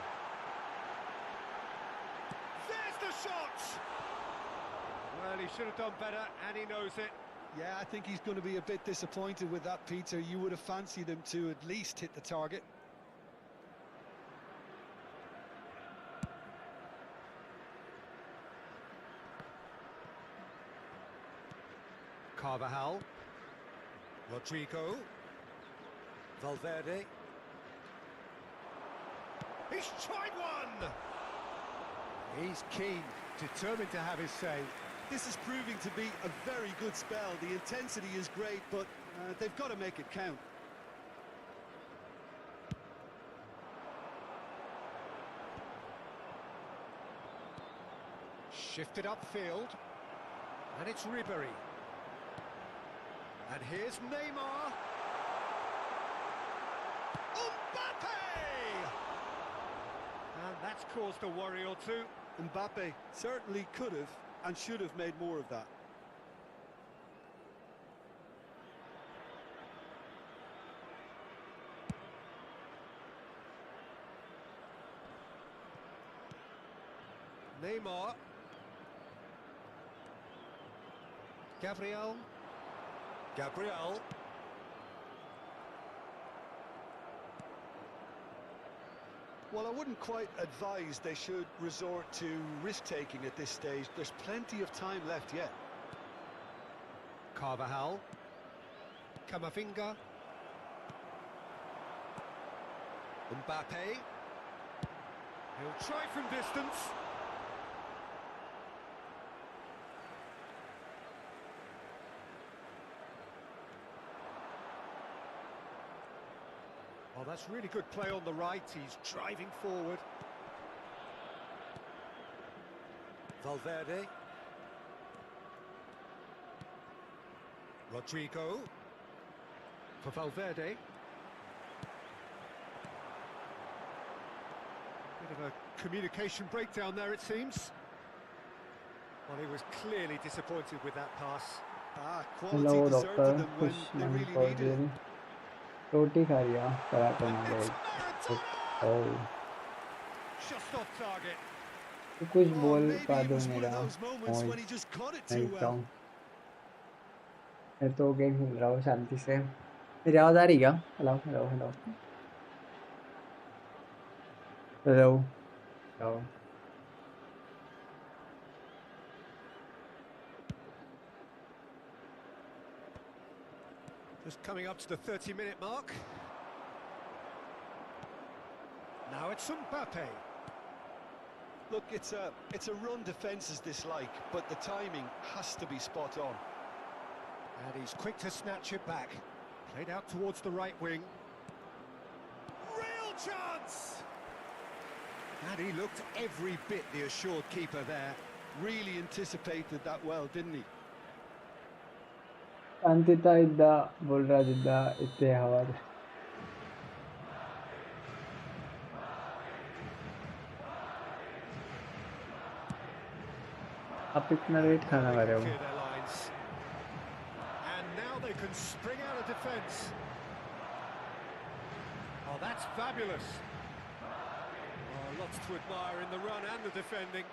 There's the shot! Well, he should have done better, and he knows it. Yeah, I think he's going to be a bit disappointed with that, Peter. You would have fancied him to at least hit the target. Carvajal. Rodrigo. Valverde. He's tried one! He's keen, determined to have his say. This is proving to be a very good spell. The intensity is great, but they've got to make it count. Shifted upfield. And it's Ribery. And here's Neymar. Mbappe! And that's caused a worry or two. Mbappe certainly could have and should have made more of that. Neymar. Gabriel. Well, I wouldn't quite advise they should resort to risk-taking at this stage. There's plenty of time left yet. Carvajal. Camavinga. Mbappe. He'll try from distance. Oh, that's really good play on the right. He's driving forward. Valverde. Rodrigo. For Valverde. Bit of a communication breakdown there, it seems. Well, he was clearly disappointed with that pass. Quality hello, deserted doctor. them when they really needed it. रोटी खा रही है पराठा ना It's गई Maradona! ओ Just off target. तो कुछ Oh, बोल maybe पा it दो was one मेरा of those moments phone when he just caught it नहीं too था well. मैं तो गेम खेल रहा हूँ शांति से मेरी आवाज आ रही क्या hello hello hello hello hello Just coming up to the 30-minute mark. Now it's Mbappe. Look, it's a run defence's dislike, but the timing has to be spot on. And he's quick to snatch it back. Played out towards the right wing. Real chance! And he looked every bit the assured keeper there. Really anticipated that well, didn't he? शांतिता इद्दा बोल रहा जिद्दा इतने हवा दे आप इतना rate खाना खा रहे हो Clear their lines. And now they can spring out of defence. Oh, that's fabulous. Oh, lots to admire in the run and the defending.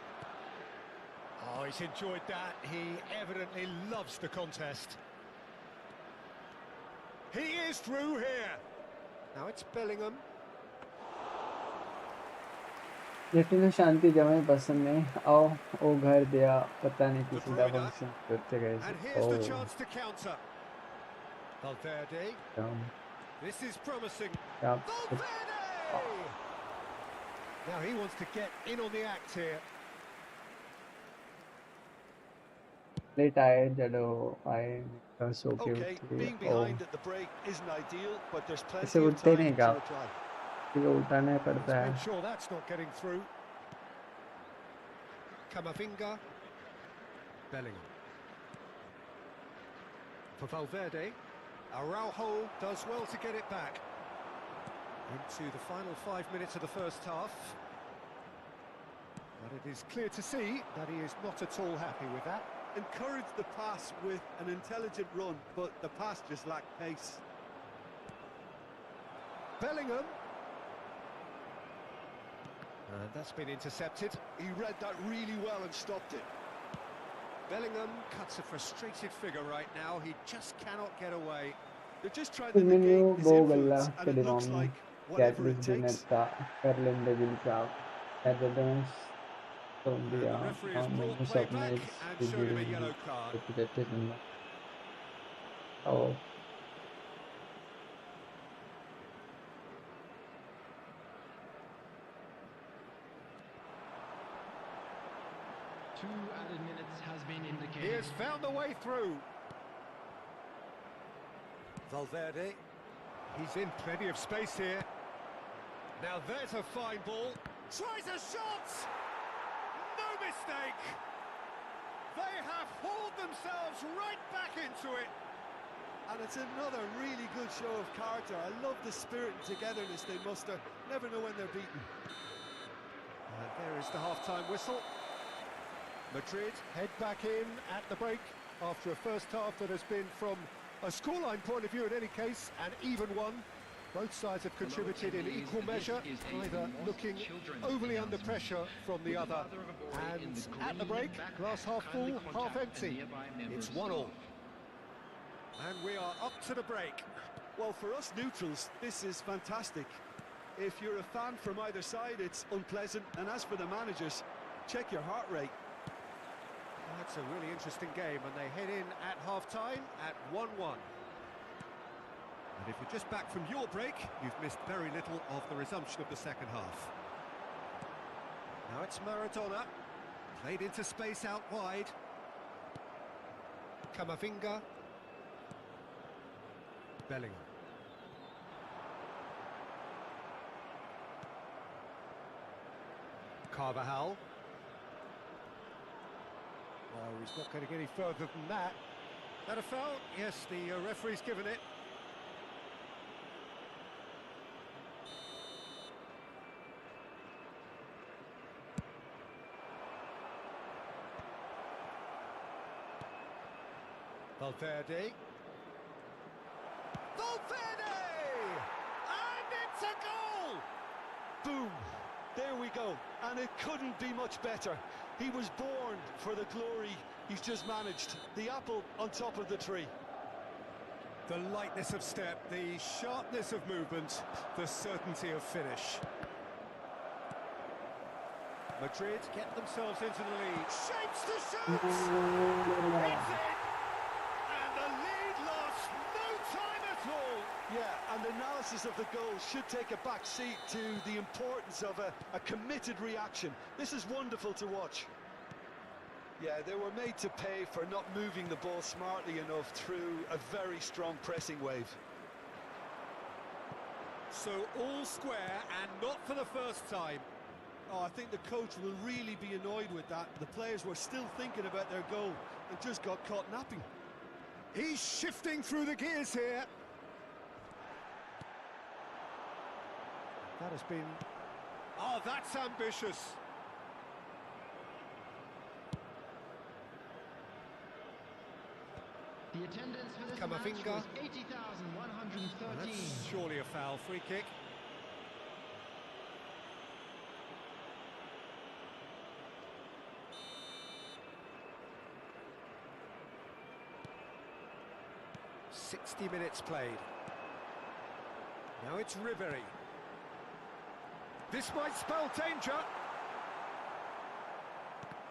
Oh, he's enjoyed that. He evidently loves the contest. He is through here. Now it's Bellingham. लेकिन शांति जमे पसंद नहीं आओ ओ घर दिया पता नहीं किसी का फंक्शन करते गए And here's the chance to counter. Valverde. This is promising. Valverde! Now he wants to get in on the act here. Late आए जडो आए सो के Okay, being behind at the break isn't ideal, but there's plenty इसे of उठते time नहीं to का reply. इसे उठाना पड़ता है Make sure that's not getting through. Camavinga. Bellingham. For Valverde. Araujo does well to get it back. Into the final 5 minutes of the first half. But it is clear to see that he is not at all happy with that. Encourage the pass with an intelligent run, but the pass just lacked pace. Bellingham. And that's been intercepted. He read that really well and stopped it. Bellingham cuts a frustrated figure right now. He just cannot get away. They're just trying to Menu negate his Bogalla influence, and it looks like whatever it takes. Ferlende Vilca evidence from And the referee has brought play back and showed him a yellow card. Oh, 2 added minutes has been He indicated. has found the way through. Valverde. He's in plenty of space here. Now there's a fine ball. Tries a shot! No mistake! They have hauled themselves right back into it. And it's another really good show of character. I love the spirit and togetherness they muster. Never know when they're beaten. And there is the half-time whistle. Madrid head back in at the break after a first half that has been, from a scoreline point of view in any case, an even one. Both sides have contributed in equal measure, neither looking overly under pressure from the other. And at the break, glass half full, half empty. It's 1-1. And we are up to the break. Well, for us neutrals, this is fantastic. If you're a fan from either side, it's unpleasant. And as for the managers, check your heart rate. That's a really interesting game, and they head in at half-time at 1-1. And if you're just back from your break, you've missed very little of the resumption of the second half. Now it's Maradona, played into space out wide. Camavinga. Bellingham. Carvajal. Oh, he's not going to get any further than that. That a foul? Yes, the referee's given it. Valverde. Valverde! And it's a goal! Boom! There we go. And it couldn't be much better. He was born for the glory he's just managed. The apple on top of the tree. The lightness of step, the sharpness of movement, the certainty of finish. Madrid get themselves into the lead. Shapes to shoot! It's in! And the lead lost no time at And analysis of the goal should take a back seat to the importance of a committed reaction. This is wonderful to watch. Yeah, they were made to pay for not moving the ball smartly enough through a very strong pressing wave. So all square, and not for the first time. Oh, I think the coach will really be annoyed with that. The players were still thinking about their goal and just got caught napping. He's shifting through the gears here. That has been... Oh, that's ambitious. The attendance for this Camavinga. match was 80,113. That's surely a foul. Free kick. "60 minutes played. Now it's Ribery. This might spell danger.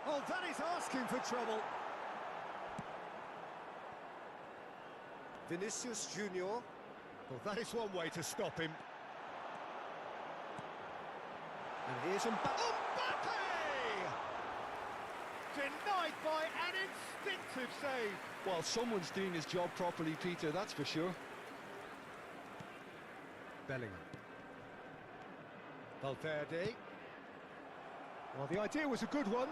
Oh, that is asking for trouble. Vinicius Junior. Well, that is one way to stop him. And here's Mbappe! Denied by an instinctive save. Well, someone's doing his job properly, Peter, that's for sure. Bellingham. Valverde. Well, the idea was a good one.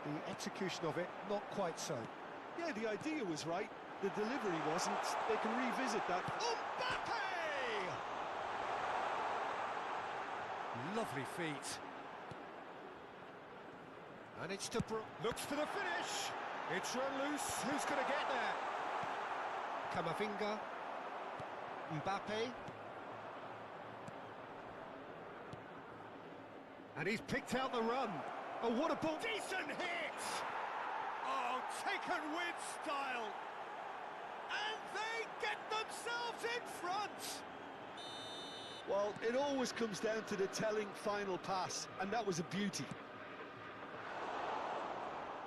The execution of it, not quite so. Yeah, the idea was right. The delivery wasn't. They can revisit that. Mbappe! Lovely feet. And it's to looks for the finish. It's run loose. Who's going to get there? Camavinga. Mbappe. And he's picked out the run. Oh, what a ball. Decent hit! Oh, taken with style. And they get themselves in front. Well, it always comes down to the telling final pass, and that was a beauty.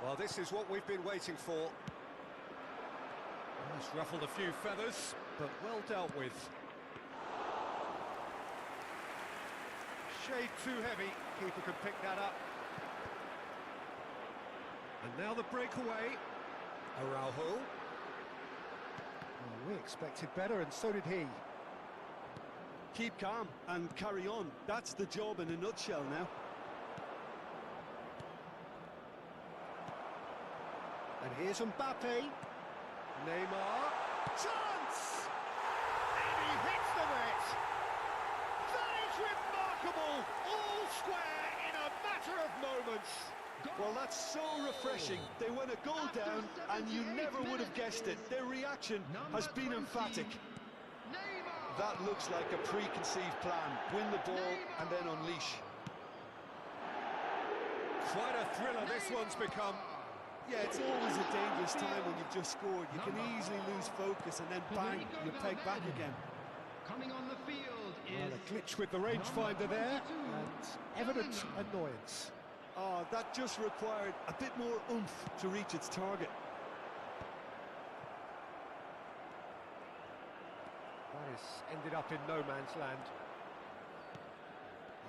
Well, this is what we've been waiting for. He's ruffled a few feathers, but well dealt with. Shade too heavy. Keeper can pick that up. And now the breakaway. Araujo. Well, we expected better, and so did he. Keep calm and carry on. That's the job in a nutshell now. And here's Mbappe. Neymar. Chance! And he hits the net. That is remarkable. All square in a matter of moments. Well, that's so refreshing. They went a goal down, and you never would have guessed it. Their reaction has been emphatic. That looks like a preconceived plan. Win the ball and then unleash. Quite a thriller this one's become. Yeah, it's always a dangerous time when you've just scored. You can easily lose focus and then bang, you're pegged back again. Coming on the field Well, is a glitch with the rangefinder there, and evident annoyance. Oh, that just required a bit more oomph to reach its target. That has ended up in no man's land.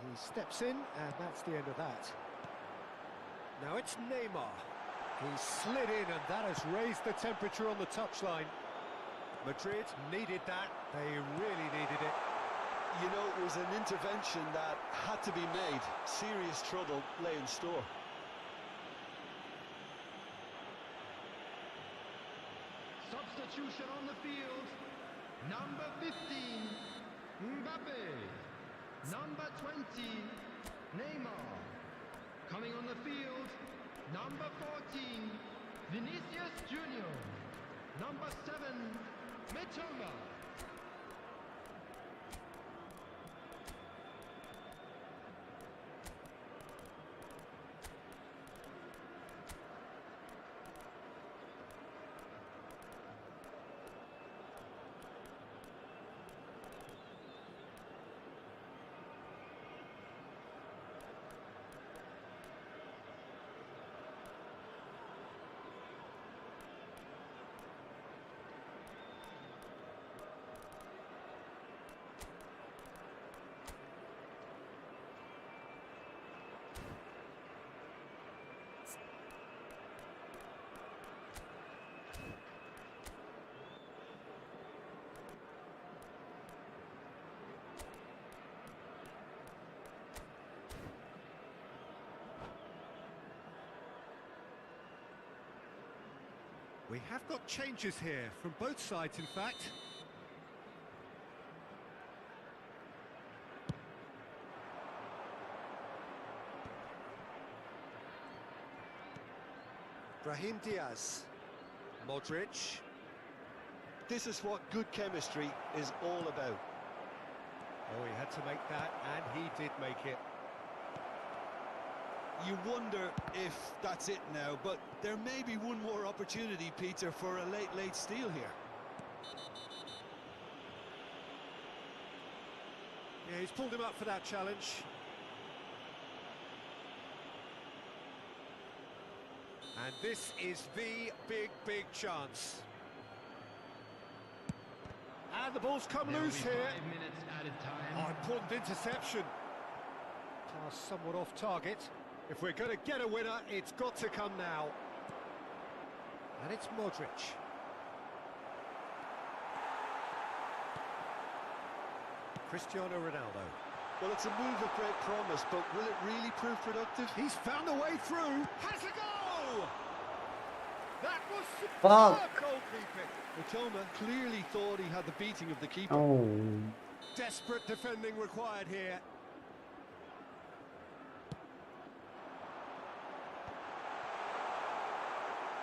He steps in, and that's the end of that. Now it's Neymar. He slid in, and that has raised the temperature on the touchline. Madrid needed that. They really needed it. You know, it was an intervention that had to be made. Serious trouble lay in store. substitution on the field. Number 15, Mbappe. Number 20, Neymar. Coming on the field, number 14, Vinicius Junior. Number 7, Mitoma. We have got changes here from both sides, in fact. Brahim Diaz, Modric. This is what good chemistry is all about. Oh, he had to make that, and he did make it. You wonder if that's it now, but there may be one more opportunity, Peter, for a late steal here. Yeah, he's pulled him up for that challenge. And this is the big chance. And the ball's come loose here. 5 minutes added time. Oh, important interception. Pass somewhat off target. If we're going to get a winner, it's got to come now. And it's Modric. Cristiano Ronaldo. Well, it's a move of great promise, but will it really prove productive? He's found a way through. Has a goal! That was Fuck. superb goalkeeping. Otoma clearly thought he had the beating of the keeper. Oh. Desperate defending required here.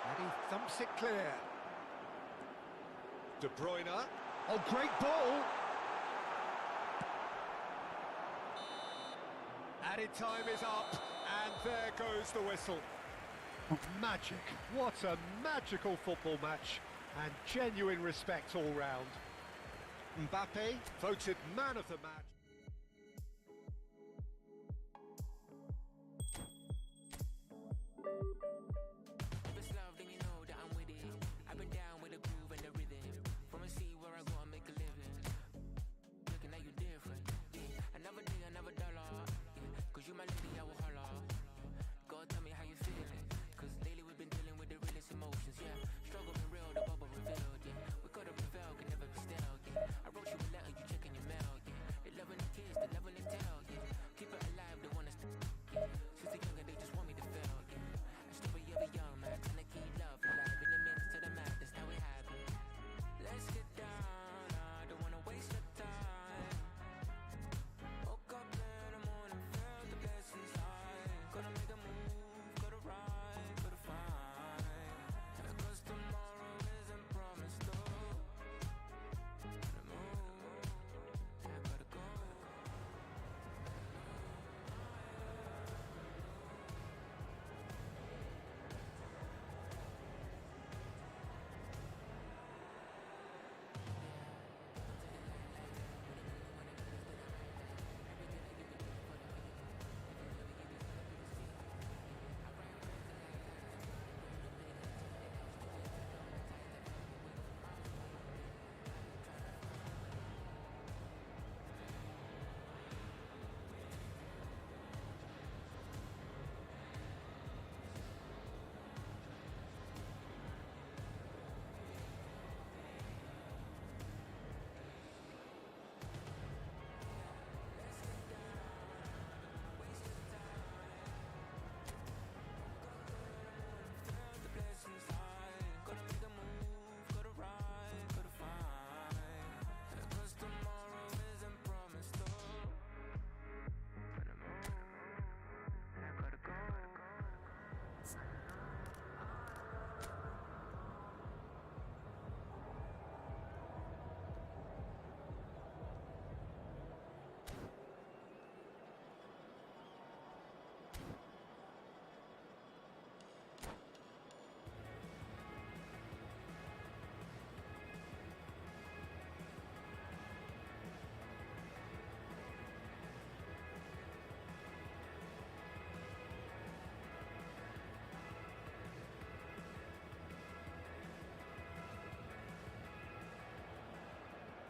And he thumps it clear. De Bruyne. Oh, great ball. Added time is up, and there goes the whistle. Magic. What a magical football match, and genuine respect all round. Mbappe voted man of the match. If it's love, then you know that I'm with it. I've been down with the groove and the rhythm. From a sea where I go and make a living. Looking at you different. Yeah. Another day, another dollar. Yeah. Cause you my lady, I will holler. God, tell me how you feeling. Cause lately we've been dealing with the realest emotions. Yeah. Struggle been real, the bubble revealed. Yeah. We could have prevailed, can never be still. Yeah. I wrote you a letter, you checking your mail. Yeah. They loving the kids, they loving the tell. Yeah. Keep it alive, they want us to. Yeah. Since the younger, they just want me to fail. Yeah. Still be ever young, man. Trying to keep love alive in the midst of the madness. Now it happened. Let's get down. I don't wanna waste your time. Woke up in the morning, felt the blessings high. Gonna make a move, gotta ride, gotta find. Cause tomorrow isn't promised, though. Gotta move, yeah, gotta go. The blessings high. Gotta make a move, gotta ride, gotta find. Cause tomorrow isn't promised, though. Gotta move, yeah, gotta go.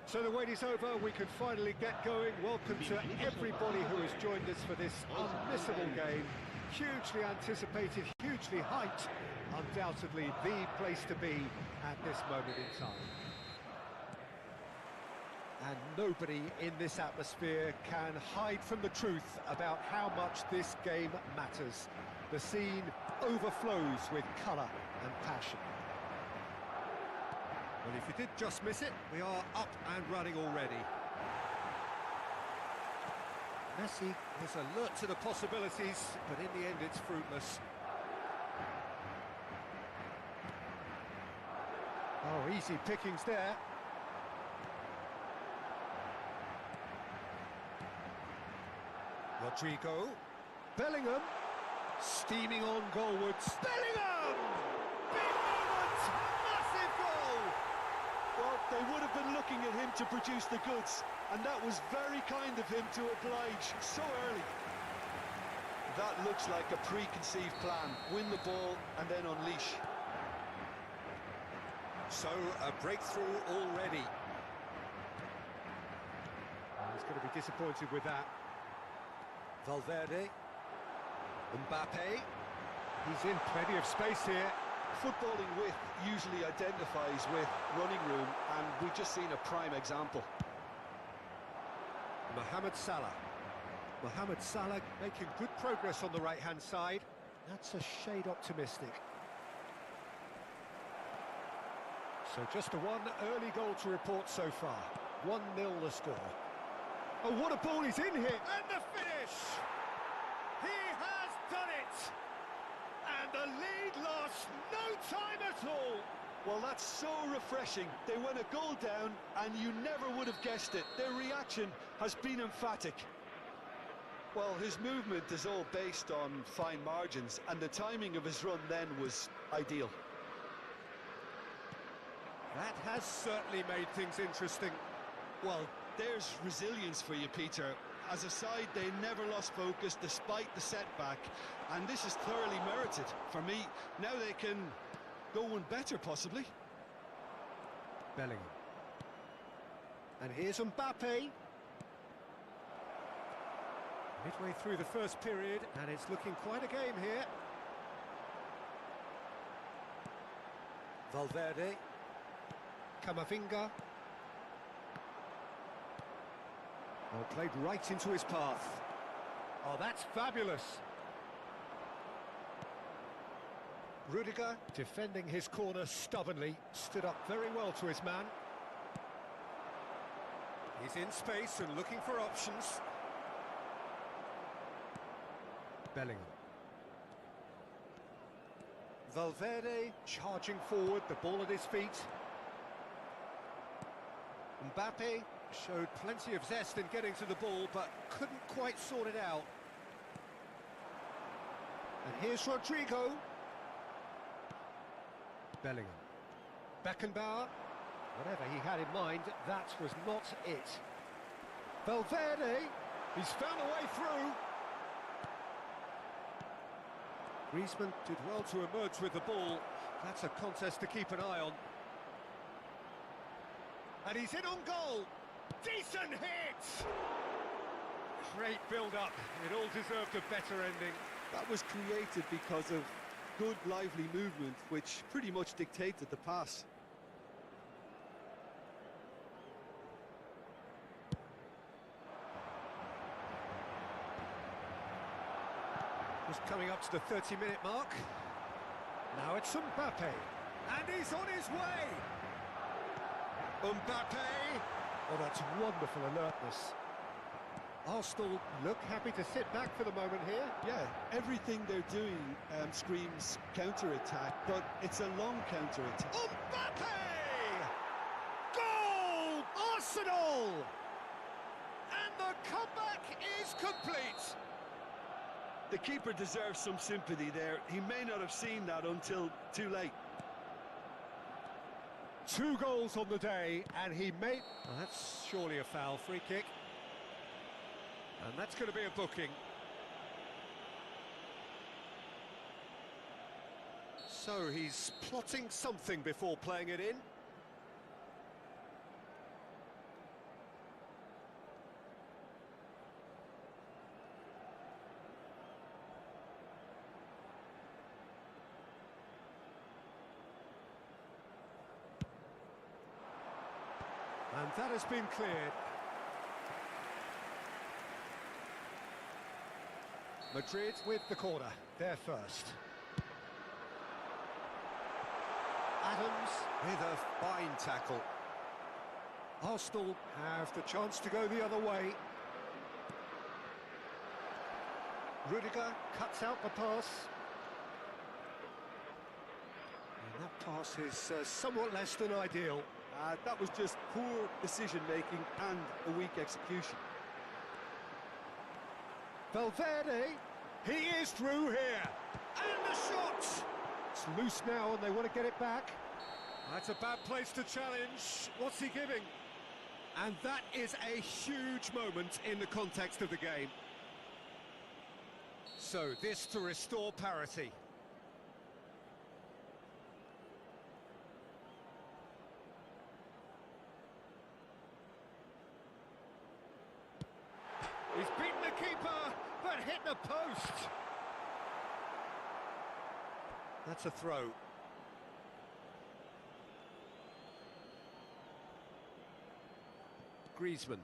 So the wait is over, we can finally get going. Welcome to everybody who has joined us for this unmissable game. Hugely anticipated, hugely hyped. Undoubtedly the place to be at this moment in time. And nobody in this atmosphere can hide from the truth about how much this game matters. The scene overflows with colour and passion. Well, if you did just miss it, we are up and running already. Messi is alert to the possibilities, but in the end it's fruitless. Oh, easy pickings there. Rodrigo. Bellingham. Steaming on goalwards. Bellingham! Big moment! Massive goal! Well, they would have been looking at him to produce the goods, and that was very kind of him to oblige so early. That looks like a preconceived plan. Win the ball and then unleash. So, a breakthrough already. He's going to be disappointed with that. Valverde. Mbappe. He's in plenty of space here. Footballing width usually identifies with running room, and we've just seen a prime example. Mohamed Salah. Mohamed Salah making good progress on the right-hand side. That's a shade optimistic. So just a one early goal to report so far. 1-0 the score. Oh, what a ball he's in here! And the finish! He has done it! And the lead lost no time at all! Well, that's so refreshing. They went a goal down, and you never would have guessed it. Their reaction has been emphatic. Well, his movement is all based on fine margins, and the timing of his run then was ideal. That has certainly made things interesting. Well, there's resilience for you, Peter. As a side, they never lost focus despite the setback, and this is thoroughly merited. For me, now they can go one better, possibly. Bellingham. And here's Mbappe. Midway through the first period, and it's looking quite a game here. Valverde. Camavinga. Oh, played right into his path. Oh, that's fabulous. Rudiger, defending his corner stubbornly, stood up very well to his man. He's in space and looking for options. Bellingham. Valverde charging forward, the ball at his feet. Mbappe showed plenty of zest in getting to the ball, but couldn't quite sort it out. And here's Rodrigo. Bellingham. Beckenbauer. Whatever he had in mind, that was not it. Valverde. He's found a way through. Griezmann did well to emerge with the ball. That's a contest to keep an eye on. And he's in on goal. Decent hit! Great build-up. It all deserved a better ending. That was created because of good, lively movement, which pretty much dictated the pass. Just coming up to the 30-minute mark. Now it's Mbappe. And he's on his way! Mbappe! Oh, that's wonderful alertness. Arsenal look happy to sit back for the moment here. Yeah, everything they're doing screams counter-attack, but it's a long counter-attack. Mbappe! Goal! Arsenal! And the comeback is complete. The keeper deserves some sympathy there. He may not have seen that until too late. 2 goals on the day, and he made... Well, that's surely a foul. Free kick. And that's going to be a booking. So he's plotting something before playing it in. And that has been cleared. Madrid with the corner, they're first. Adams with a fine tackle. Arsenal have the chance to go the other way. Rudiger cuts out the pass. And that pass is somewhat less than ideal. That was just poor decision-making and a weak execution. Valverde, he is through here. And the shot! It's loose now and they want to get it back. That's a bad place to challenge. What's he giving? And that is a huge moment in the context of the game. So this to restore parity. He's beaten the keeper, but hit the post. That's a throw. Griezmann.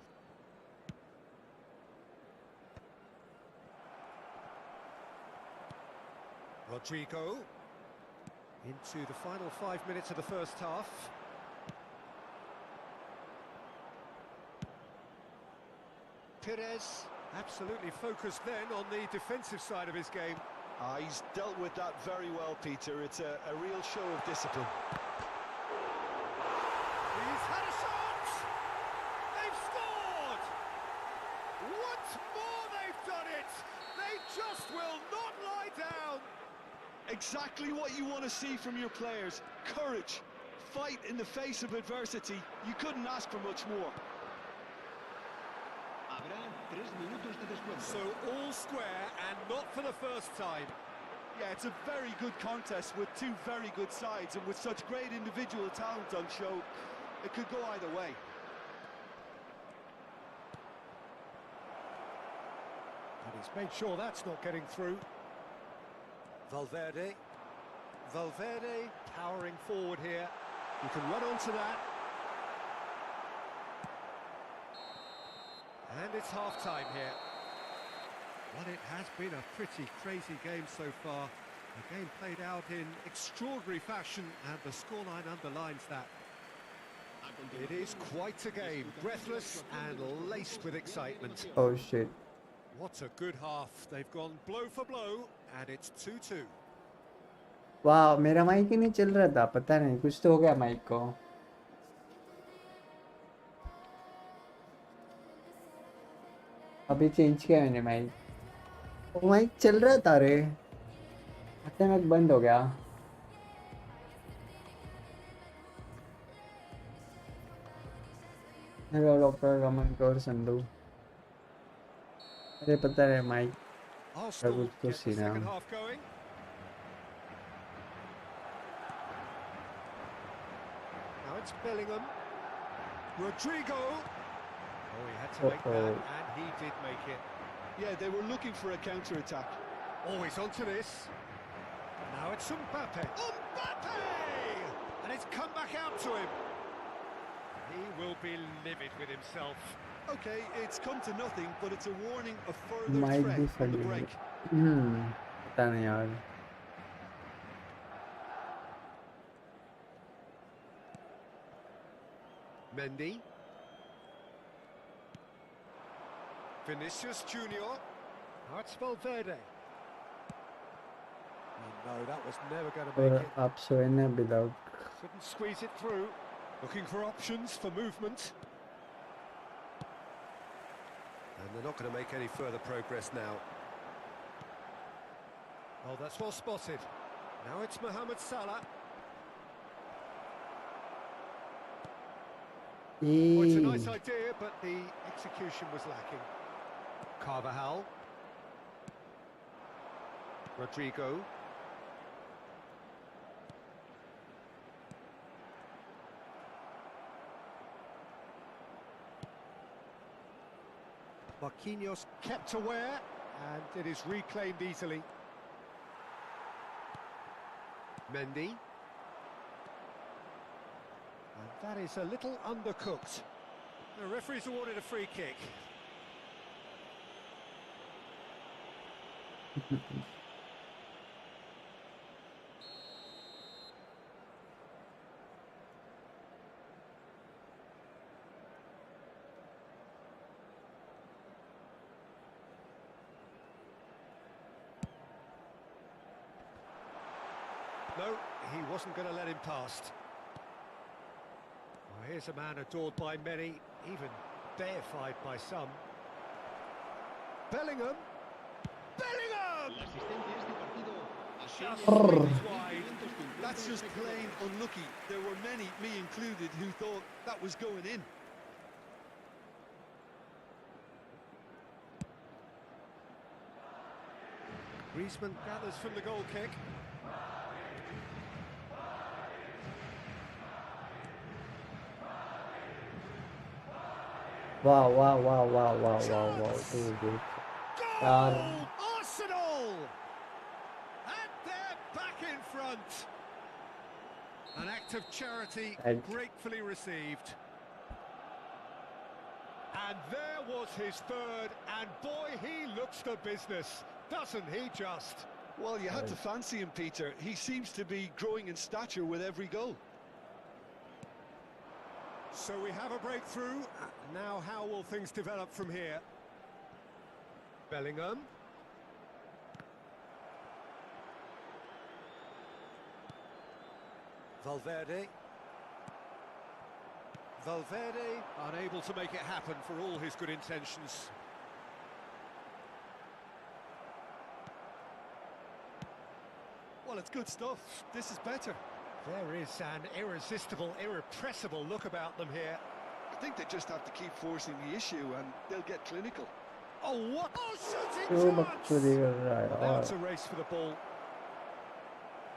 Rodrigo. Into the final 5 minutes of the first half. Perez, absolutely focused then on the defensive side of his game. He's dealt with that very well, Peter. It's a real show of discipline. He's had a shot! They've scored! Once more they've done it! They just will not lie down! Exactly what you want to see from your players. Courage, fight in the face of adversity. You couldn't ask for much more. So all square and not for the first time. Yeah, it's a very good contest with two very good sides, and with such great individual talent on show, it could go either way. And he's made sure that's not getting through. Valverde. Valverde powering forward here. You can run onto that. And it's half-time here. Well, it has been a pretty crazy game so far. The game played out in extraordinary fashion, and the scoreline underlines that. It is quite a game, breathless and laced with excitement. Oh shit. What a good half. They've gone blow for blow, and it's 2-2. वाह मेरा mic ही नहीं चल रहा था, पता नहीं कुछ तो हो गया माइक को. अभी चेंज किया मैंने माइक. वो माइक चल रहा था रे, अचानक बंद हो गया. Hello doctor Raman Kaur Sandhu. अरे पता है माइक Arsenal कुछ तो get the सीना. second half going. Now it's Bellingham. Rodrigo. Oh, he had to make that, and he did make it. Yeah, they were looking for a counter-attack. Always onto this. Now it's Mbappe. Mbappe! And it's come back out to him. He will be livid with himself. Okay, it's come to nothing, but it's a warning of further माइक भी threat on the फट break. गया. पता नहीं यार. Mendy. Vinicius Junior. Now it's Valverde. Oh, no, that was never going to और make it. आप सोए ना without. Couldn't squeeze it through. Looking for options for movement. And they're not going to make any further progress now. Oh, that's well spotted. Now it's Mohamed Salah. Oh, it's a nice idea, but the execution was lacking. Carvajal. Rodrigo. Marquinhos kept aware, and it is reclaimed easily. Mendy. And that is a little undercooked. The referee's awarded a free kick. No, he wasn't going to let him past. Well, here's a man adored by many, even deified by some. Bellingham! Bellingham! Just reads wide. That's just plain unlucky. There were many, me included, who thought that was going in. Griezmann gathers from the goal kick. Wow, wow, wow, wow, wow, wow, wow. Dude, dude. Goal! Arsenal! And they're back in front. An act of charity And- gratefully received. And there was his third, and boy, he looks the business, doesn't he just? Well, you had to fancy him, Peter. He seems to be growing in stature with every goal. So we have a breakthrough. Now how will things develop from here? Bellingham. Valverde. Valverde unable to make it happen for all his good intentions. Well, it's good stuff. This is better. There is an irresistible, irrepressible look about them here. I think they just have to keep forcing the issue and they'll get clinical. Oh, what? Oh, shooting Too much chance! to the right. Now it's a race for the ball.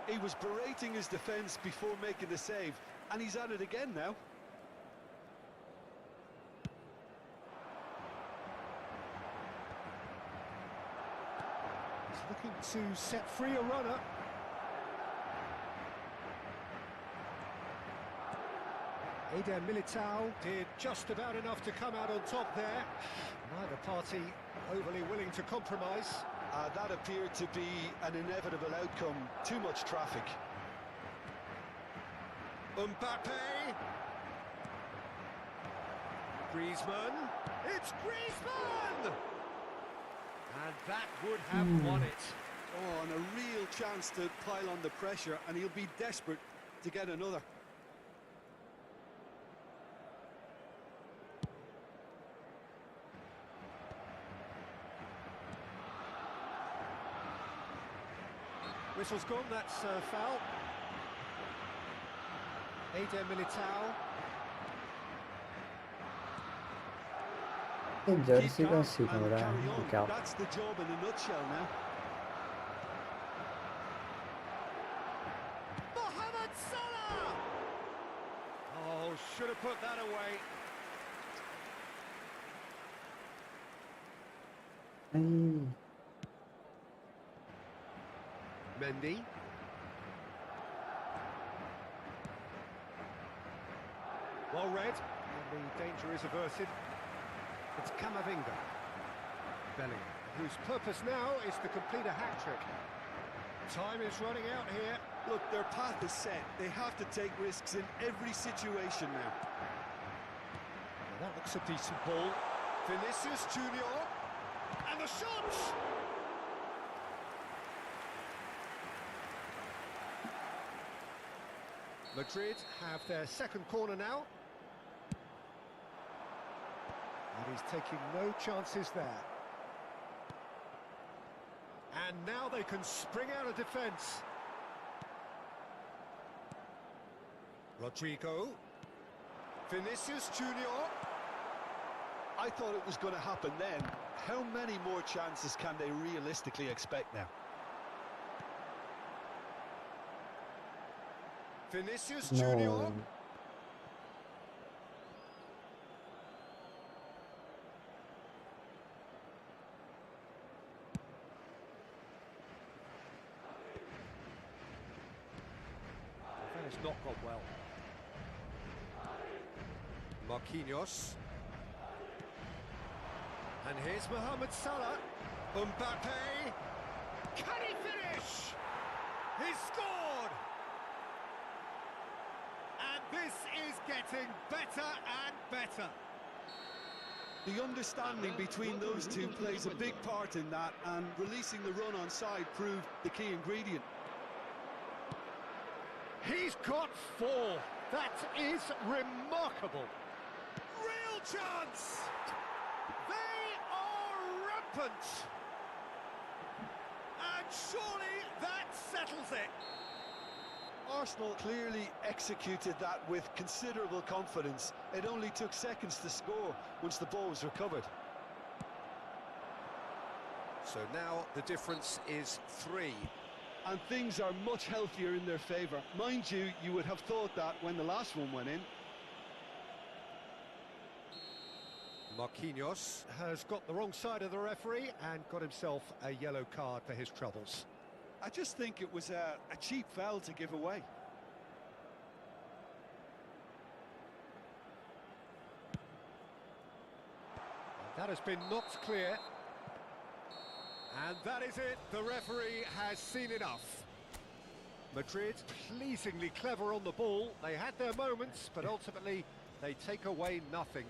He was berating his defence before making the save, and he's at it again now. He's looking to set free a runner. Eder Militao did just about enough to come out on top there. Neither party overly willing to compromise. That appeared to be an inevitable outcome. Too much traffic. Mbappe. Griezmann. It's Griezmann! And that would have won it. Oh, and a real chance to pile on the pressure, and he'll be desperate to get another. Whistle's gone, that's foul. Eder Militao. ये Jersey Keep का calm scene हो and रहा carry है on. क्या? That's the job in a nutshell now. Mohamed Salah! Oh, should have put that away. नहीं. Mendy. Well read, and the danger is averted. It's Camavinga. Bellingham, whose purpose now is to complete a hat-trick. Time is running out here. Look, their path is set. They have to take risks in every situation now. Well, that looks a decent ball. Vinicius Junior. And the shot! Madrid have their second corner now. And he's taking no chances there. And now they can spring out of defence. Rodrigo. Vinicius Junior. I thought it was going to happen then. How many more chances can they realistically expect now? Vinicius Junior. No. That has not gone well. Marquinhos. And here's Mohamed Salah. Mbappe. Can he finish? He's scored! And this is getting better and better. The understanding between those two plays a big part in that, and releasing the run on side proved the key ingredient. He's got 4. That is remarkable. Real chance! They are rampant! And surely that settles it. Arsenal clearly executed that with considerable confidence. It only took seconds to score once the ball was recovered. So now the difference is 3. And things are much healthier in their favour. Mind you, you would have thought that when the last one went in. Marquinhos has got the wrong side of the referee and got himself a yellow card for his troubles. I just think it was a cheap foul to give away. That has been knocked clear. And that is it. The referee has seen enough. Madrid pleasingly clever on the ball. They had their moments, but ultimately they take away nothing.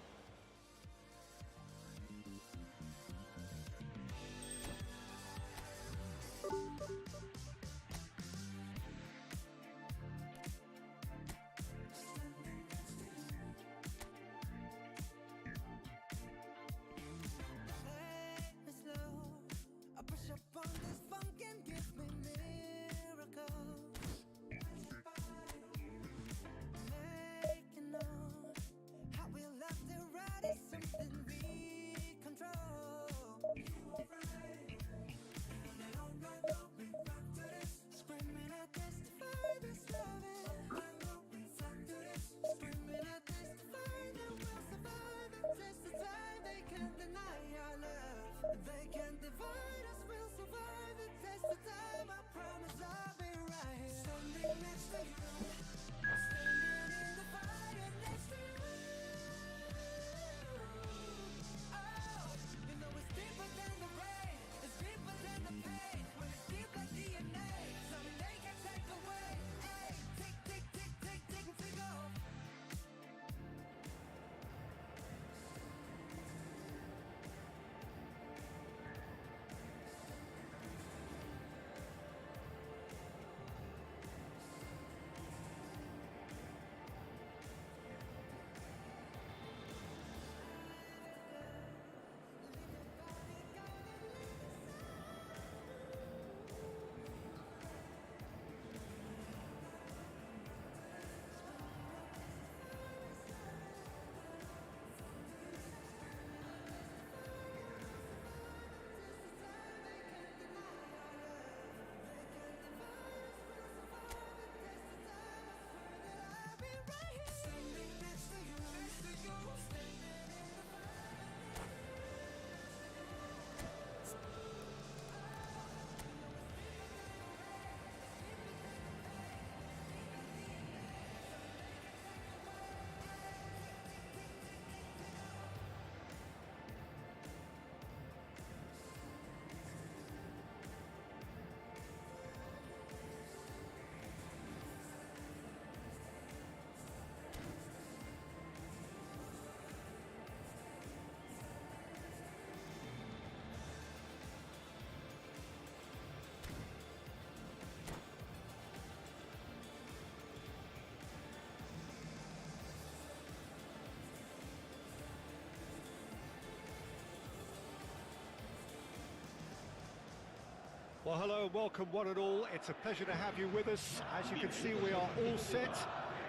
Well, hello and welcome one and all. It's a pleasure to have you with us. As you can see, we are all set.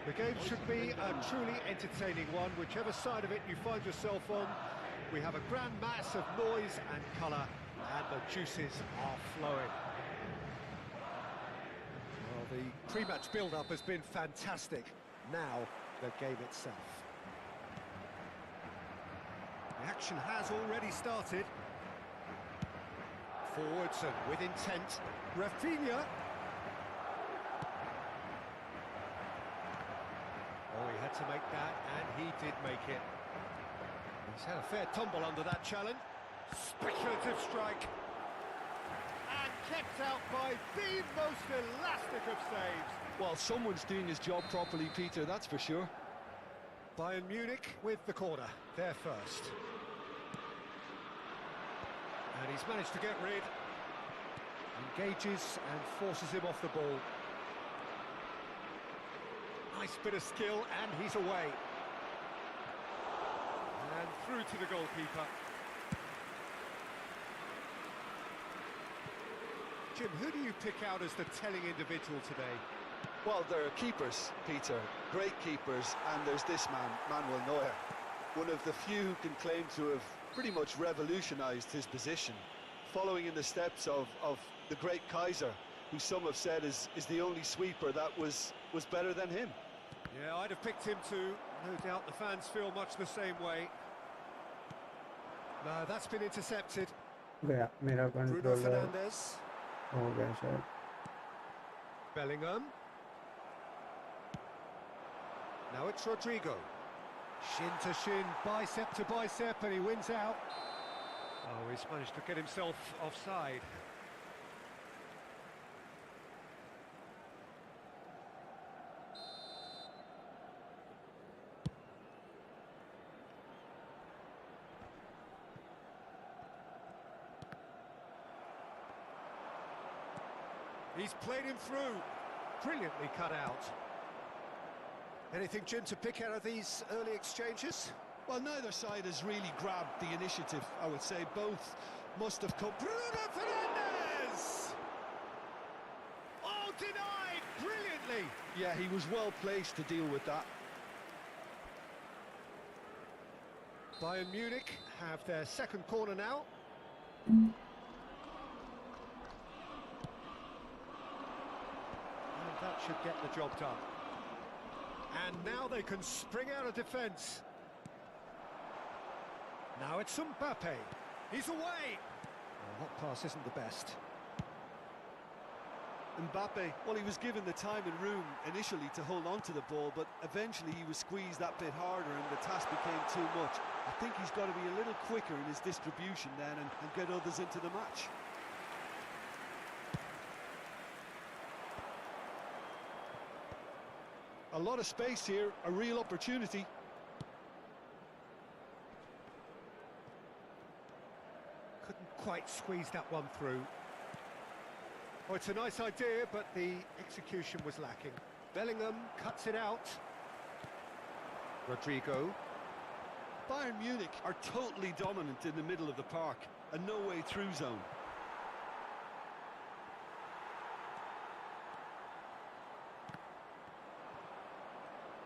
The game should be a truly entertaining one, whichever side of it you find yourself on. We have a grand mass of noise and colour, and the juices are flowing. Well, the pre-match build-up has been fantastic. Now, the game itself. The action has already started. Forwards and with intent. Rafinha. Oh, he had to make that, and he did make it. He's had a fair tumble under that challenge. Speculative strike. And kept out by the most elastic of saves. Well, someone's doing his job properly, Peter, that's for sure. Bayern Munich with the corner, there first. And he's managed to get rid. Engages and forces him off the ball. Nice bit of skill, and he's away. And through to the goalkeeper. Jim, who do you pick out as the telling individual today? Well, there are keepers, Peter, great keepers, and there's this man, Manuel Neuer. One of the few who can claim to have pretty much revolutionised his position, following in the steps of the great Kaiser, who some have said is the only sweeper that was better than him. Yeah, I'd have picked him too. No doubt the fans feel much the same way. No, that's been intercepted. गया मेरा Bruno controller Fernandes, हो गया शायद. Bellingham. Now it's Rodrigo. Shin to shin, bicep to bicep, and he wins out. Oh, he's managed to get himself offside. He's played him through. Brilliantly cut out. Anything, Jim, to pick out of these early exchanges? Well, neither side has really grabbed the initiative, I would say. Both must have come... Bruno Fernandes! Oh, denied! Brilliantly! Yeah, he was well placed to deal with that. Bayern Munich have their second corner now. And that should get the job done. And now they can spring out of defence. Now it's Mbappe. He's away. Oh, that pass isn't the best. Mbappe, well, he was given the time and room initially to hold on to the ball, but eventually he was squeezed that bit harder and the task became too much. I think he's got to be a little quicker in his distribution then and get others into the match. A lot of space here, a real opportunity. Couldn't quite squeeze that one through. Oh, it's a nice idea, but the execution was lacking. Bellingham cuts it out. Rodrigo. Bayern Munich are totally dominant in the middle of the park, a no-way through zone.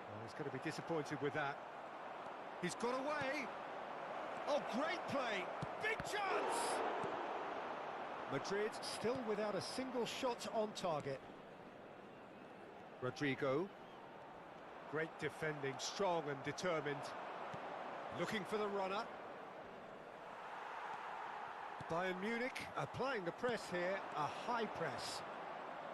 Oh, he's going to be disappointed with that. He's got away. Oh, great play. Big chance. Madrid still without a single shot on target. Rodrigo. Great defending, strong and determined. Looking for the runner. Bayern Munich applying the press here, a high press.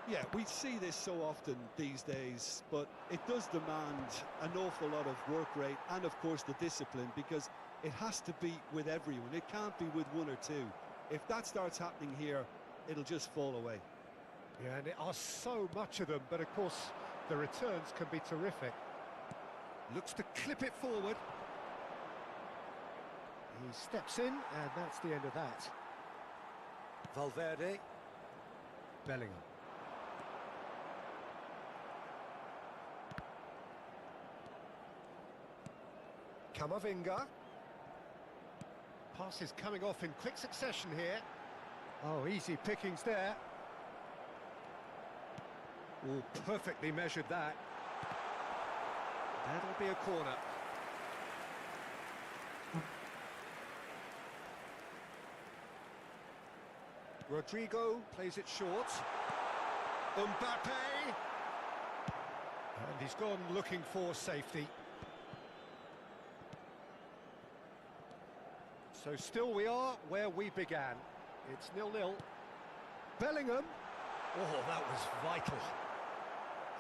Yeah, we see this so often these days, but it does demand an awful lot of work rate and, of course, the discipline, because it has to be with everyone. It can't be with one or two. If that starts happening here, it'll just fall away. Yeah, and there are so much of them, but of course the returns can be terrific. Looks to clip it forward. He steps in, and that's the end of that. Valverde. Bellingham. Camavinga. Passes coming off in quick succession here. Oh, easy pickings there. Oh, perfectly measured that. That'll be a corner. Rodrigo plays it short. Mbappe! And he's gone looking for safety. So still we are where we began. It's 0-0. Bellingham. Oh, that was vital.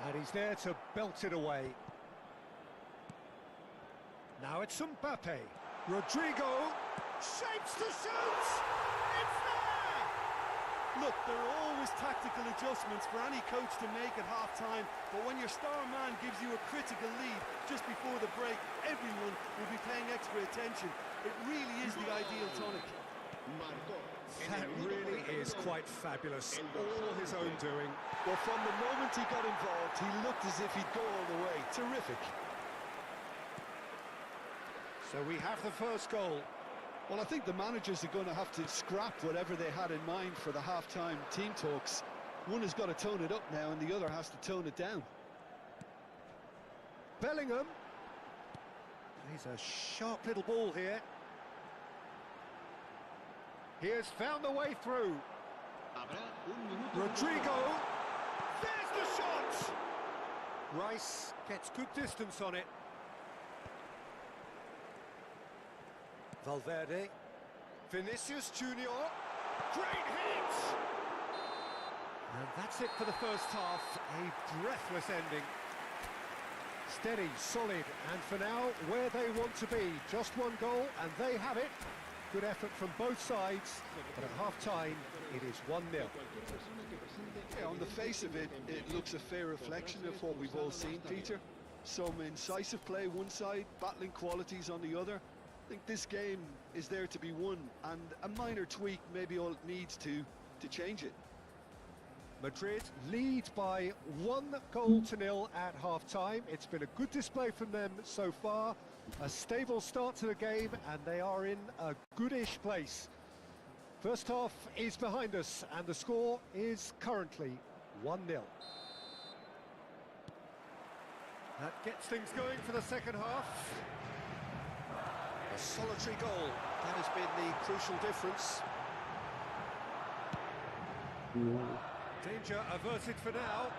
And he's there to belt it away. Now it's Mbappe. Rodrigo shapes to shoot! It's there! Look, there are always tactical adjustments for any coach to make at half-time, but when your star man gives you a critical lead just before the break, everyone will be paying extra attention. It really is the ideal tonic. That really is quite fabulous. All his own doing. Well, from the moment he got involved, he looked as if he'd go all the way. Terrific. So we have the first goal. Well, I think the managers are going to have to scrap whatever they had in mind for the half-time team talks. One has got to tone it up now, and the other has to tone it down. Bellingham. He's a sharp little ball here. He has found the way through. Rodrigo. There's the shot! Rice gets good distance on it. Valverde. Vinicius Junior. Great hit! And that's it for the first half. A breathless ending. Steady, solid, and for now, where they want to be. Just one goal, and they have it. Good effort from both sides, but at half-time, it is 1-0. Yeah, on the face of it, it looks a fair reflection of what we've all seen, Peter. Some incisive play one side, battling qualities on the other. I think this game is there to be won, and a minor tweak maybe all it needs to change it. Madrid lead by 1-0 at half-time. It's been a good display from them so far. A stable start to the game, and they are in a goodish place. First half is behind us, and the score is currently 1-0. That gets things going for the second half. A solitary goal. That has been the crucial difference. Danger averted for now.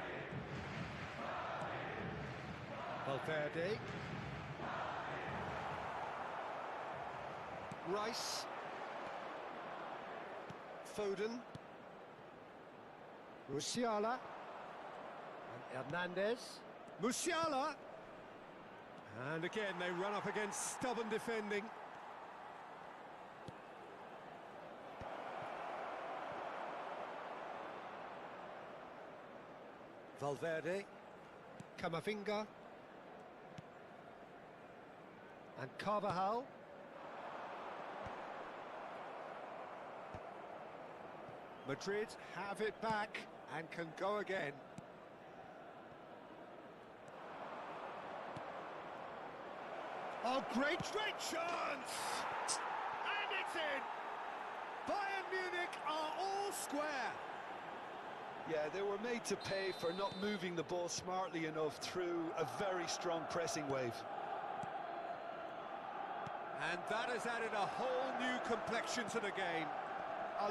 Valverde. Rice. Foden. Musiala. And Hernandez. Musiala. And again they run up against stubborn defending. Valverde, Camavinga, and Carvajal. Madrid have it back and can go again. Oh, great chance! And it's in! Bayern Munich are all square. Yeah, they were made to pay for not moving the ball smartly enough through a very strong pressing wave. And that has added a whole new complexion to the game.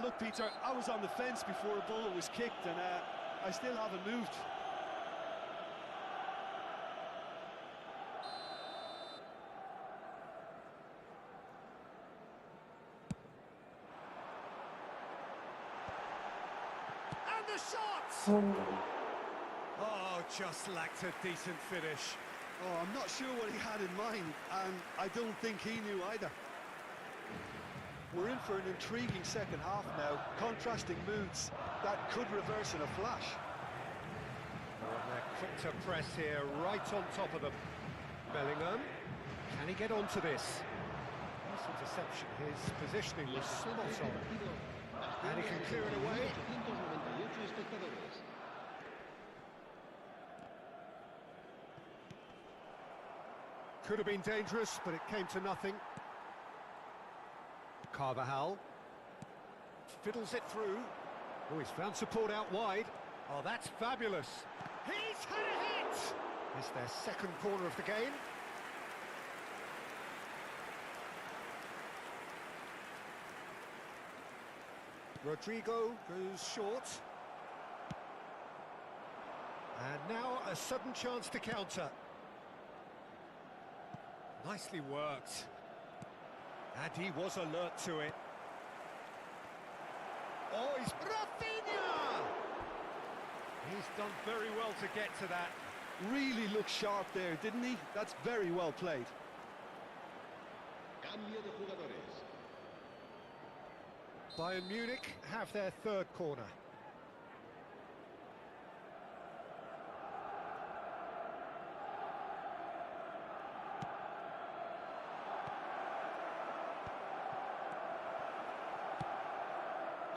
Look, Peter, I was on the fence before a ball was kicked, and I still haven't moved. And the shot! Oh, just lacked a decent finish. Oh, I'm not sure what he had in mind, and I don't think he knew either. We're in for an intriguing second half now, contrasting moods that could reverse in a flash. Oh, they're quick to press here, right on top of them. Bellingham, can he get onto this? Nice interception, his positioning was spot on. And he can clear it away. Could have been dangerous, but it came to nothing. Carvajal fiddles it through. Oh, he's found support out wide. Oh, that's fabulous. He's had a hit! It's their second corner of the game. Rodrigo goes short. And now a sudden chance to counter. Nicely worked. And he was alert to it. Oh, he's Rafinha! He's done very well to get to that. Really looked sharp there, didn't he? That's very well played. Bayern Munich have their third corner.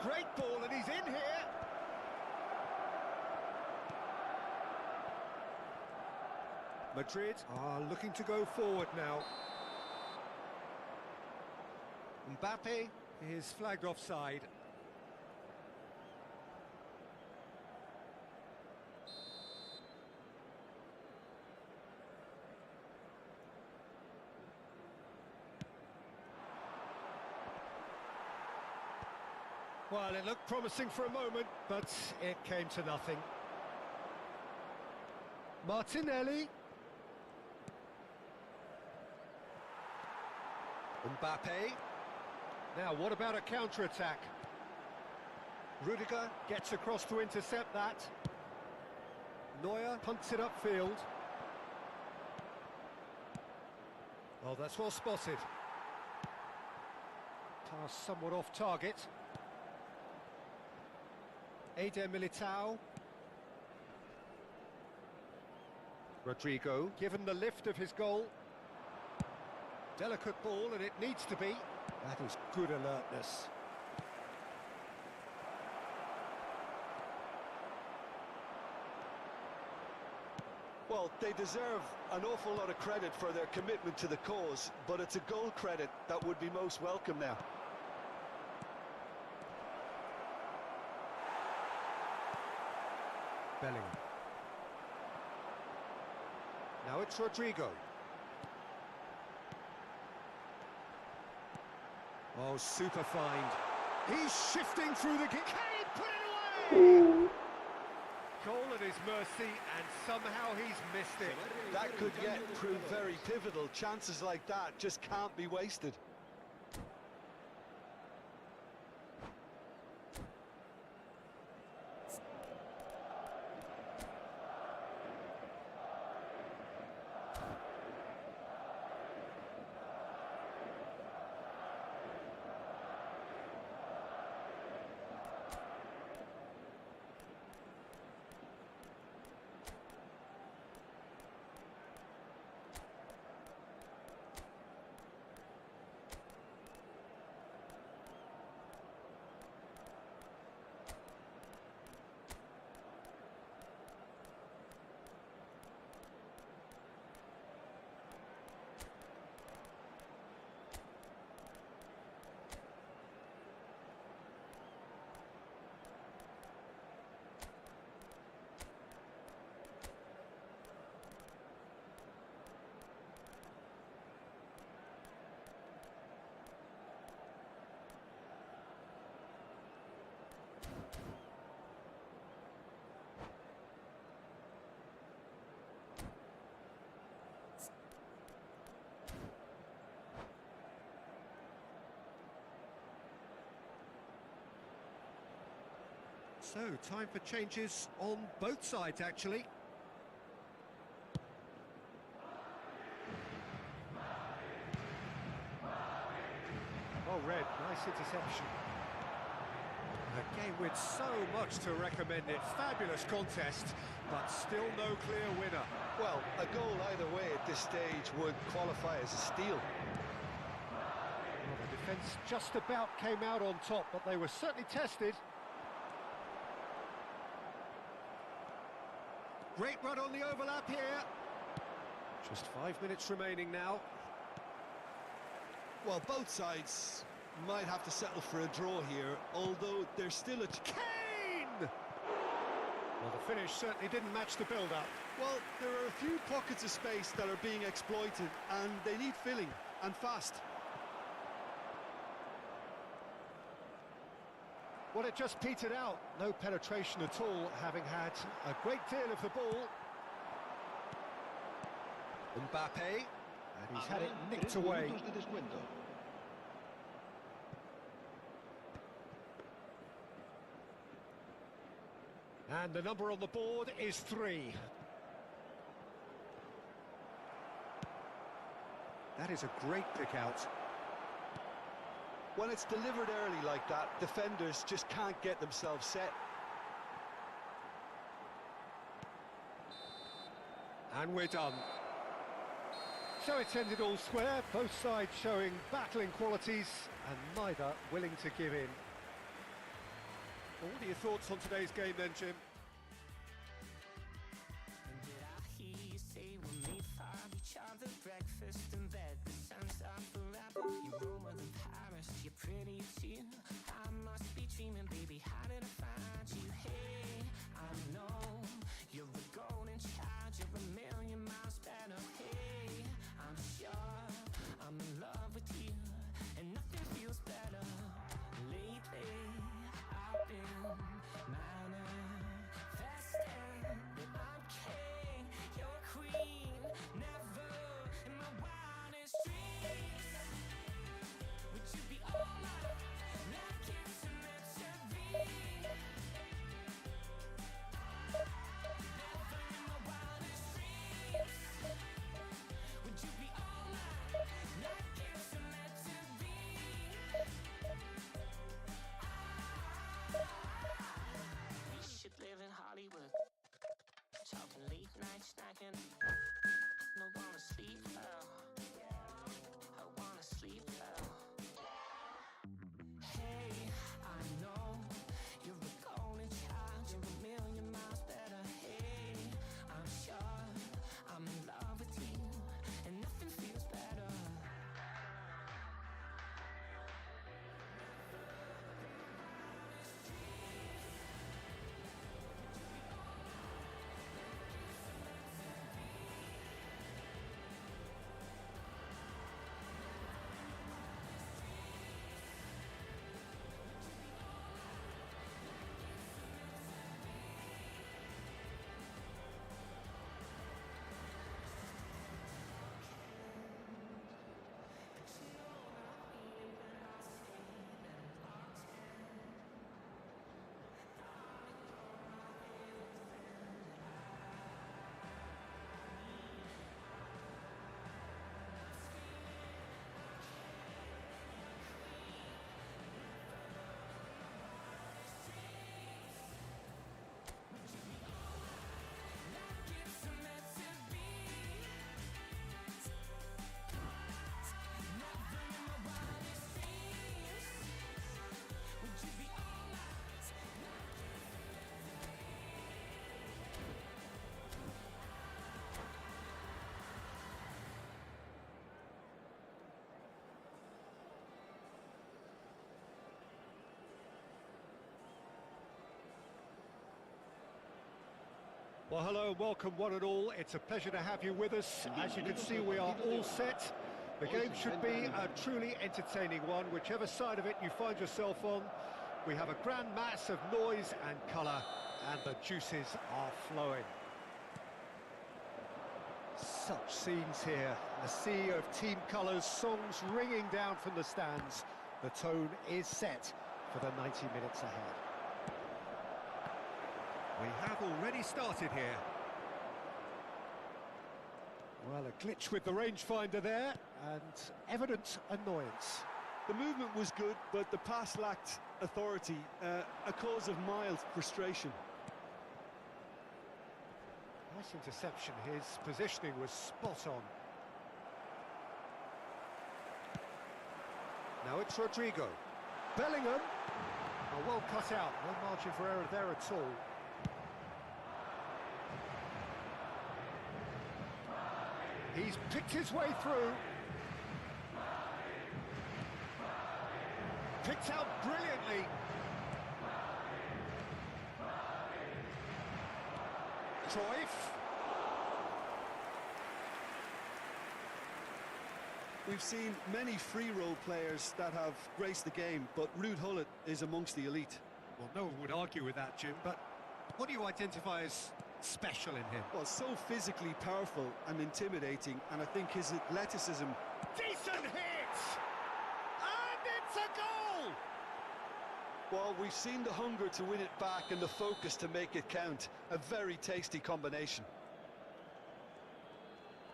Great ball, and he's in here. Madrid are looking to go forward now. Mbappe is flagged offside. Well, it looked promising for a moment, but it came to nothing. Martinelli. Mbappe. Now, what about a counter-attack? Rudiger gets across to intercept that. Neuer punts it upfield. Oh, that's well spotted. Pass somewhat off target. Eder Militao. Rodrigo, given the lift of his goal. Delicate ball, and it needs to be. That is good alertness. Well, they deserve an awful lot of credit for their commitment to the cause, but it's a goal credit that would be most welcome now. Bellingham. Now it's Rodrigo. Oh, super find. He's shifting through the... Can he put it away? Goal at his mercy, and somehow he's missed it. That could yet prove very pivotal. Chances like that just can't be wasted. So, time for changes on both sides, actually. Oh, Red, nice interception. A game with so much to recommend it. Fabulous contest, but still no clear winner. Well, a goal either way at this stage would qualify as a steal. Well, the defence just about came out on top, but they were certainly tested. Great run on the overlap here. Just 5 minutes remaining now. Well, both sides might have to settle for a draw here, although there's still a... Kane! Well, the finish certainly didn't match the build-up. Well, there are a few pockets of space that are being exploited, and they need filling, and fast. Well, it just petered out. No penetration at all, having had a great deal of the ball. Mbappe, and he's had it nicked away. And the number on the board is 3. That is a great pick out. When it's delivered early like that, defenders just can't get themselves set. And we're done. So it's ended all square, both sides showing battling qualities and neither willing to give in. What are your thoughts on today's game then, Jim? Did I hear you say we're made for each other? Breakfast in bed, the sun's up forever. You're warmer than Paris, you're pretty too. I must be dreaming, baby, how did I find you? Hey, I know you're a golden child, you're a million miles better. Hey, I'm sure I'm in love with you, and nothing feels better. Lately, I've been manifesting that I'm king, you're queen. Never in my wildest dreams would you be all mine, like it's meant to be. Never in my wildest dreams would you be all mine, like it's meant to be. We should live in Hollywood, talking late night snacking. No wanna sleep well, I wanna sleep well. Hey, I know you're a golden child, you're a million miles better. Hey, I'm sure I'm in love with you, and nothing feels better. Well, hello and welcome one and all. It's a pleasure to have you with us. As you can see, we are all set. The game should be a truly entertaining one, whichever side of it you find yourself on. We have a grand mass of noise and colour, and the juices are flowing. Such scenes here, a sea of team colours, songs ringing down from the stands. The tone is set for the 90 minutes ahead. We have already started here. Well, a glitch with the rangefinder there, and evident annoyance. The movement was good, but the pass lacked authority, a cause of mild frustration. Nice interception, his positioning was spot on. Now it's Rodrigo. Bellingham. Oh, well cut out, no margin for error there at all. He's picked his way through. Picked out brilliantly. Cruyff. We've seen many free role players that have graced the game, but Ruud Gullit is amongst the elite. Well, no one would argue with that, Jim, but what do you identify as special in him? Well, so physically powerful and intimidating, and I think his athleticism... Decent hit! And it's a goal! Well, we've seen the hunger to win it back and the focus to make it count. A very tasty combination.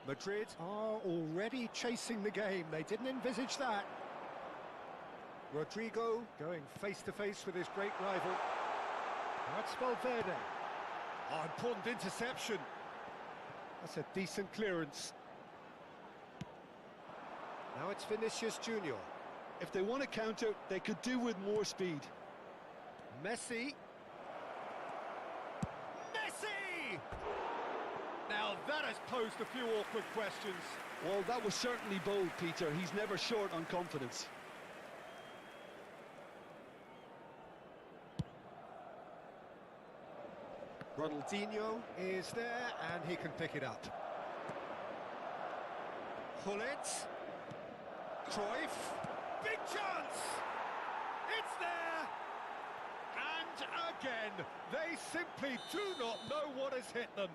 Madrid are already chasing the game. They didn't envisage that. Rodrigo going face-to-face with his great rival. That's Valverde. Oh, important interception. That's a decent clearance. Now it's Vinicius Junior. If they want to counter, they could do with more speed. Messi. Messi! Now that has posed a few awkward questions. Well, that was certainly bold, Peter. He's never short on confidence. Ronaldinho is there, and he can pick it up. Hullet. Cruyff. Big chance! It's there! And again, they simply do not know what has hit them.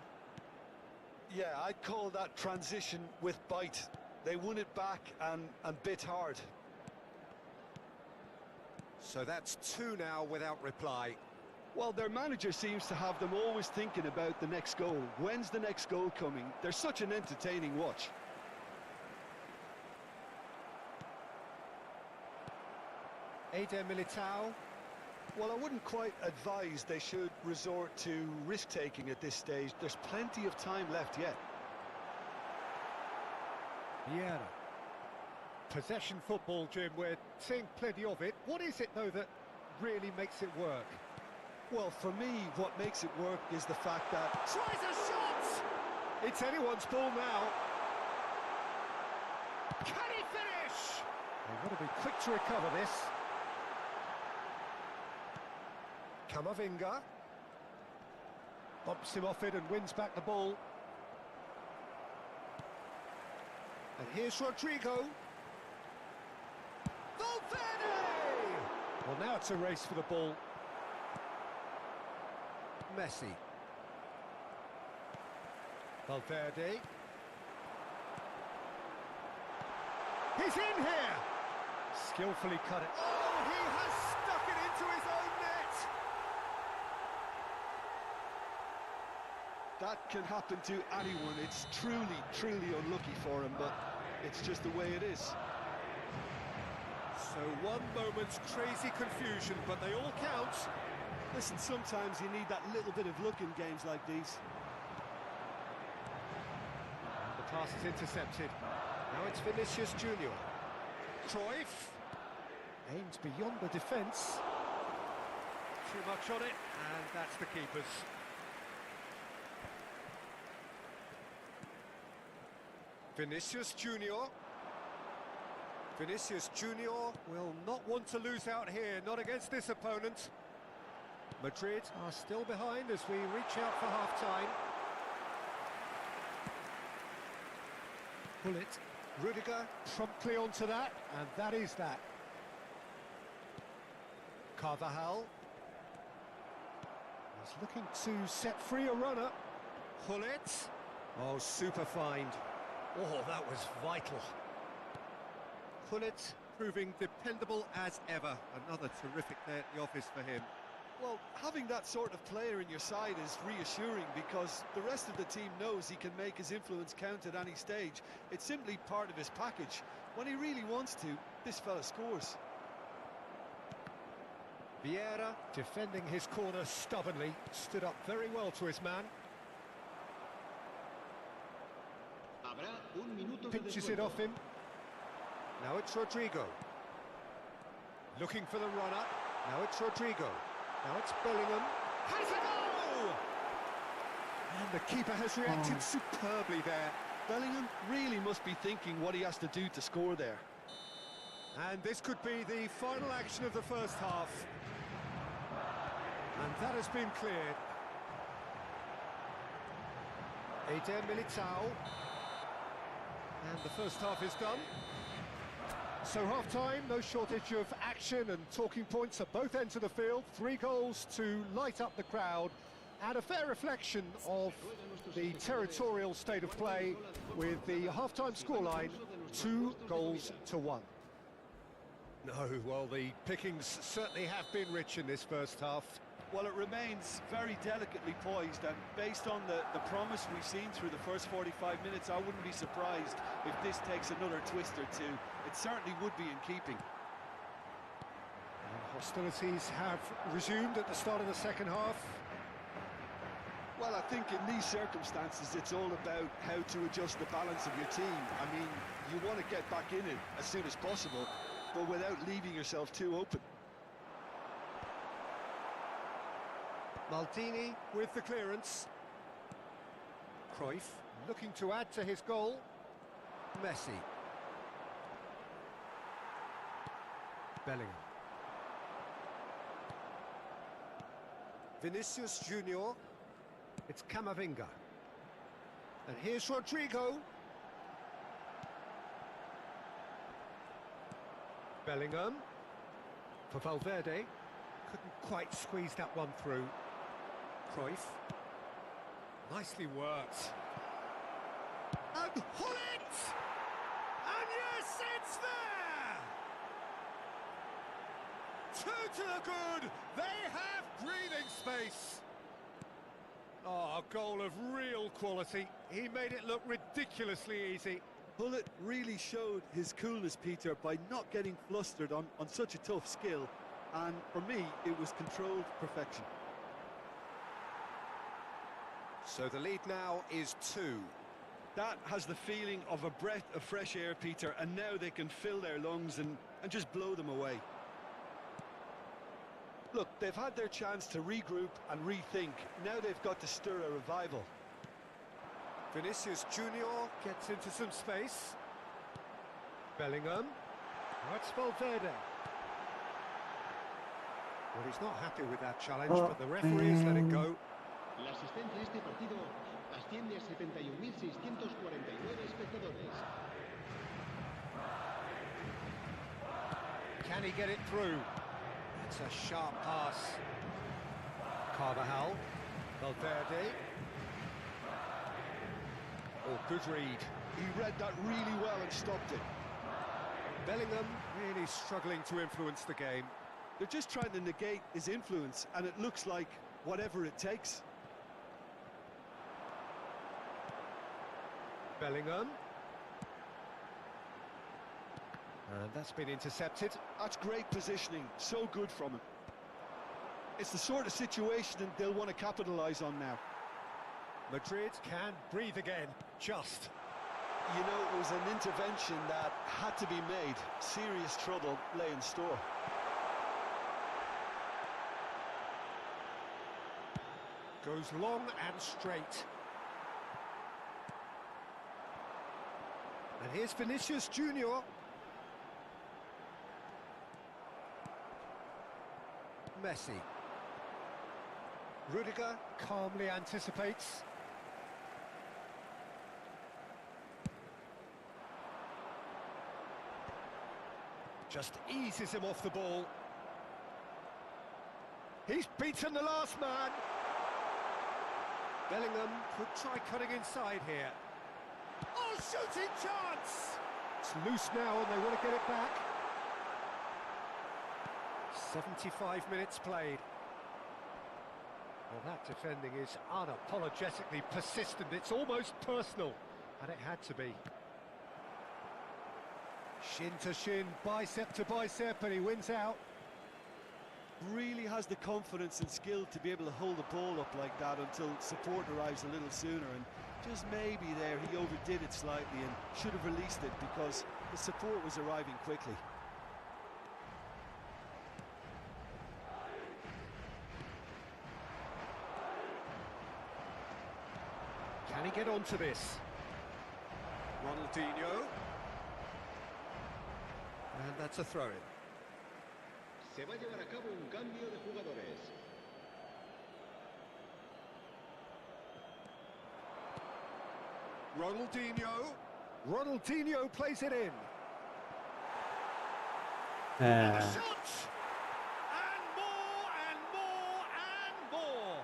Yeah, I'd call that transition with bite. They won it back and bit hard. So that's 2 now without reply. Well, their manager seems to have them always thinking about the next goal. When's the next goal coming? They're such an entertaining watch. Eder Militao. Well, I wouldn't quite advise they should resort to risk-taking at this stage. There's plenty of time left yet. Vieira. Possession football, Jim, we're seeing plenty of it. What is it, though, that really makes it work? Well, for me, what makes it work is the fact that... Tries a shot! It's anyone's ball now. Can he finish? They've got to be quick to recover this. Camavinga bumps him off it and wins back the ball. And here's Rodrigo. Valverde! Well, now it's a race for the ball. Messi. Valverde. He's in here! Skillfully cut it. Oh, he has stuck it into his own net! That can happen to anyone. It's truly, truly unlucky for him, but it's just the way it is. So one moment's crazy confusion, but they all count. Listen, sometimes you need that little bit of luck in games like these. And the pass is intercepted. Now it's Vinicius Junior. Cruyff aims beyond the defence. Too much on it, and that's the keeper's. Vinicius Junior. Vinicius Junior will not want to lose out here, not against this opponent. Madrid are still behind as we reach out for half-time. Bullet. Rudiger promptly onto that, and that is that. Carvajal is looking to set free a runner. Hullet. Oh, super find. Oh, that was vital. Hullet proving dependable as ever. Another terrific day at the office for him. Well, having that sort of player in your side is reassuring because the rest of the team knows he can make his influence count at any stage. It's simply part of his package. When he really wants to, this fella scores. Vieira, defending his corner stubbornly, stood up very well to his man. Pinches it off him. Now it's Rodrigo. Looking for the runner. Now it's Rodrigo. Now it's Bellingham. Has a goal! And the keeper has reacted superbly there. Bellingham really must be thinking what he has to do to score there. And this could be the final action of the first half. And that has been cleared. Eder Militao. And the first half is done. So half-time, no shortage of action and talking points at both ends of the field. 3 goals to light up the crowd, and a fair reflection of the territorial state of play with the half-time scoreline 2-1. No, well, the pickings certainly have been rich in this first half. Well, it remains very delicately poised, and based on the promise we've seen through the first 45 minutes, I wouldn't be surprised if this takes another twist or two. It certainly would be in keeping. And hostilities have resumed at the start of the second half. Well, I think in these circumstances, it's all about how to adjust the balance of your team. I mean, you want to get back in it as soon as possible, but without leaving yourself too open. Maldini with the clearance. Cruyff looking to add to his goal. Messi. Bellingham. Vinicius Junior. It's Camavinga. And here's Rodrigo. Bellingham. For Valverde. Couldn't quite squeeze that one through. Cruyff. Nicely worked. And Hullet! And yes, it's there! Two to the good. They have breathing space. Oh, a goal of real quality. He made it look ridiculously easy. Hullet really showed his coolness, Peter, by not getting flustered on such a tough skill. And for me, it was controlled perfection. So the lead now is 2. That has the feeling of a breath of fresh air, Peter, and now they can fill their lungs and just blow them away. Look, they've had their chance to regroup and rethink. Now they've got to stir a revival. Vinicius Junior gets into some space. Bellingham. That's Valverde. Well, he's not happy with that challenge, but the referee has let it go. La asistencia a este partido asciende a 71.649 espectadores. Can he get it through? It's a sharp pass. Carvajal. Valverde. Oh, good read. He read that really well and stopped it. Bellingham really struggling to influence the game. They're just trying to negate his influence, and it looks like whatever it takes. Bellingham. And that's been intercepted. That's great positioning, so good from him. It's the sort of situation that they'll want to capitalise on now. Madrid can breathe again, just. You know, it was an intervention that had to be made. Serious trouble lay in store. Goes long and straight. And here's Vinicius Junior. Messi. Rudiger calmly anticipates. Just eases him off the ball. He's beaten the last man. Bellingham could try cutting inside here. Oh, shooting chance! It's loose now and they want to get it back. 75 minutes played. Well, that defending is unapologetically persistent. It's almost personal, and it had to be. Shin to shin, bicep to bicep, and he wins out. Really has the confidence and skill to be able to hold the ball up like that until support arrives a little sooner, and just maybe there he overdid it slightly and should have released it because the support was arriving quickly. Can he get onto this? Ronaldinho. And that's a throw-in. Se va a llevar a cabo un cambio de jugadores. Ronaldinho plays it in. And a shot! And more, and more, and more!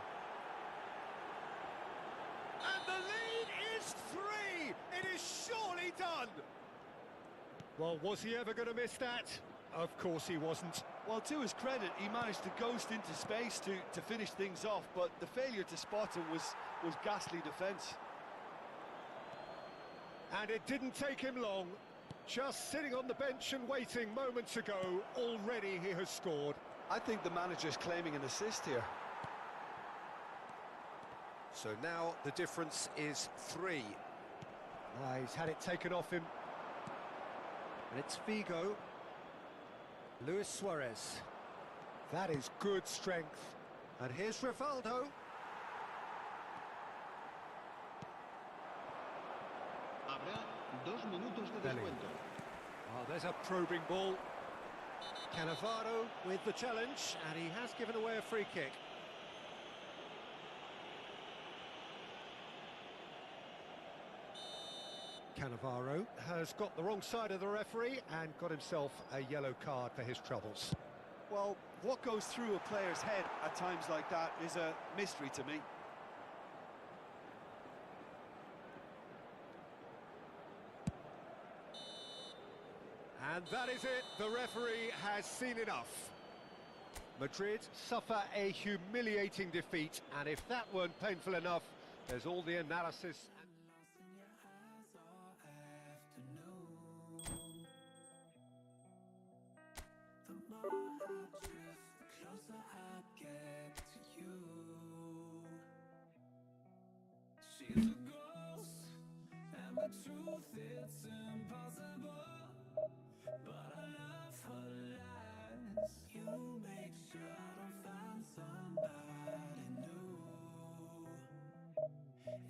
And the lead is 3! It is surely done! Well, was he ever going to miss that? Of course he wasn't. Well, to his credit, he managed to ghost into space to finish things off, but the failure to spot him was ghastly defence. And it didn't take him long. Just sitting on the bench and waiting moments ago, already he has scored. I think the manager's claiming an assist here. So now the difference is 3. He's had it taken off him. And it's Figo. Luis Suarez. That is good strength. And here's Rivaldo. Habrá 2 minutos de Bellingham. descuento. Oh, there's a probing ball. Cannavaro with the challenge, and he has given away a free kick. Cannavaro has got the wrong side of the referee and got himself a yellow card for his troubles. Well, what goes through a player's head at times like that is a mystery to me. And that is it, the referee has seen enough. Madrid suffer a humiliating defeat, and if that weren't painful enough, there's all the analysis. She's a ghost, and the truth, it's impossible. But I love her lies. You make sure to find somebody new.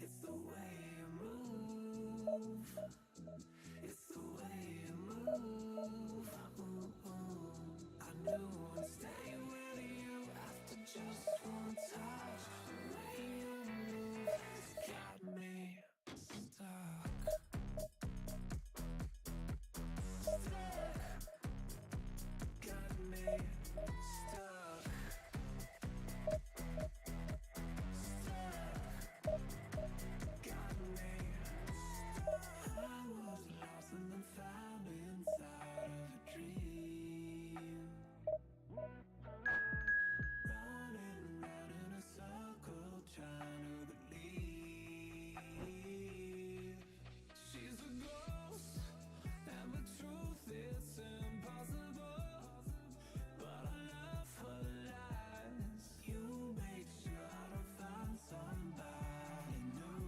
It's the way you move. It's the way you move. I knew I'd stay with you after just one touch. The way you move has got me stuck. Got me stuck. Got me stuck. I was lost and then found inside of a dream. Running round in a circle, trying to believe. She's a ghost, and the truth, it's impossible. But I love her lies. You make sure to find somebody new.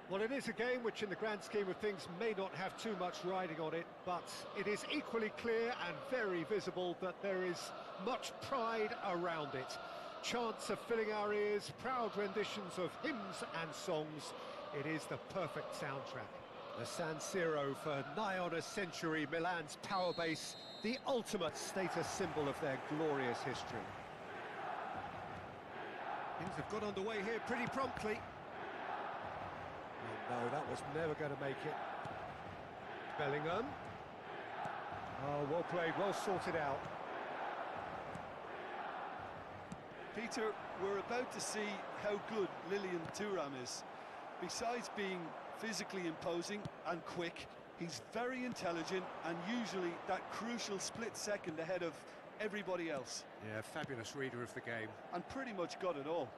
Well, it is a game which in the grand scheme of things may not have too much riding on it, but it is equally clear and very visible that there is much pride around it. Chants are filling our ears, proud renditions of hymns and songs. It is the perfect soundtrack. The San Siro for nigh on a century, Milan's power base, the ultimate status symbol of their glorious history. Things have got underway here pretty promptly. Oh, no, that was never going to make it. Bellingham. Oh, well played, well sorted out. Peter, we're about to see how good Lilian Thuram is. Besides being physically imposing and quick, he's very intelligent and usually that crucial split second ahead of everybody else. Yeah, fabulous reader of the game. And pretty much got it all.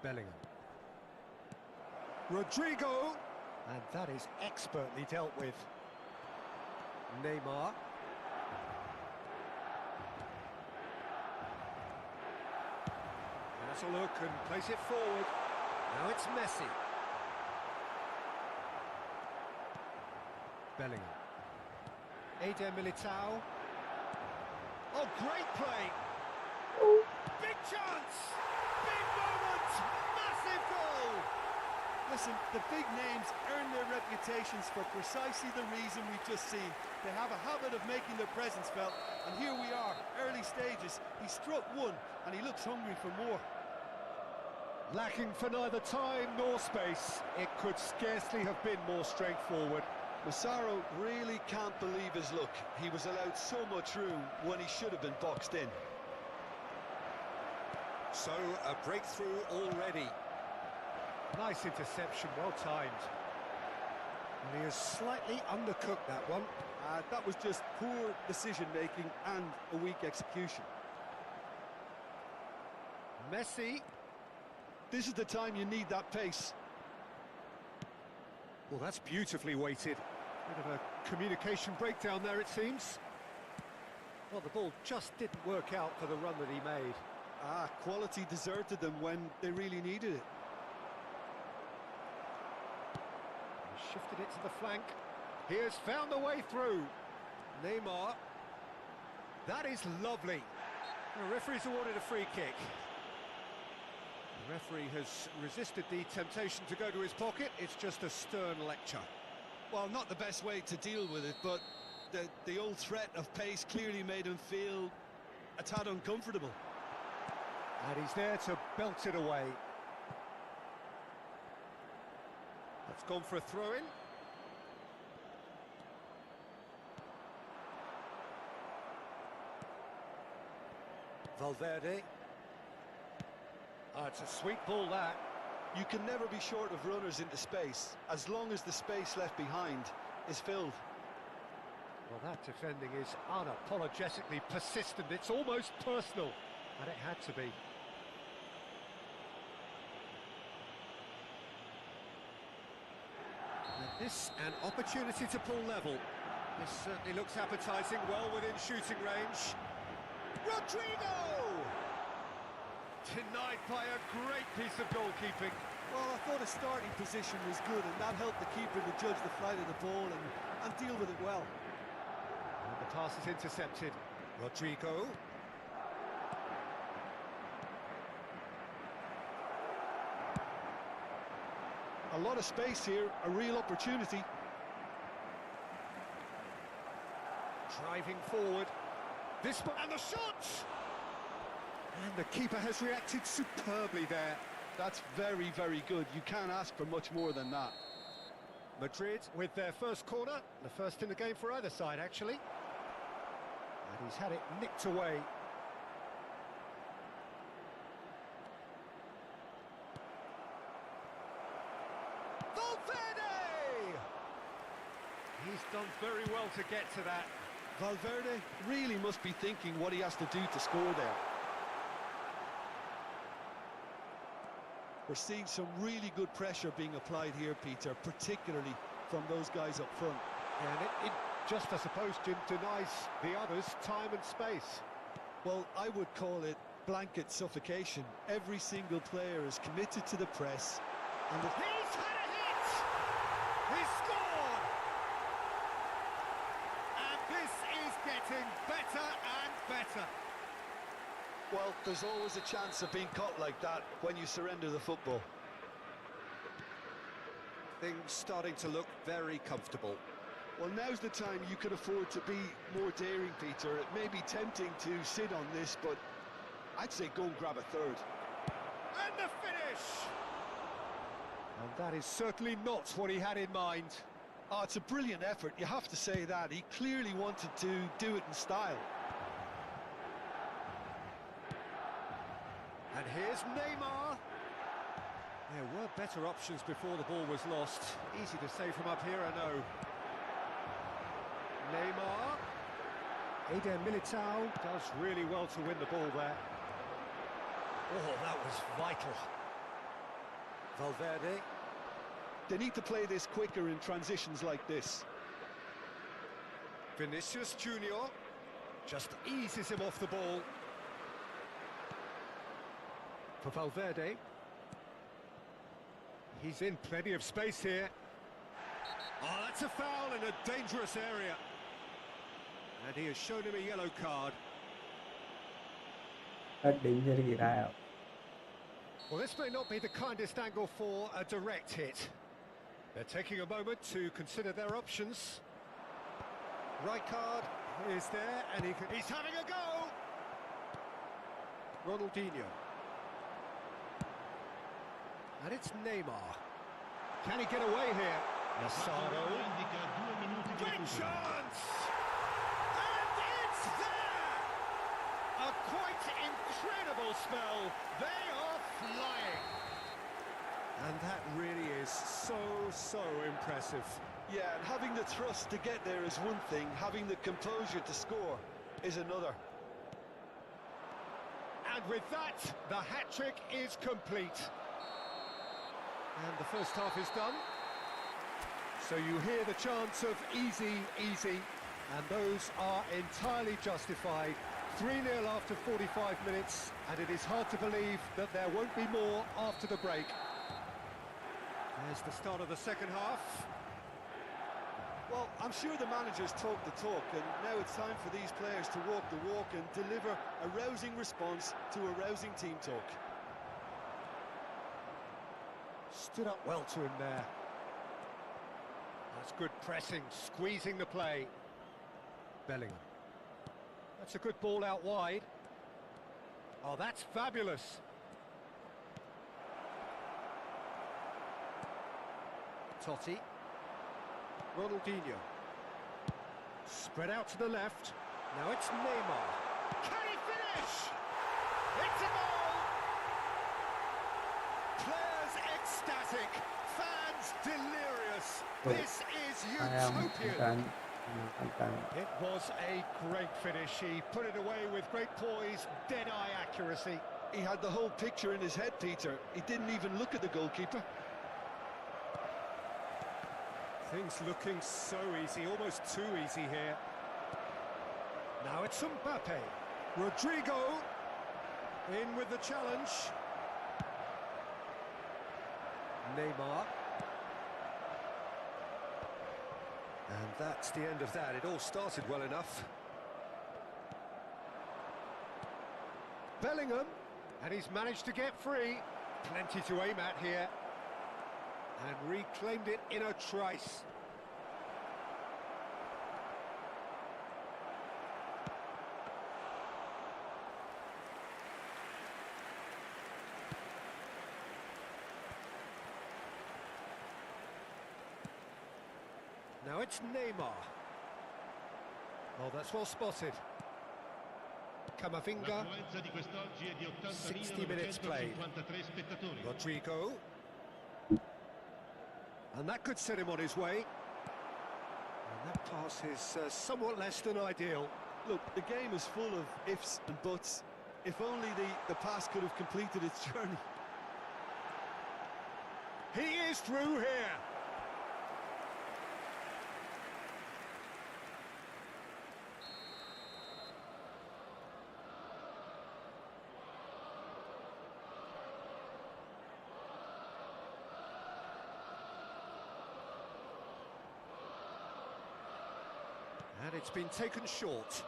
Bellingham. Rodrigo, and that is expertly dealt with. Neymar. Has a look and plays it forward. Now it's Messi. Bellingham. Eder Militao. Oh, great play! Big chance! Big moment! Massive goal! Listen, the big names earn their reputations for precisely the reason we've just seen. They have a habit of making their presence felt, and here we are, early stages. He struck one, and he looks hungry for more. Lacking for neither time nor space, it could scarcely have been more straightforward. Massaro really can't believe his luck. He was allowed so much room when he should have been boxed in. So, a breakthrough already. Nice interception, well timed. And he has slightly undercooked that one. That was just poor decision-making and a weak execution. Messi. This is the time you need that pace. Well, that's beautifully weighted. Bit of a communication breakdown there, it seems. Well, the ball just didn't work out for the run that he made. Quality deserted them when they really needed it. He shifted it to the flank. He has found a way through. Neymar. That is lovely. The referee's awarded a free kick. The referee has resisted the temptation to go to his pocket. It's just a stern lecture. Well, not the best way to deal with it, but the old threat of pace clearly made him feel a tad uncomfortable. And he's there to belt it away. That's gone for a throw-in. Valverde. It's a sweet ball, that. You can never be short of runners into space, as long as the space left behind is filled. Well, that defending is unapologetically persistent. It's almost personal, and it had to be. And this, an opportunity to pull level. This certainly looks appetising, well within shooting range. Rodrigo! Denied by a great piece of goalkeeping. Well, I thought his starting position was good, and that helped the keeper to judge the flight of the ball and deal with it well. And the pass is intercepted. Rodrigo. A lot of space here, a real opportunity. Driving forward. This one, and the shot! And the keeper has reacted superbly there. That's very, very good. You can't ask for much more than that. Madrid with their first corner, the first in the game for either side, actually. And he's had it nicked away. Valverde! He's done very well to get to that. Valverde really must be thinking what he has to do to score there. We're seeing some really good pressure being applied here, Peter, particularly from those guys up front. And it just, I suppose, Jim, denies the others time and space. Well, I would call it blanket suffocation. Every single player is committed to the press. And He's had a hit! He's scored! And this is getting better and better. well, there's always a chance of being caught like that when you surrender the football. Things starting to look very comfortable. Well, now's the time you can afford to be more daring, Peter. It may be tempting to sit on this, but I'd say go and grab a third. And the finish! And that is certainly not what he had in mind. Oh, it's a brilliant effort, you have to say that. He clearly wanted to do it in style. And here's Neymar. There were better options before the ball was lost. Easy to say from up here, I know. Neymar. Eder Militao does really well to win the ball there. Oh, that was vital. Valverde. They need to play this quicker in transitions like this. Vinicius Junior just eases him off the ball. For Valverde. He's in plenty of space here. Oh, that's a foul in a dangerous area. And he has shown him a yellow card. Danger गिराया. Well, this may not be the kindest angle for a direct hit. They're taking a moment to consider their options. Right card is there, and he's having a go! Ronaldinho. And it's Neymar. Can he get away here? Nassaro. Big chance! And it's there! A quite incredible spell. They are flying. And that really is so impressive. Yeah, and having the trust to get there is one thing, having the composure to score is another. And with that, the hat-trick is complete. And the first half is done. So you hear the chants of easy, easy, and those are entirely justified. 3-0 after 45 minutes, and it is hard to believe that there won't be more after the break. There's the start of the second half. Well, I'm sure the managers talk the talk, and now it's time for these players to walk the walk and deliver a rousing response to a rousing team talk. Stood up well to him there. That's good pressing, squeezing the play. Bellingham. That's a good ball out wide. Oh, that's fabulous. Totti. Ronaldinho. Spread out to the left. Now it's Neymar. Can he finish? It's a goal! Players ecstatic. Fans delirious. This is utopian. It was a great finish. He put it away with great poise, dead-eye accuracy. He had the whole picture in his head, Peter. He didn't even look at the goalkeeper. Things looking so easy, almost too easy here. Now it's Shambhavi. Rodrigo in with the challenge. Neymar. And that's the end of that. It all started well enough. Bellingham, and he's managed to get free. Plenty to aim at here. And reclaimed it in a trice. Now it's Neymar. Oh, that's well spotted. Camavinga. 60 minutes played. Rodrigo. And that could set him on his way. And that pass is somewhat less than ideal. Look, the game is full of ifs and buts. If only the pass could have completed its journey. He is through here. And it's been taken short.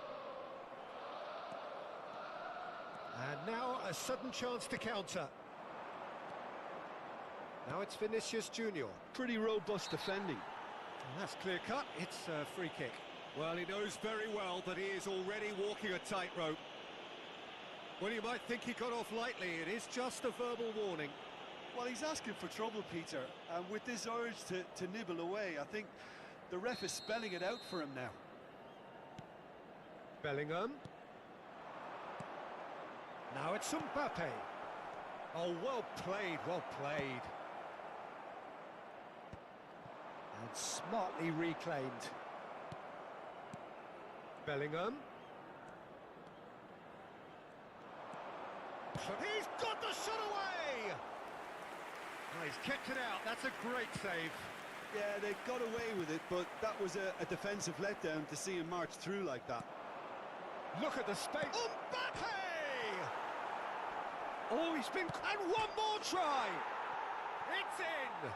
And now a sudden chance to counter. Now it's Vinicius Junior. Pretty robust defending. And that's clear cut. It's a free kick. Well, he knows very well that he is already walking a tightrope. Well, you might think he got off lightly. It is just a verbal warning. Well, he's asking for trouble, Peter. And with this urge to nibble away, I think the ref is spelling it out for him now. Bellingham. Now it's Shambhavi. Oh, well played, well played. And smartly reclaimed. Bellingham. He's got the shot away! Oh, he's kept it out. That's a great save. Yeah, they got away with it, but that was a defensive letdown to see him march through like that. Look at the space. Mbappe! Oh, he's been... And one more try! It's in!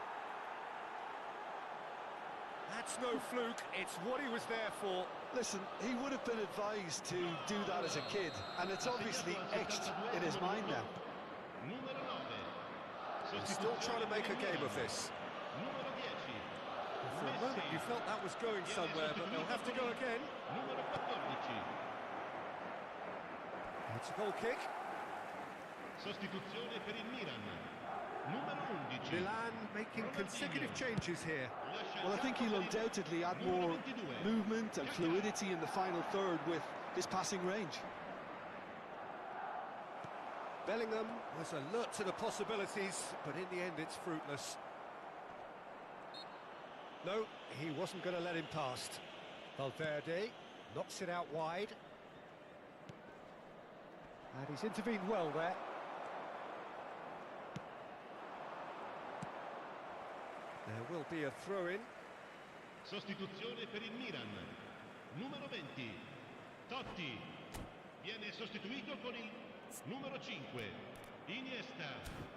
That's no fluke, it's what he was there for. Listen, he would have been advised to do that as a kid, and it's obviously etched in his mind now. He's still trying to make a game of this. For a moment you felt that was going somewhere, but they'll have to go again. It's a goal kick. Sostituzione per il Milan. Numero 11. Milan making consecutive changes here. Well, I think he'll undoubtedly add more movement and fluidity in the final third with his passing range. Bellingham was alert to the possibilities, but in the end it's fruitless. No, he wasn't going to let him past. Valverde knocks it out wide. And he's intervened well there. There will be a throw-in. Sostituzione per il Milan. Numero 20. Totti. Viene sostituito con il numero 5. Iniesta.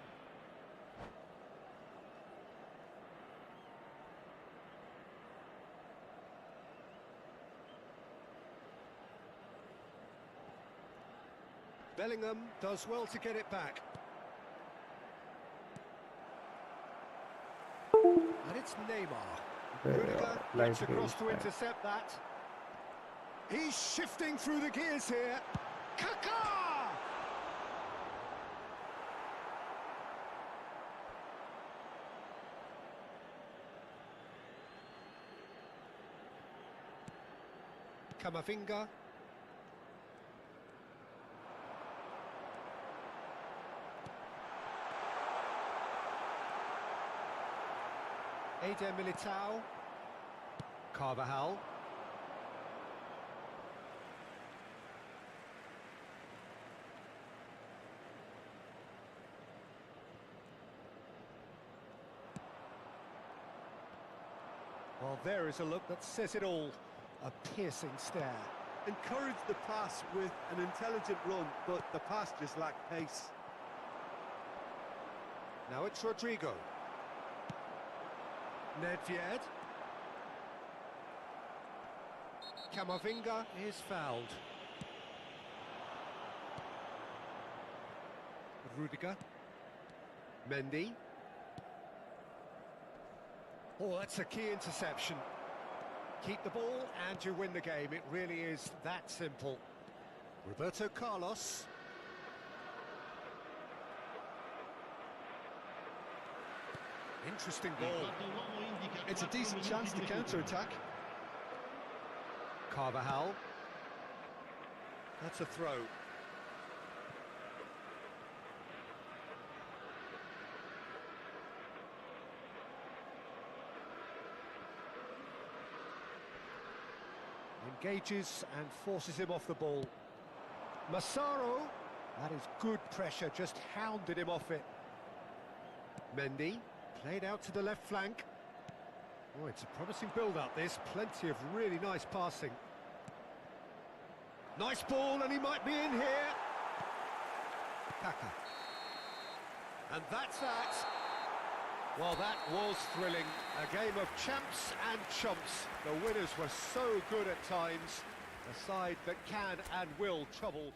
Bellingham does well to get it back. And it's Neymar. Rudiger gets across to intercept that. He's shifting through the gears here. Kaká! Camavinga. Eder Militao. Carvajal. Well, there is a look that says it all. A piercing stare. Encouraged the pass with an intelligent run, but the pass just lacked pace. Now it's Rodrigo. Nedved. Camavinga is fouled. Rudiger. Mendy. Oh, that's a key interception. Keep the ball and you win the game. It really is that simple. Roberto Carlos. Interesting ball. It's a decent chance to counter-attack. Carvajal. That's a throw. Engages and forces him off the ball. Massaro. That is good pressure, just hounded him off it. Mendy. Played out to the left flank. Oh, it's a promising build-up, this. Plenty of really nice passing. Nice ball, and he might be in here. Kaká. And that's that. Well, that was thrilling. A game of champs and chumps. The winners were so good at times. A side that can and will trouble.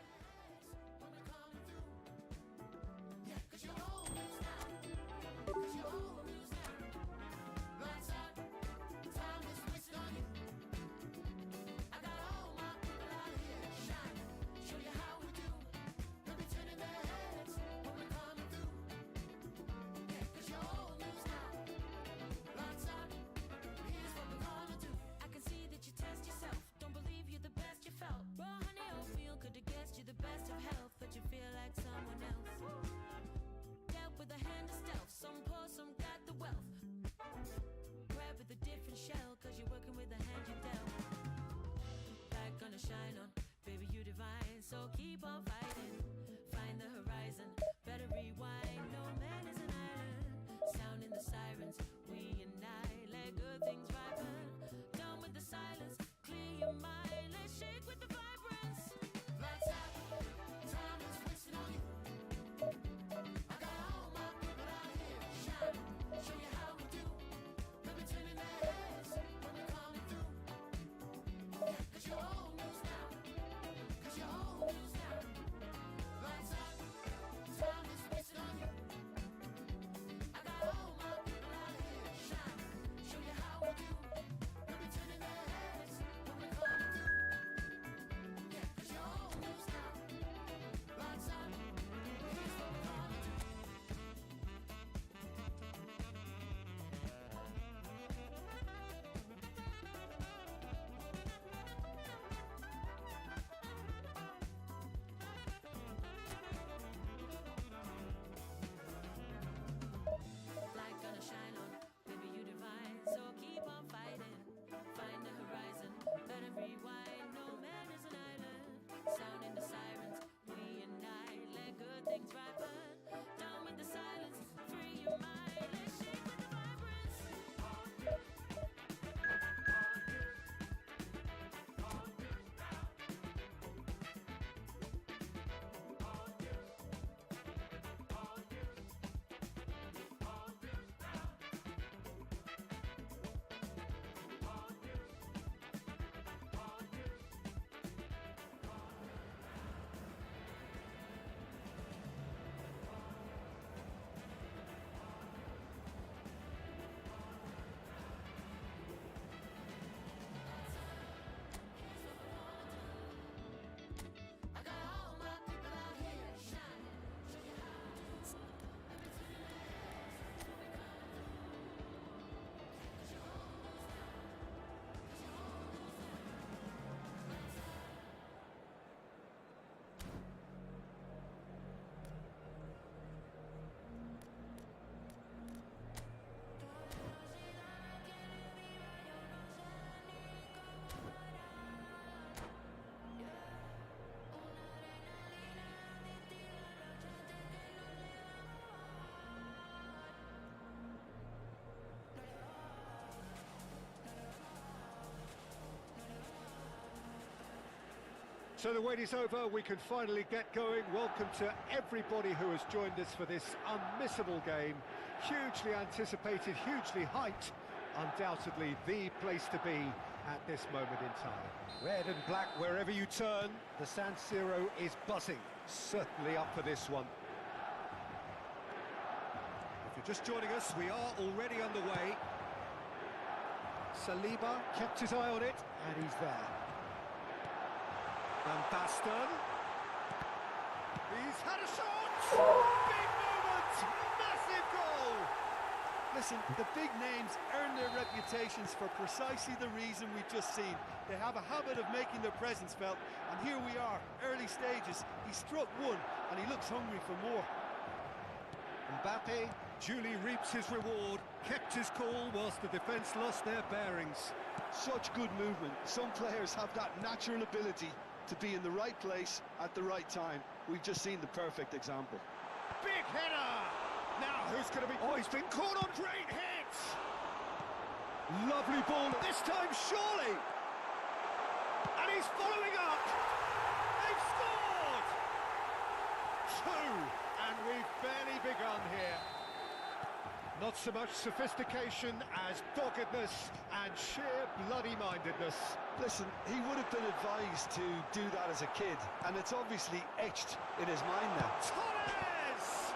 Shine on, baby, you divine, so keep on fighting. Find the horizon, better rewind. No man is an island. Sound So the wait is over, we can finally get going. Welcome to everybody who has joined us for this unmissable game. Hugely anticipated, hugely hyped. Undoubtedly the place to be at this moment in time. Red and black wherever you turn, the San Siro is buzzing. Certainly up for this one. If you're just joining us, we are already underway. Saliba kept his eye on it, and he's there. And Baston. He's had a shot! Big moment! Massive goal! Listen, the big names earn their reputations for precisely the reason we've just seen. They have a habit of making their presence felt, and here we are, early stages. He struck one, and he looks hungry for more. Mbappe duly reaps his reward, kept his cool whilst the defence lost their bearings. Such good movement. Some players have that natural ability to be in the right place at the right time. We've just seen the perfect example. Big header! Now, who's going to be... Oh, he's been caught on great hit! Lovely ball, this time surely! And he's following up! They've scored! Two! And we've barely begun here. Not so much sophistication as doggedness and sheer bloody-mindedness. Listen, he would have been advised to do that as a kid, and it's obviously etched in his mind now. Torres!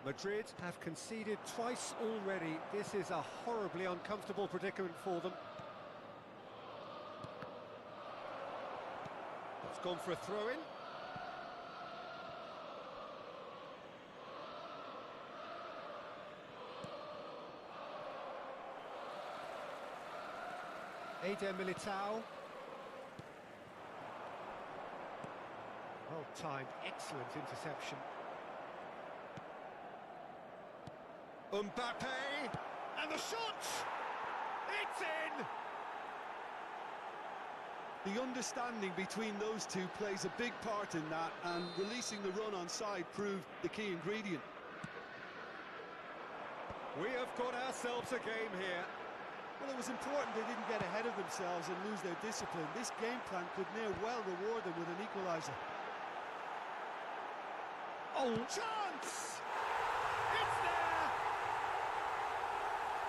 Madrid have conceded twice already. This is a horribly uncomfortable predicament for them. It's gone for a throw-in. Eder Militao. Well-timed, excellent interception. Mbappe, and the shot! It's in! The understanding between those two plays a big part in that, and releasing the run on side proved the key ingredient. We have got ourselves a game here. Well, it was important they didn't get ahead of themselves and lose their discipline. This game plan could near well reward them with an equaliser. Oh, chance! It's there!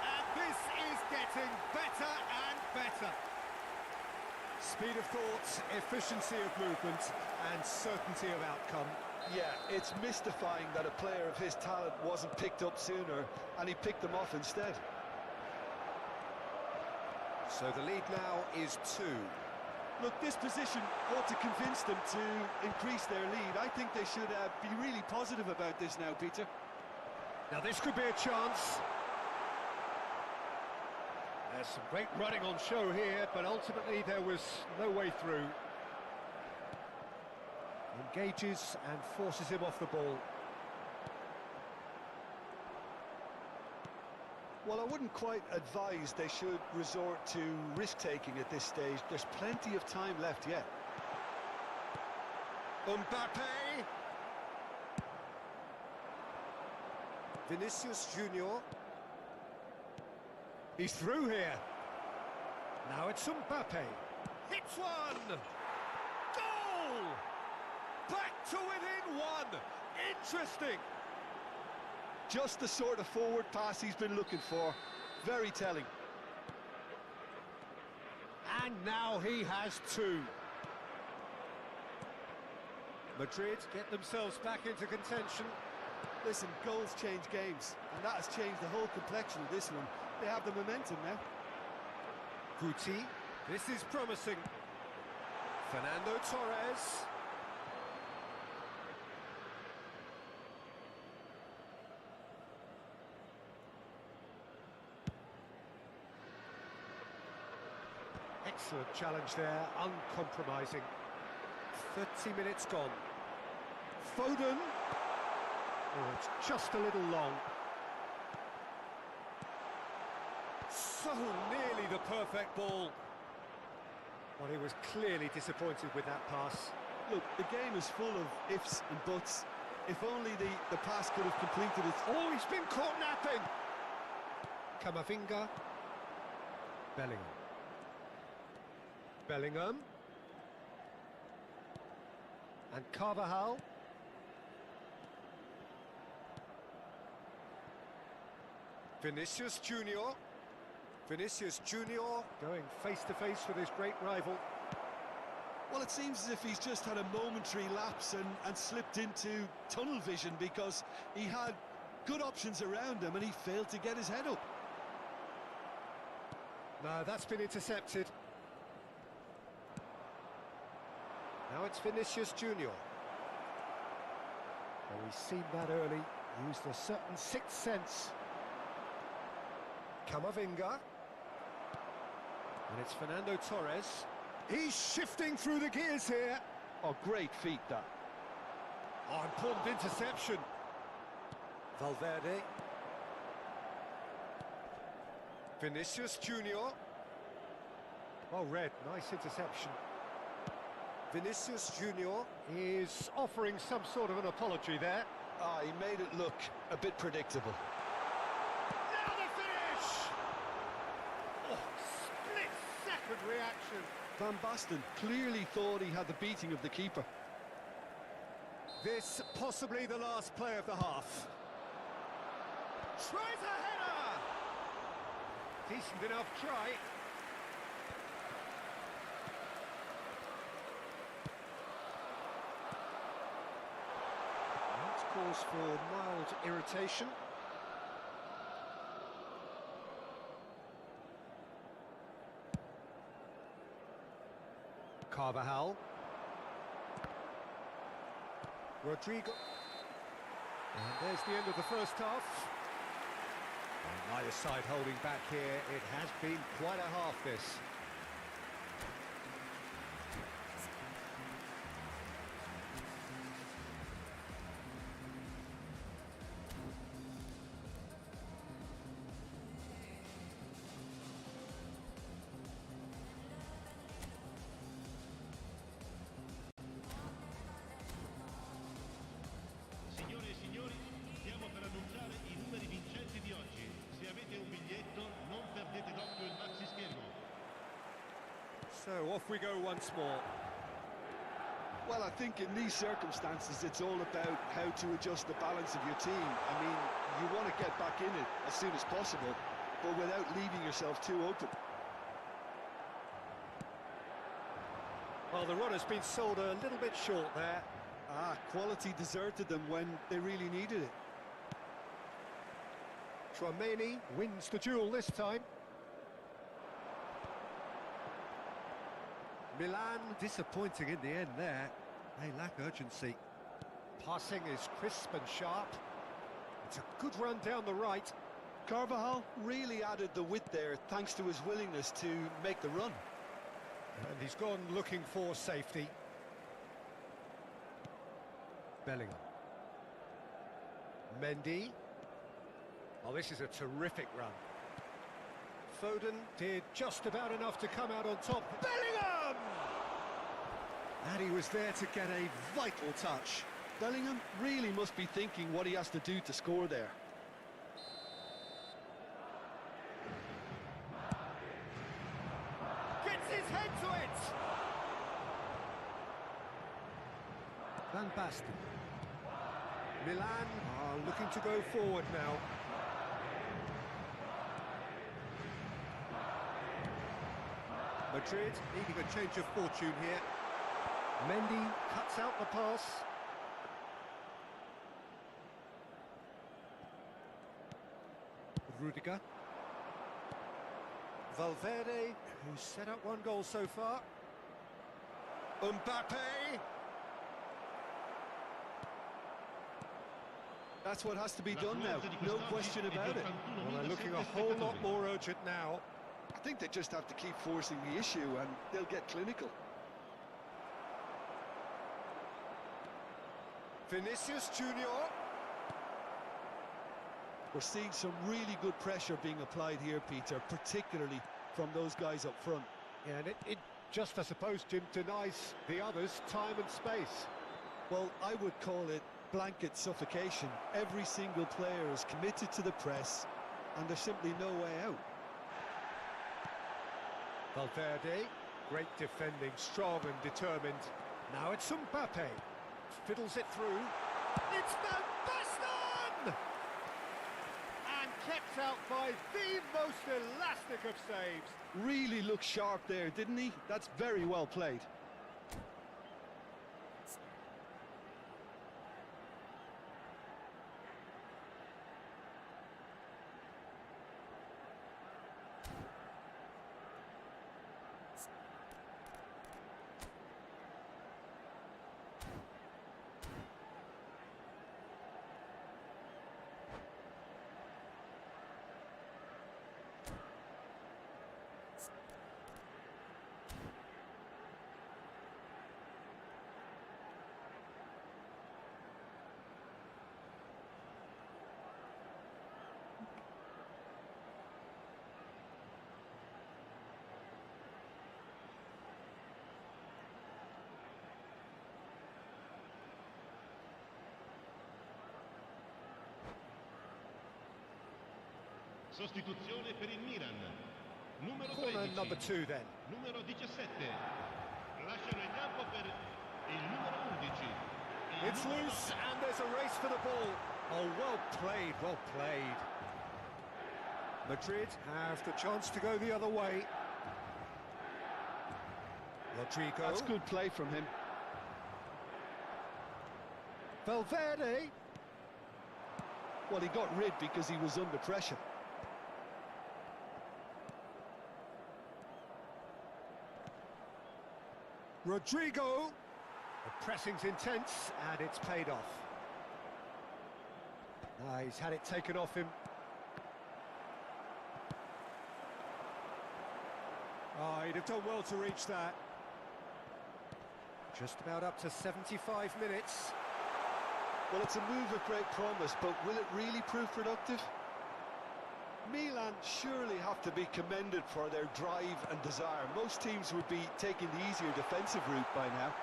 And this is getting better and better. Speed of thought, efficiency of movement, and certainty of outcome. Yeah, it's mystifying that a player of his talent wasn't picked up sooner, and he picked them off instead. So the lead now is 2. Look, this position ought to convince them to increase their lead. I think they should be really positive about this now, Peter. Now this could be a chance. There's some great running on show here, but ultimately there was no way through. Engages and forces him off the ball. Well, I wouldn't quite advise they should resort to risk-taking at this stage. There's plenty of time left yet. Mbappe! Vinicius Junior. He's through here. Now it's Mbappe. Hits one! Goal! Back to within 1! Interesting! Just the sort of forward pass he's been looking for. Very telling. And now he has 2. Madrid get themselves back into contention. Listen, goals change games, and that has changed the whole complexion of this one. They have the momentum now. Guti, this is promising. Fernando Torres. Excellent challenge there, uncompromising. 30 minutes gone. Foden. Oh, it's just a little long. So nearly the perfect ball. Well, he was clearly disappointed with that pass. Look, the game is full of ifs and buts. If only the pass could have completed it. Oh, he's been caught napping. Camavinga. Bellingham. Bellingham. And Carvajal. Vinicius Junior. Vinicius Junior going face-to-face with his great rival. Well, it seems as if he's just had a momentary lapse and slipped into tunnel vision, because he had good options around him and he failed to get his head up. No, that's been intercepted. Now it's Vinicius Junior. Well, we've seen that early. Used a certain sixth sense. Camavinga. And it's Fernando Torres. He's shifting through the gears here. Oh, great feat, that. Oh, important interception. Valverde. Vinicius Junior. Oh, red, nice interception. Vinicius Junior is offering some sort of an apology there. Ah, he made it look a bit predictable. Now the finish! Oh, split-second reaction. Van Basten clearly thought he had the beating of the keeper. This possibly the last play of the half. Tries a header! Decent enough try. That's cause for mild irritation. Carvajal. Rodrigo. And there's the end of the first half. And neither side holding back here. It has been quite a half, this. Signore e signori, stiamo per annunciare i numeri vincenti di oggi. Se avete un biglietto, non perdete d'occhio il maxi schermo. So off we go once more. Well, I think in these circumstances, it's all about how to adjust the balance of your team. I mean, you want to get back in it as soon as possible, but without leaving yourself too open. Well, the run has been sold a little bit short there. Ah, quality deserted them when they really needed it. Tchouaméni wins the duel this time. Milan disappointing in the end there. They lack urgency. Passing is crisp and sharp. It's a good run down the right. Carvajal really added the width there thanks to his willingness to make the run. And he's gone looking for safety. Bellingham. Mendy. Oh, this is a terrific run. Foden did just about enough to come out on top. Bellingham! And he was there to get a vital touch. Bellingham really must be thinking what he has to do to score there. Gets his head to it! Van Basten. Milan are looking to go forward now. Madrid needing a change of fortune here. Mendy cuts out the pass. Rudiger. Valverde, who's set up one goal so far. Mbappe! That's what has to be done now, no question about it. Well, they're looking a whole lot more urgent now. I think they just have to keep forcing the issue and they'll get clinical. Vinicius Junior. We're seeing some really good pressure being applied here, Peter, particularly from those guys up front. Yeah, and it just, I suppose, Jim, denies the others time and space. Well, I would call it blanket suffocation. Every single player is committed to the press, and there's simply no way out. Valverde, great defending, strong and determined. Now it's Mbappe, fiddles it through. It's Van Basten! And kept out by the most elastic of saves. Really looked sharp there, didn't he? That's very well played. Sostituzione per il Milan. Numero Corner 13. number 2 then. Numero 17. Lasciano il campo per il numero 11. Il It's numero loose 9. and there's a race for the ball. Oh, well played, well played. Madrid have the chance to go the other way. Rodrigo. That's good play from him. Valverde. Well, he got rid because he was under pressure. Rodrigo. The pressing's intense and it's paid off. He's had it taken off him. Oh, he'd have done well to reach that. Just about up to 75 minutes. Well, it's a move of great promise, but will it really prove productive? Milan surely have to be commended for their drive and desire. Most teams would be taking the easier defensive route by now.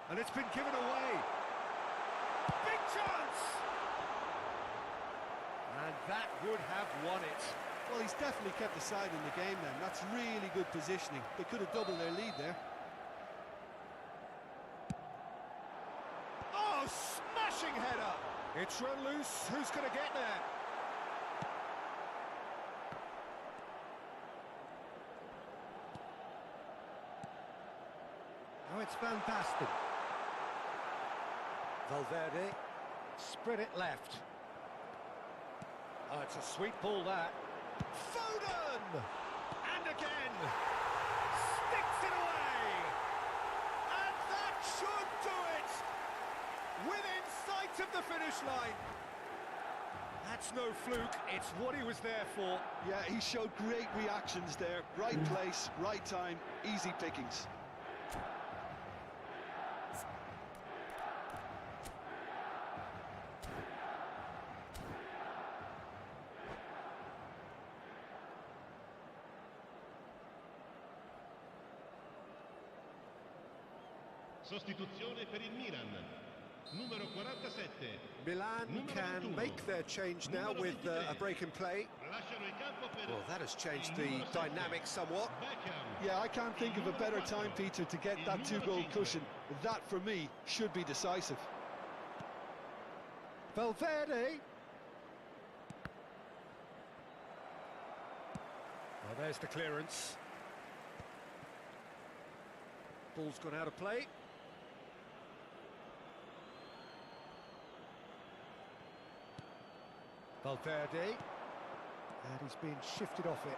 And it's been given away. Big chance! And that would have won it. Well, he's definitely kept the side in the game then. That's really good positioning. They could have doubled their lead there. Oh, smashing header! It's run loose. Who's going to get there? Now it's Van Basten. Valverde. Spread it left. Oh, it's a sweet ball, that. Foden! And again! Sticks it away! And that should do it! Within sight of the finish line! That's no fluke, it's what he was there for. Yeah, he showed great reactions there. Right place, right time, easy pickings. Sostituzione per il Milan. Numero 47. Milan Numero can 21. make their change now Numero with a 23. break in play. Lasciano il campo per Well, that has changed il the numero 7. dynamic somewhat. Beckham. Yeah, I can't think of a better time, Peter, to get that two-goal cushion. That, for me, should be decisive. Valverde. Well, there's the clearance. Ball's gone out of play. Valverde. And he's been shifted off it.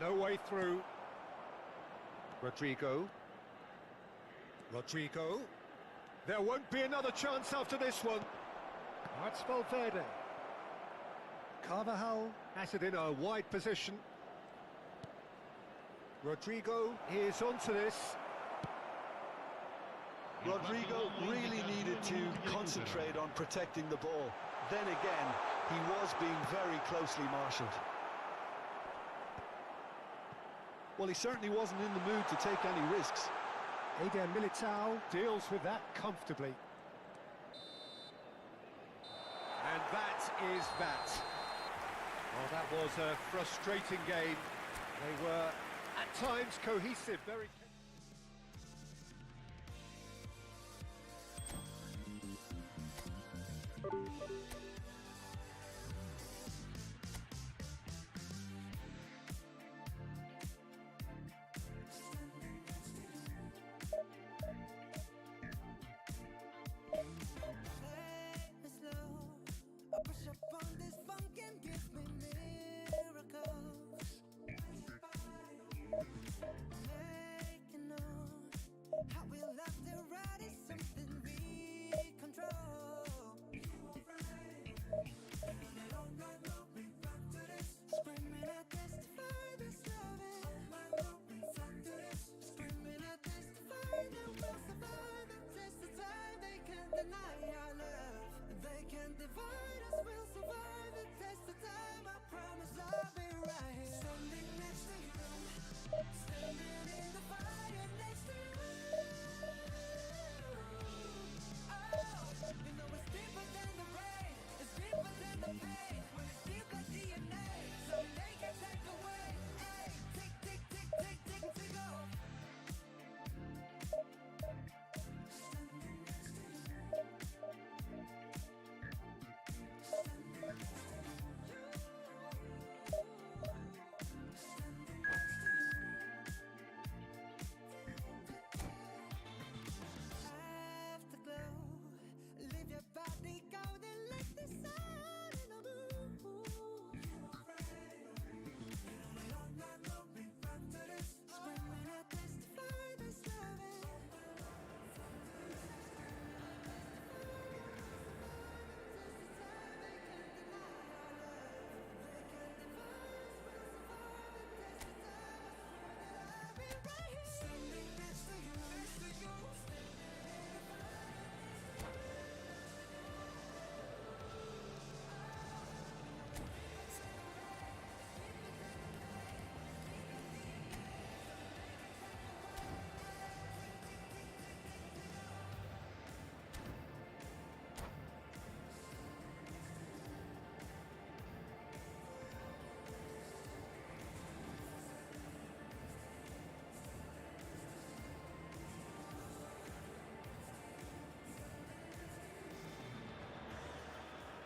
No way through. Rodrigo. Rodrigo. There won't be another chance after this one. That's Valverde. Carvajal has it in a wide position. Rodrigo is onto this. Rodrigo really needed to concentrate on protecting the ball. Then again, he was being very closely marshalled. Well, he certainly wasn't in the mood to take any risks. Eder Militao deals with that comfortably. And that is that. Well, that was a frustrating game. They were, at times, cohesive, very...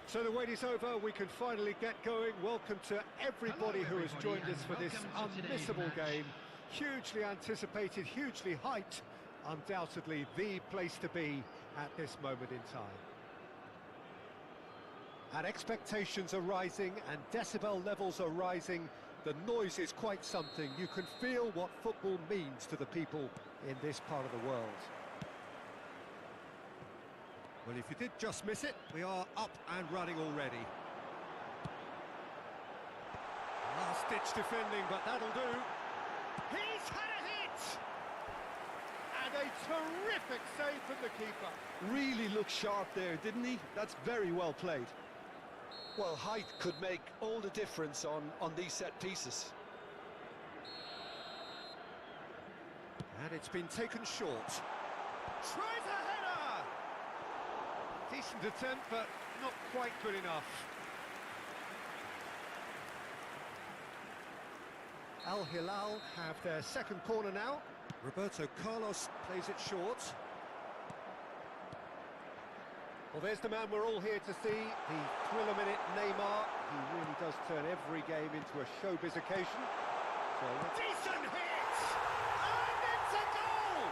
So the wait is over, we can finally get going. Welcome to everybody who has joined us for this unmissable game. Hugely anticipated, hugely hyped. Undoubtedly the place to be at this moment in time. And expectations are rising and decibel levels are rising. The noise is quite something. You can feel what football means to the people in this part of the world. Well, if you did just miss it, we are up and running already. Last-ditch defending, but that'll do. He's had a hit! And a terrific save from the keeper. Really looked sharp there, didn't he? That's very well played. Well, height could make all the difference on these set pieces. And it's been taken short. Tries a header! Decent attempt, but not quite good enough. Al Hilal have their second corner now. Roberto Carlos plays it short. Well, there's the man we're all here to see, the thriller-minute Neymar. He really does turn every game into a showbiz occasion. So, decent hit! And it's a goal!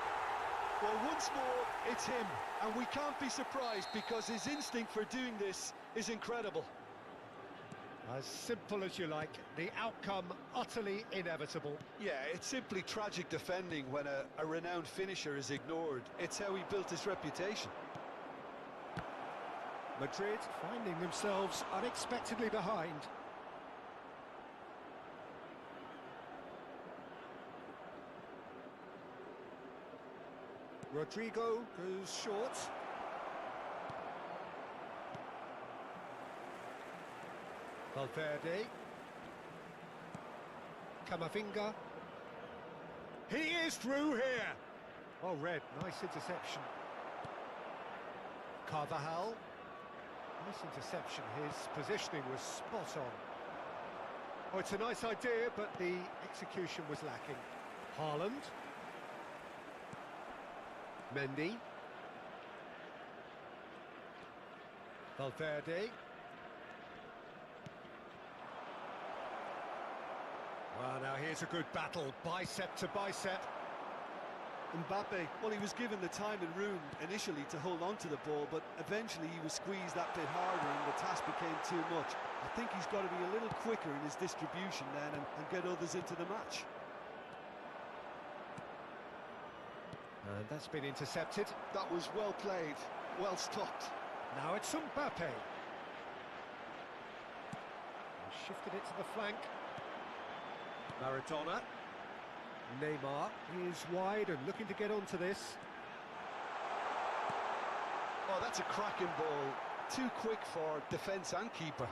Well, once more, it's him. And we can't be surprised because his instinct for doing this is incredible. As simple as you like, the outcome utterly inevitable. Yeah, it's simply tragic defending when a renowned finisher is ignored. It's how he built his reputation. Madrid finding themselves unexpectedly behind. Rodrigo goes short. Valverde. Camavinga. He is through here. Well read, nice interception. Carvajal. Nice interception, his positioning was spot on. Oh, it's a nice idea, but the execution was lacking. Haaland. Mendy. Valverde. Well, now here's a good battle, bicep to bicep. Mbappe, well, he was given the time and room initially to hold on to the ball, but eventually he was squeezed that bit harder and the task became too much. I think he's got to be a little quicker in his distribution then and get others into the match. And that's been intercepted. That was well played, well stopped. Now it's Mbappe. He shifted it to the flank. Maradona. Neymar is wide and looking to get onto this. Oh, that's a cracking ball. Too quick for defence and keeper.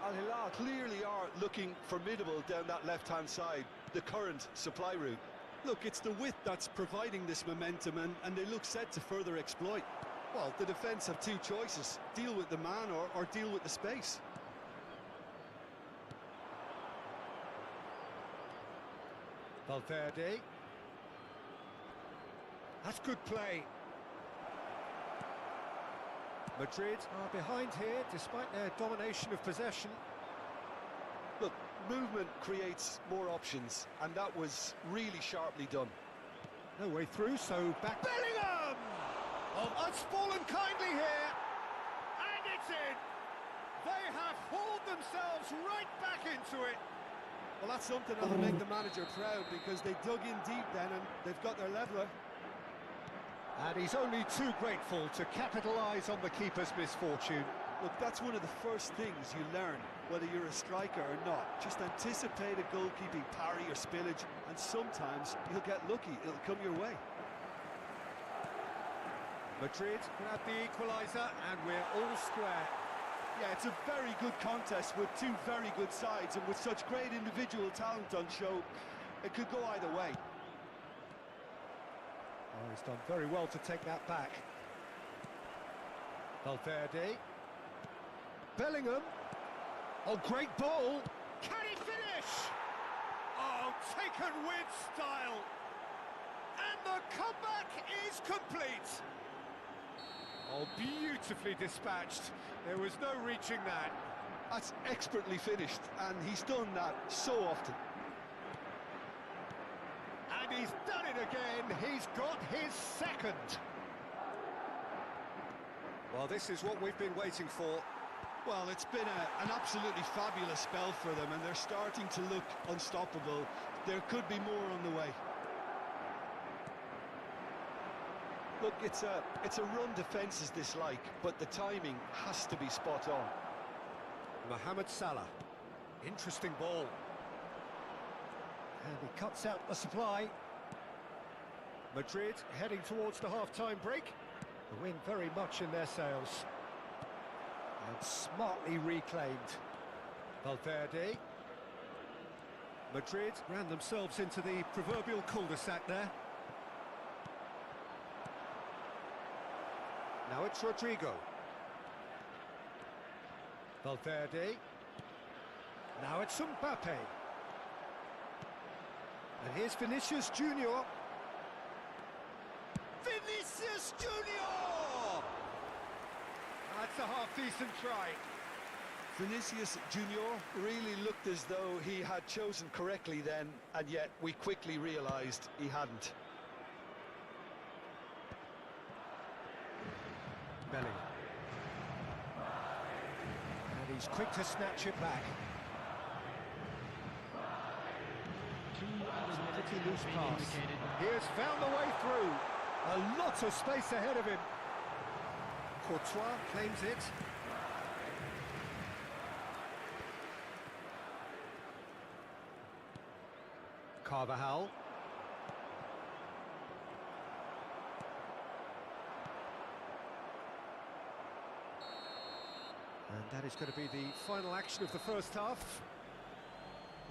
Al Hilal clearly are looking formidable down that left-hand side, the current supply route. Look, it's the width that's providing this momentum and they look set to further exploit. Well, the defence have two choices, deal with the man or deal with the space. Valverde. That's good play. Madrid are behind here despite their domination of possession. Look, movement creates more options, and that was really sharply done. No way through, so back. Bellingham! Oh, that's fallen kindly here. And it's in. They have hauled themselves right back into it. Well, that's something that'll make the manager proud because they dug in deep then and they've got their leveller. And he's only too grateful to capitalise on the keeper's misfortune. Look, that's one of the first things you learn, whether you're a striker or not. Just anticipate a goalkeeping parry or spillage, and sometimes you'll get lucky, it'll come your way. Madrid grab the equaliser, and we're all square. Yeah, it's a very good contest with two very good sides, and with such great individual talent on show, it could go either way. Oh, he's done very well to take that back. Valverde. Bellingham. Oh, great ball. Can he finish? Oh, taken with style. And the comeback is complete. Oh, beautifully dispatched. There was no reaching that. That's expertly finished, and he's done that so often. And he's done it again. He's got his second. Well, this is what we've been waiting for. Well, it's been an absolutely fabulous spell for them, and they're starting to look unstoppable. There could be more on the way. Look, it's a run defence is dislike, but the timing has to be spot on. Mohamed Salah. Interesting ball. And he cuts out the supply. Madrid heading towards the half-time break. The wind very much in their sails. And smartly reclaimed. Valverde. Madrid ran themselves into the proverbial cul-de-sac there. Now it's Rodrigo. Valverde. Now it's Mbappe. And here's Vinicius Junior. Vinicius Junior! That's a half-decent try. Vinicius Junior really looked as though he had chosen correctly then, and yet we quickly realised he hadn't. Bellingham. And he's quick to snatch it back. It's a pretty loose pass. He has found the way through. A lot of space ahead of him. Courtois claims it. Carvajal. That is going to be the final action of the first half.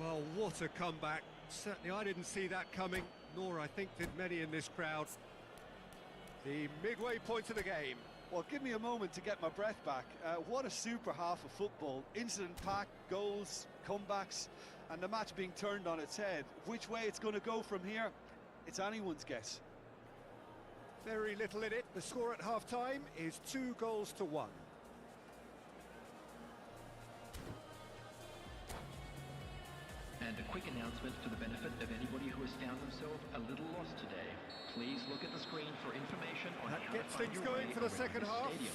Well, what a comeback. Certainly I didn't see that coming, nor I think did many in this crowd. The midway point of the game. Well, give me a moment to get my breath back. What a super half of football. Incident-packed, goals, comebacks, and the match being turned on its head. Which way it's going to go from here, it's anyone's guess. Very little in it. The score at half-time is 2-1. And a quick announcement for the benefit of anybody who has found themselves a little lost today. Please look at the screen for information on That how to gets find things your going way for the around second this half. stadium.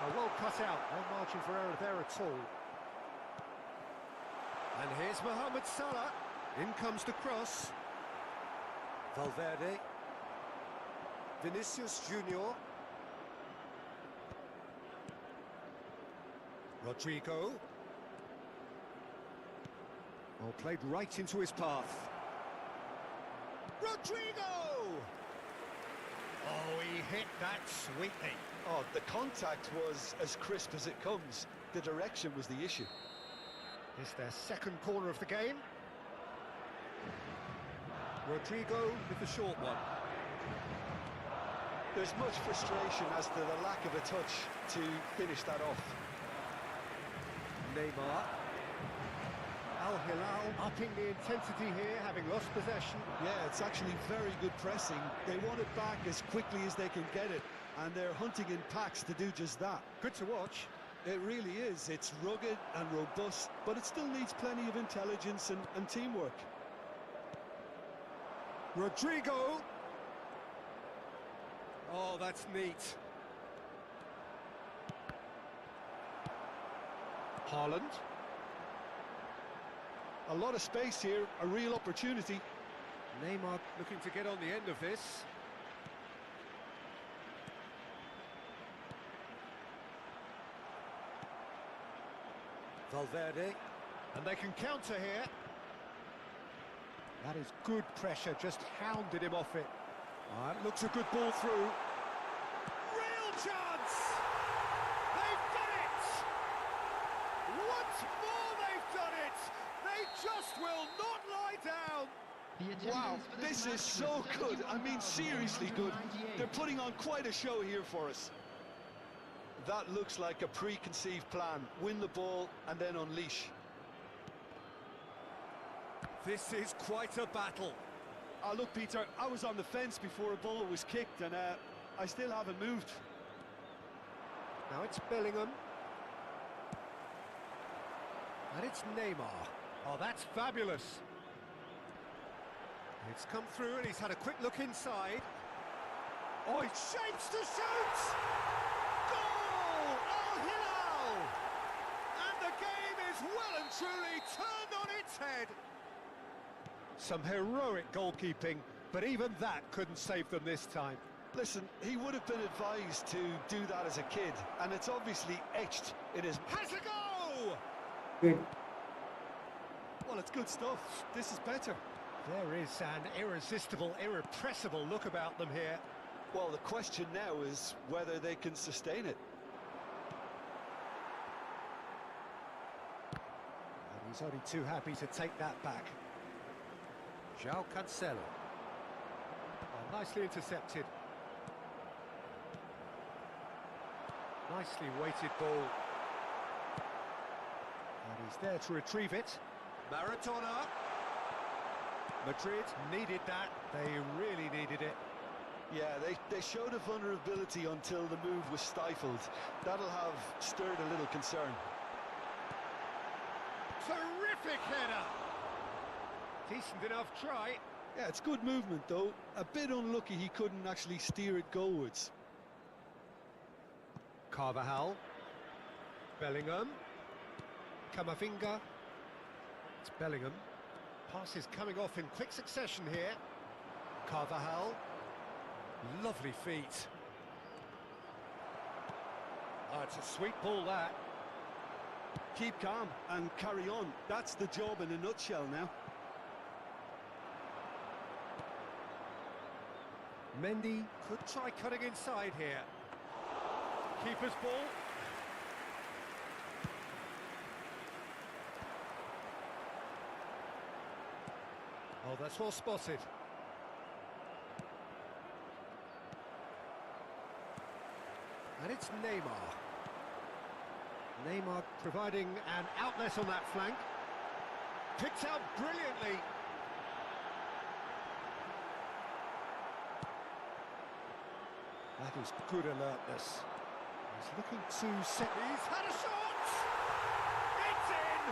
Oh, well cut out. No margin for error there at all. And here's Mohamed Salah. In comes the cross. Valverde. Vinicius Junior. Rodrigo. Oh, played right into his path. Rodrigo! Oh, he hit that sweetly. Oh, the contact was as crisp as it comes. The direction was the issue. It's their second corner of the game. Rodrigo with the short one. There's much frustration as to the lack of a touch to finish that off. Neymar. Al Hilal upping the intensity here, having lost possession. Yeah, it's actually very good pressing. They want it back as quickly as they can get it, and they're hunting in packs to do just that. Good to watch. It really is. It's rugged and robust, but it still needs plenty of intelligence and teamwork. Rodrigo. Oh, that's neat. Haaland. A lot of space here, a real opportunity. Neymar looking to get on the end of this. Valverde. And they can counter here. That is good pressure, just hounded him off it. That looks a good ball through. Real chance! They've done it! Once more they've done it! They just will not lie down! Wow, this is so good. I mean, seriously good. They're putting on quite a show here for us. That looks like a preconceived plan. Win the ball and then unleash. This is quite a battle. Look, Peter, I was on the fence before a ball was kicked, and I still haven't moved. Now it's Bellingham. And it's Neymar. Oh, that's fabulous. It's come through and he's had a quick look inside. Oh, he shapes to shoot! Goal! Al Hilal! And the game is well and truly turned on its head. Some heroic goalkeeping, but even that couldn't save them this time. Listen, he would have been advised to do that as a kid, and it's obviously etched in his... Has a go! Good. Well, it's good stuff. This is better. There is an irresistible, irrepressible look about them here. Well, the question now is whether they can sustain it. And he's only too happy to take that back. João Cancelo. Oh, nicely intercepted. Nicely weighted ball. And he's there to retrieve it. Maradona. Madrid needed that. They really needed it. Yeah, they showed a vulnerability until the move was stifled. That'll have stirred a little concern. Terrific header! Decent enough try. Yeah, it's good movement, though. A bit unlucky he couldn't actually steer it goalwards. Carvajal. Bellingham. Camavinga. It's Bellingham. Passes coming off in quick succession here. Carvajal. Lovely feet. Oh, it's a sweet ball, that. Keep calm and carry on. That's the job in a nutshell now. Mendy could try cutting inside here. Keeper's ball. Oh, that's well spotted. And it's Neymar. Neymar providing an outlet on that flank. Picked out brilliantly. That is good alertness. He's looking to set... He's had a shot! It's in!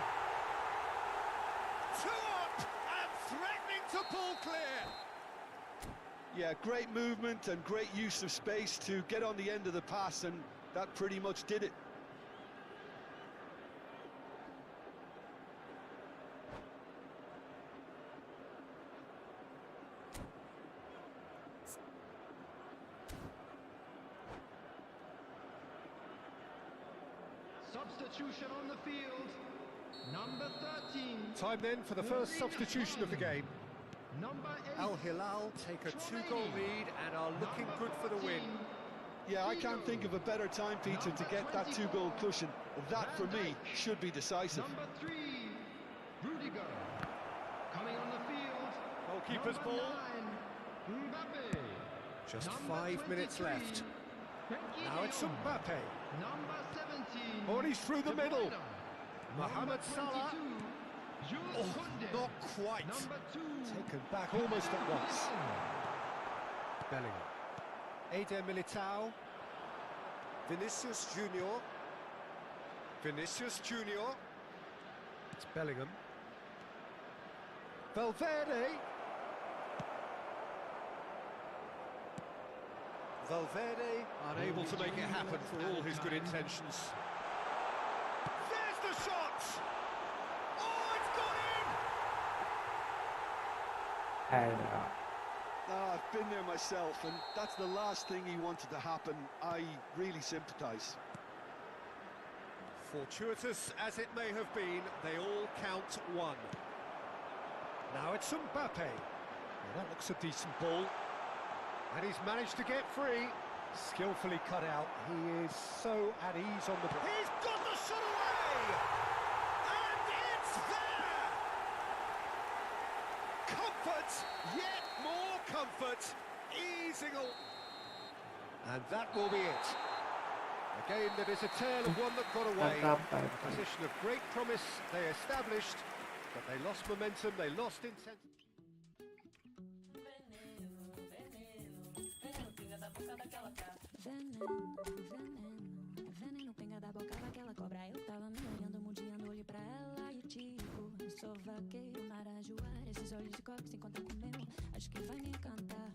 2 up and threatening to pull clear! Yeah, great movement and great use of space to get on the end of the pass, and that pretty much did it. Substitution on the field. Number 13. Time then for the first substitution of the game. Number 8. Al Hilal take a 2-goal lead and are looking good for the win. Yeah, I can't think of a better time, Peter, to get that 2-goal cushion. That, for me, should be decisive. Number 3. Rudiger. Coming on the field. Goalkeeper's Number ball. 9. Mbappe. Just Number 5 minutes 23. left. Now it's Mbappe. Number 17. Oh, and he's through the De middle. Bruyne. Mohamed Salah. Jules Oh, Koundé. not quite. Number 2. Taken back almost at once. Bellingham. Eder Militao. Vinicius Junior. Vinicius Junior. It's Bellingham. Valverde. Valverde unable to make it happen for all his good intentions. There's the shot! Oh, it's gone in! And I've been there myself, and that's the last thing he wanted to happen. I really sympathise. Fortuitous as it may have been, they all count one. Now it's Mbappe. Well, that looks a decent ball. And he's managed to get free. Skillfully cut out. He is so at ease on the... He's got the shot away! And it's there! Comfort, yet more comfort. Easing all... And that will be it. A game that is a tale of one that got away. A position of great promise they established, but they lost momentum, they lost intensity. Veneno pinga da boca daquela cobra. Eu tava me olhando, mundiando, olhei pra ela e tipo, sou vaqueiro, marajoara. Esses olhos de coque se encontram com o meu, acho que vai me encantar.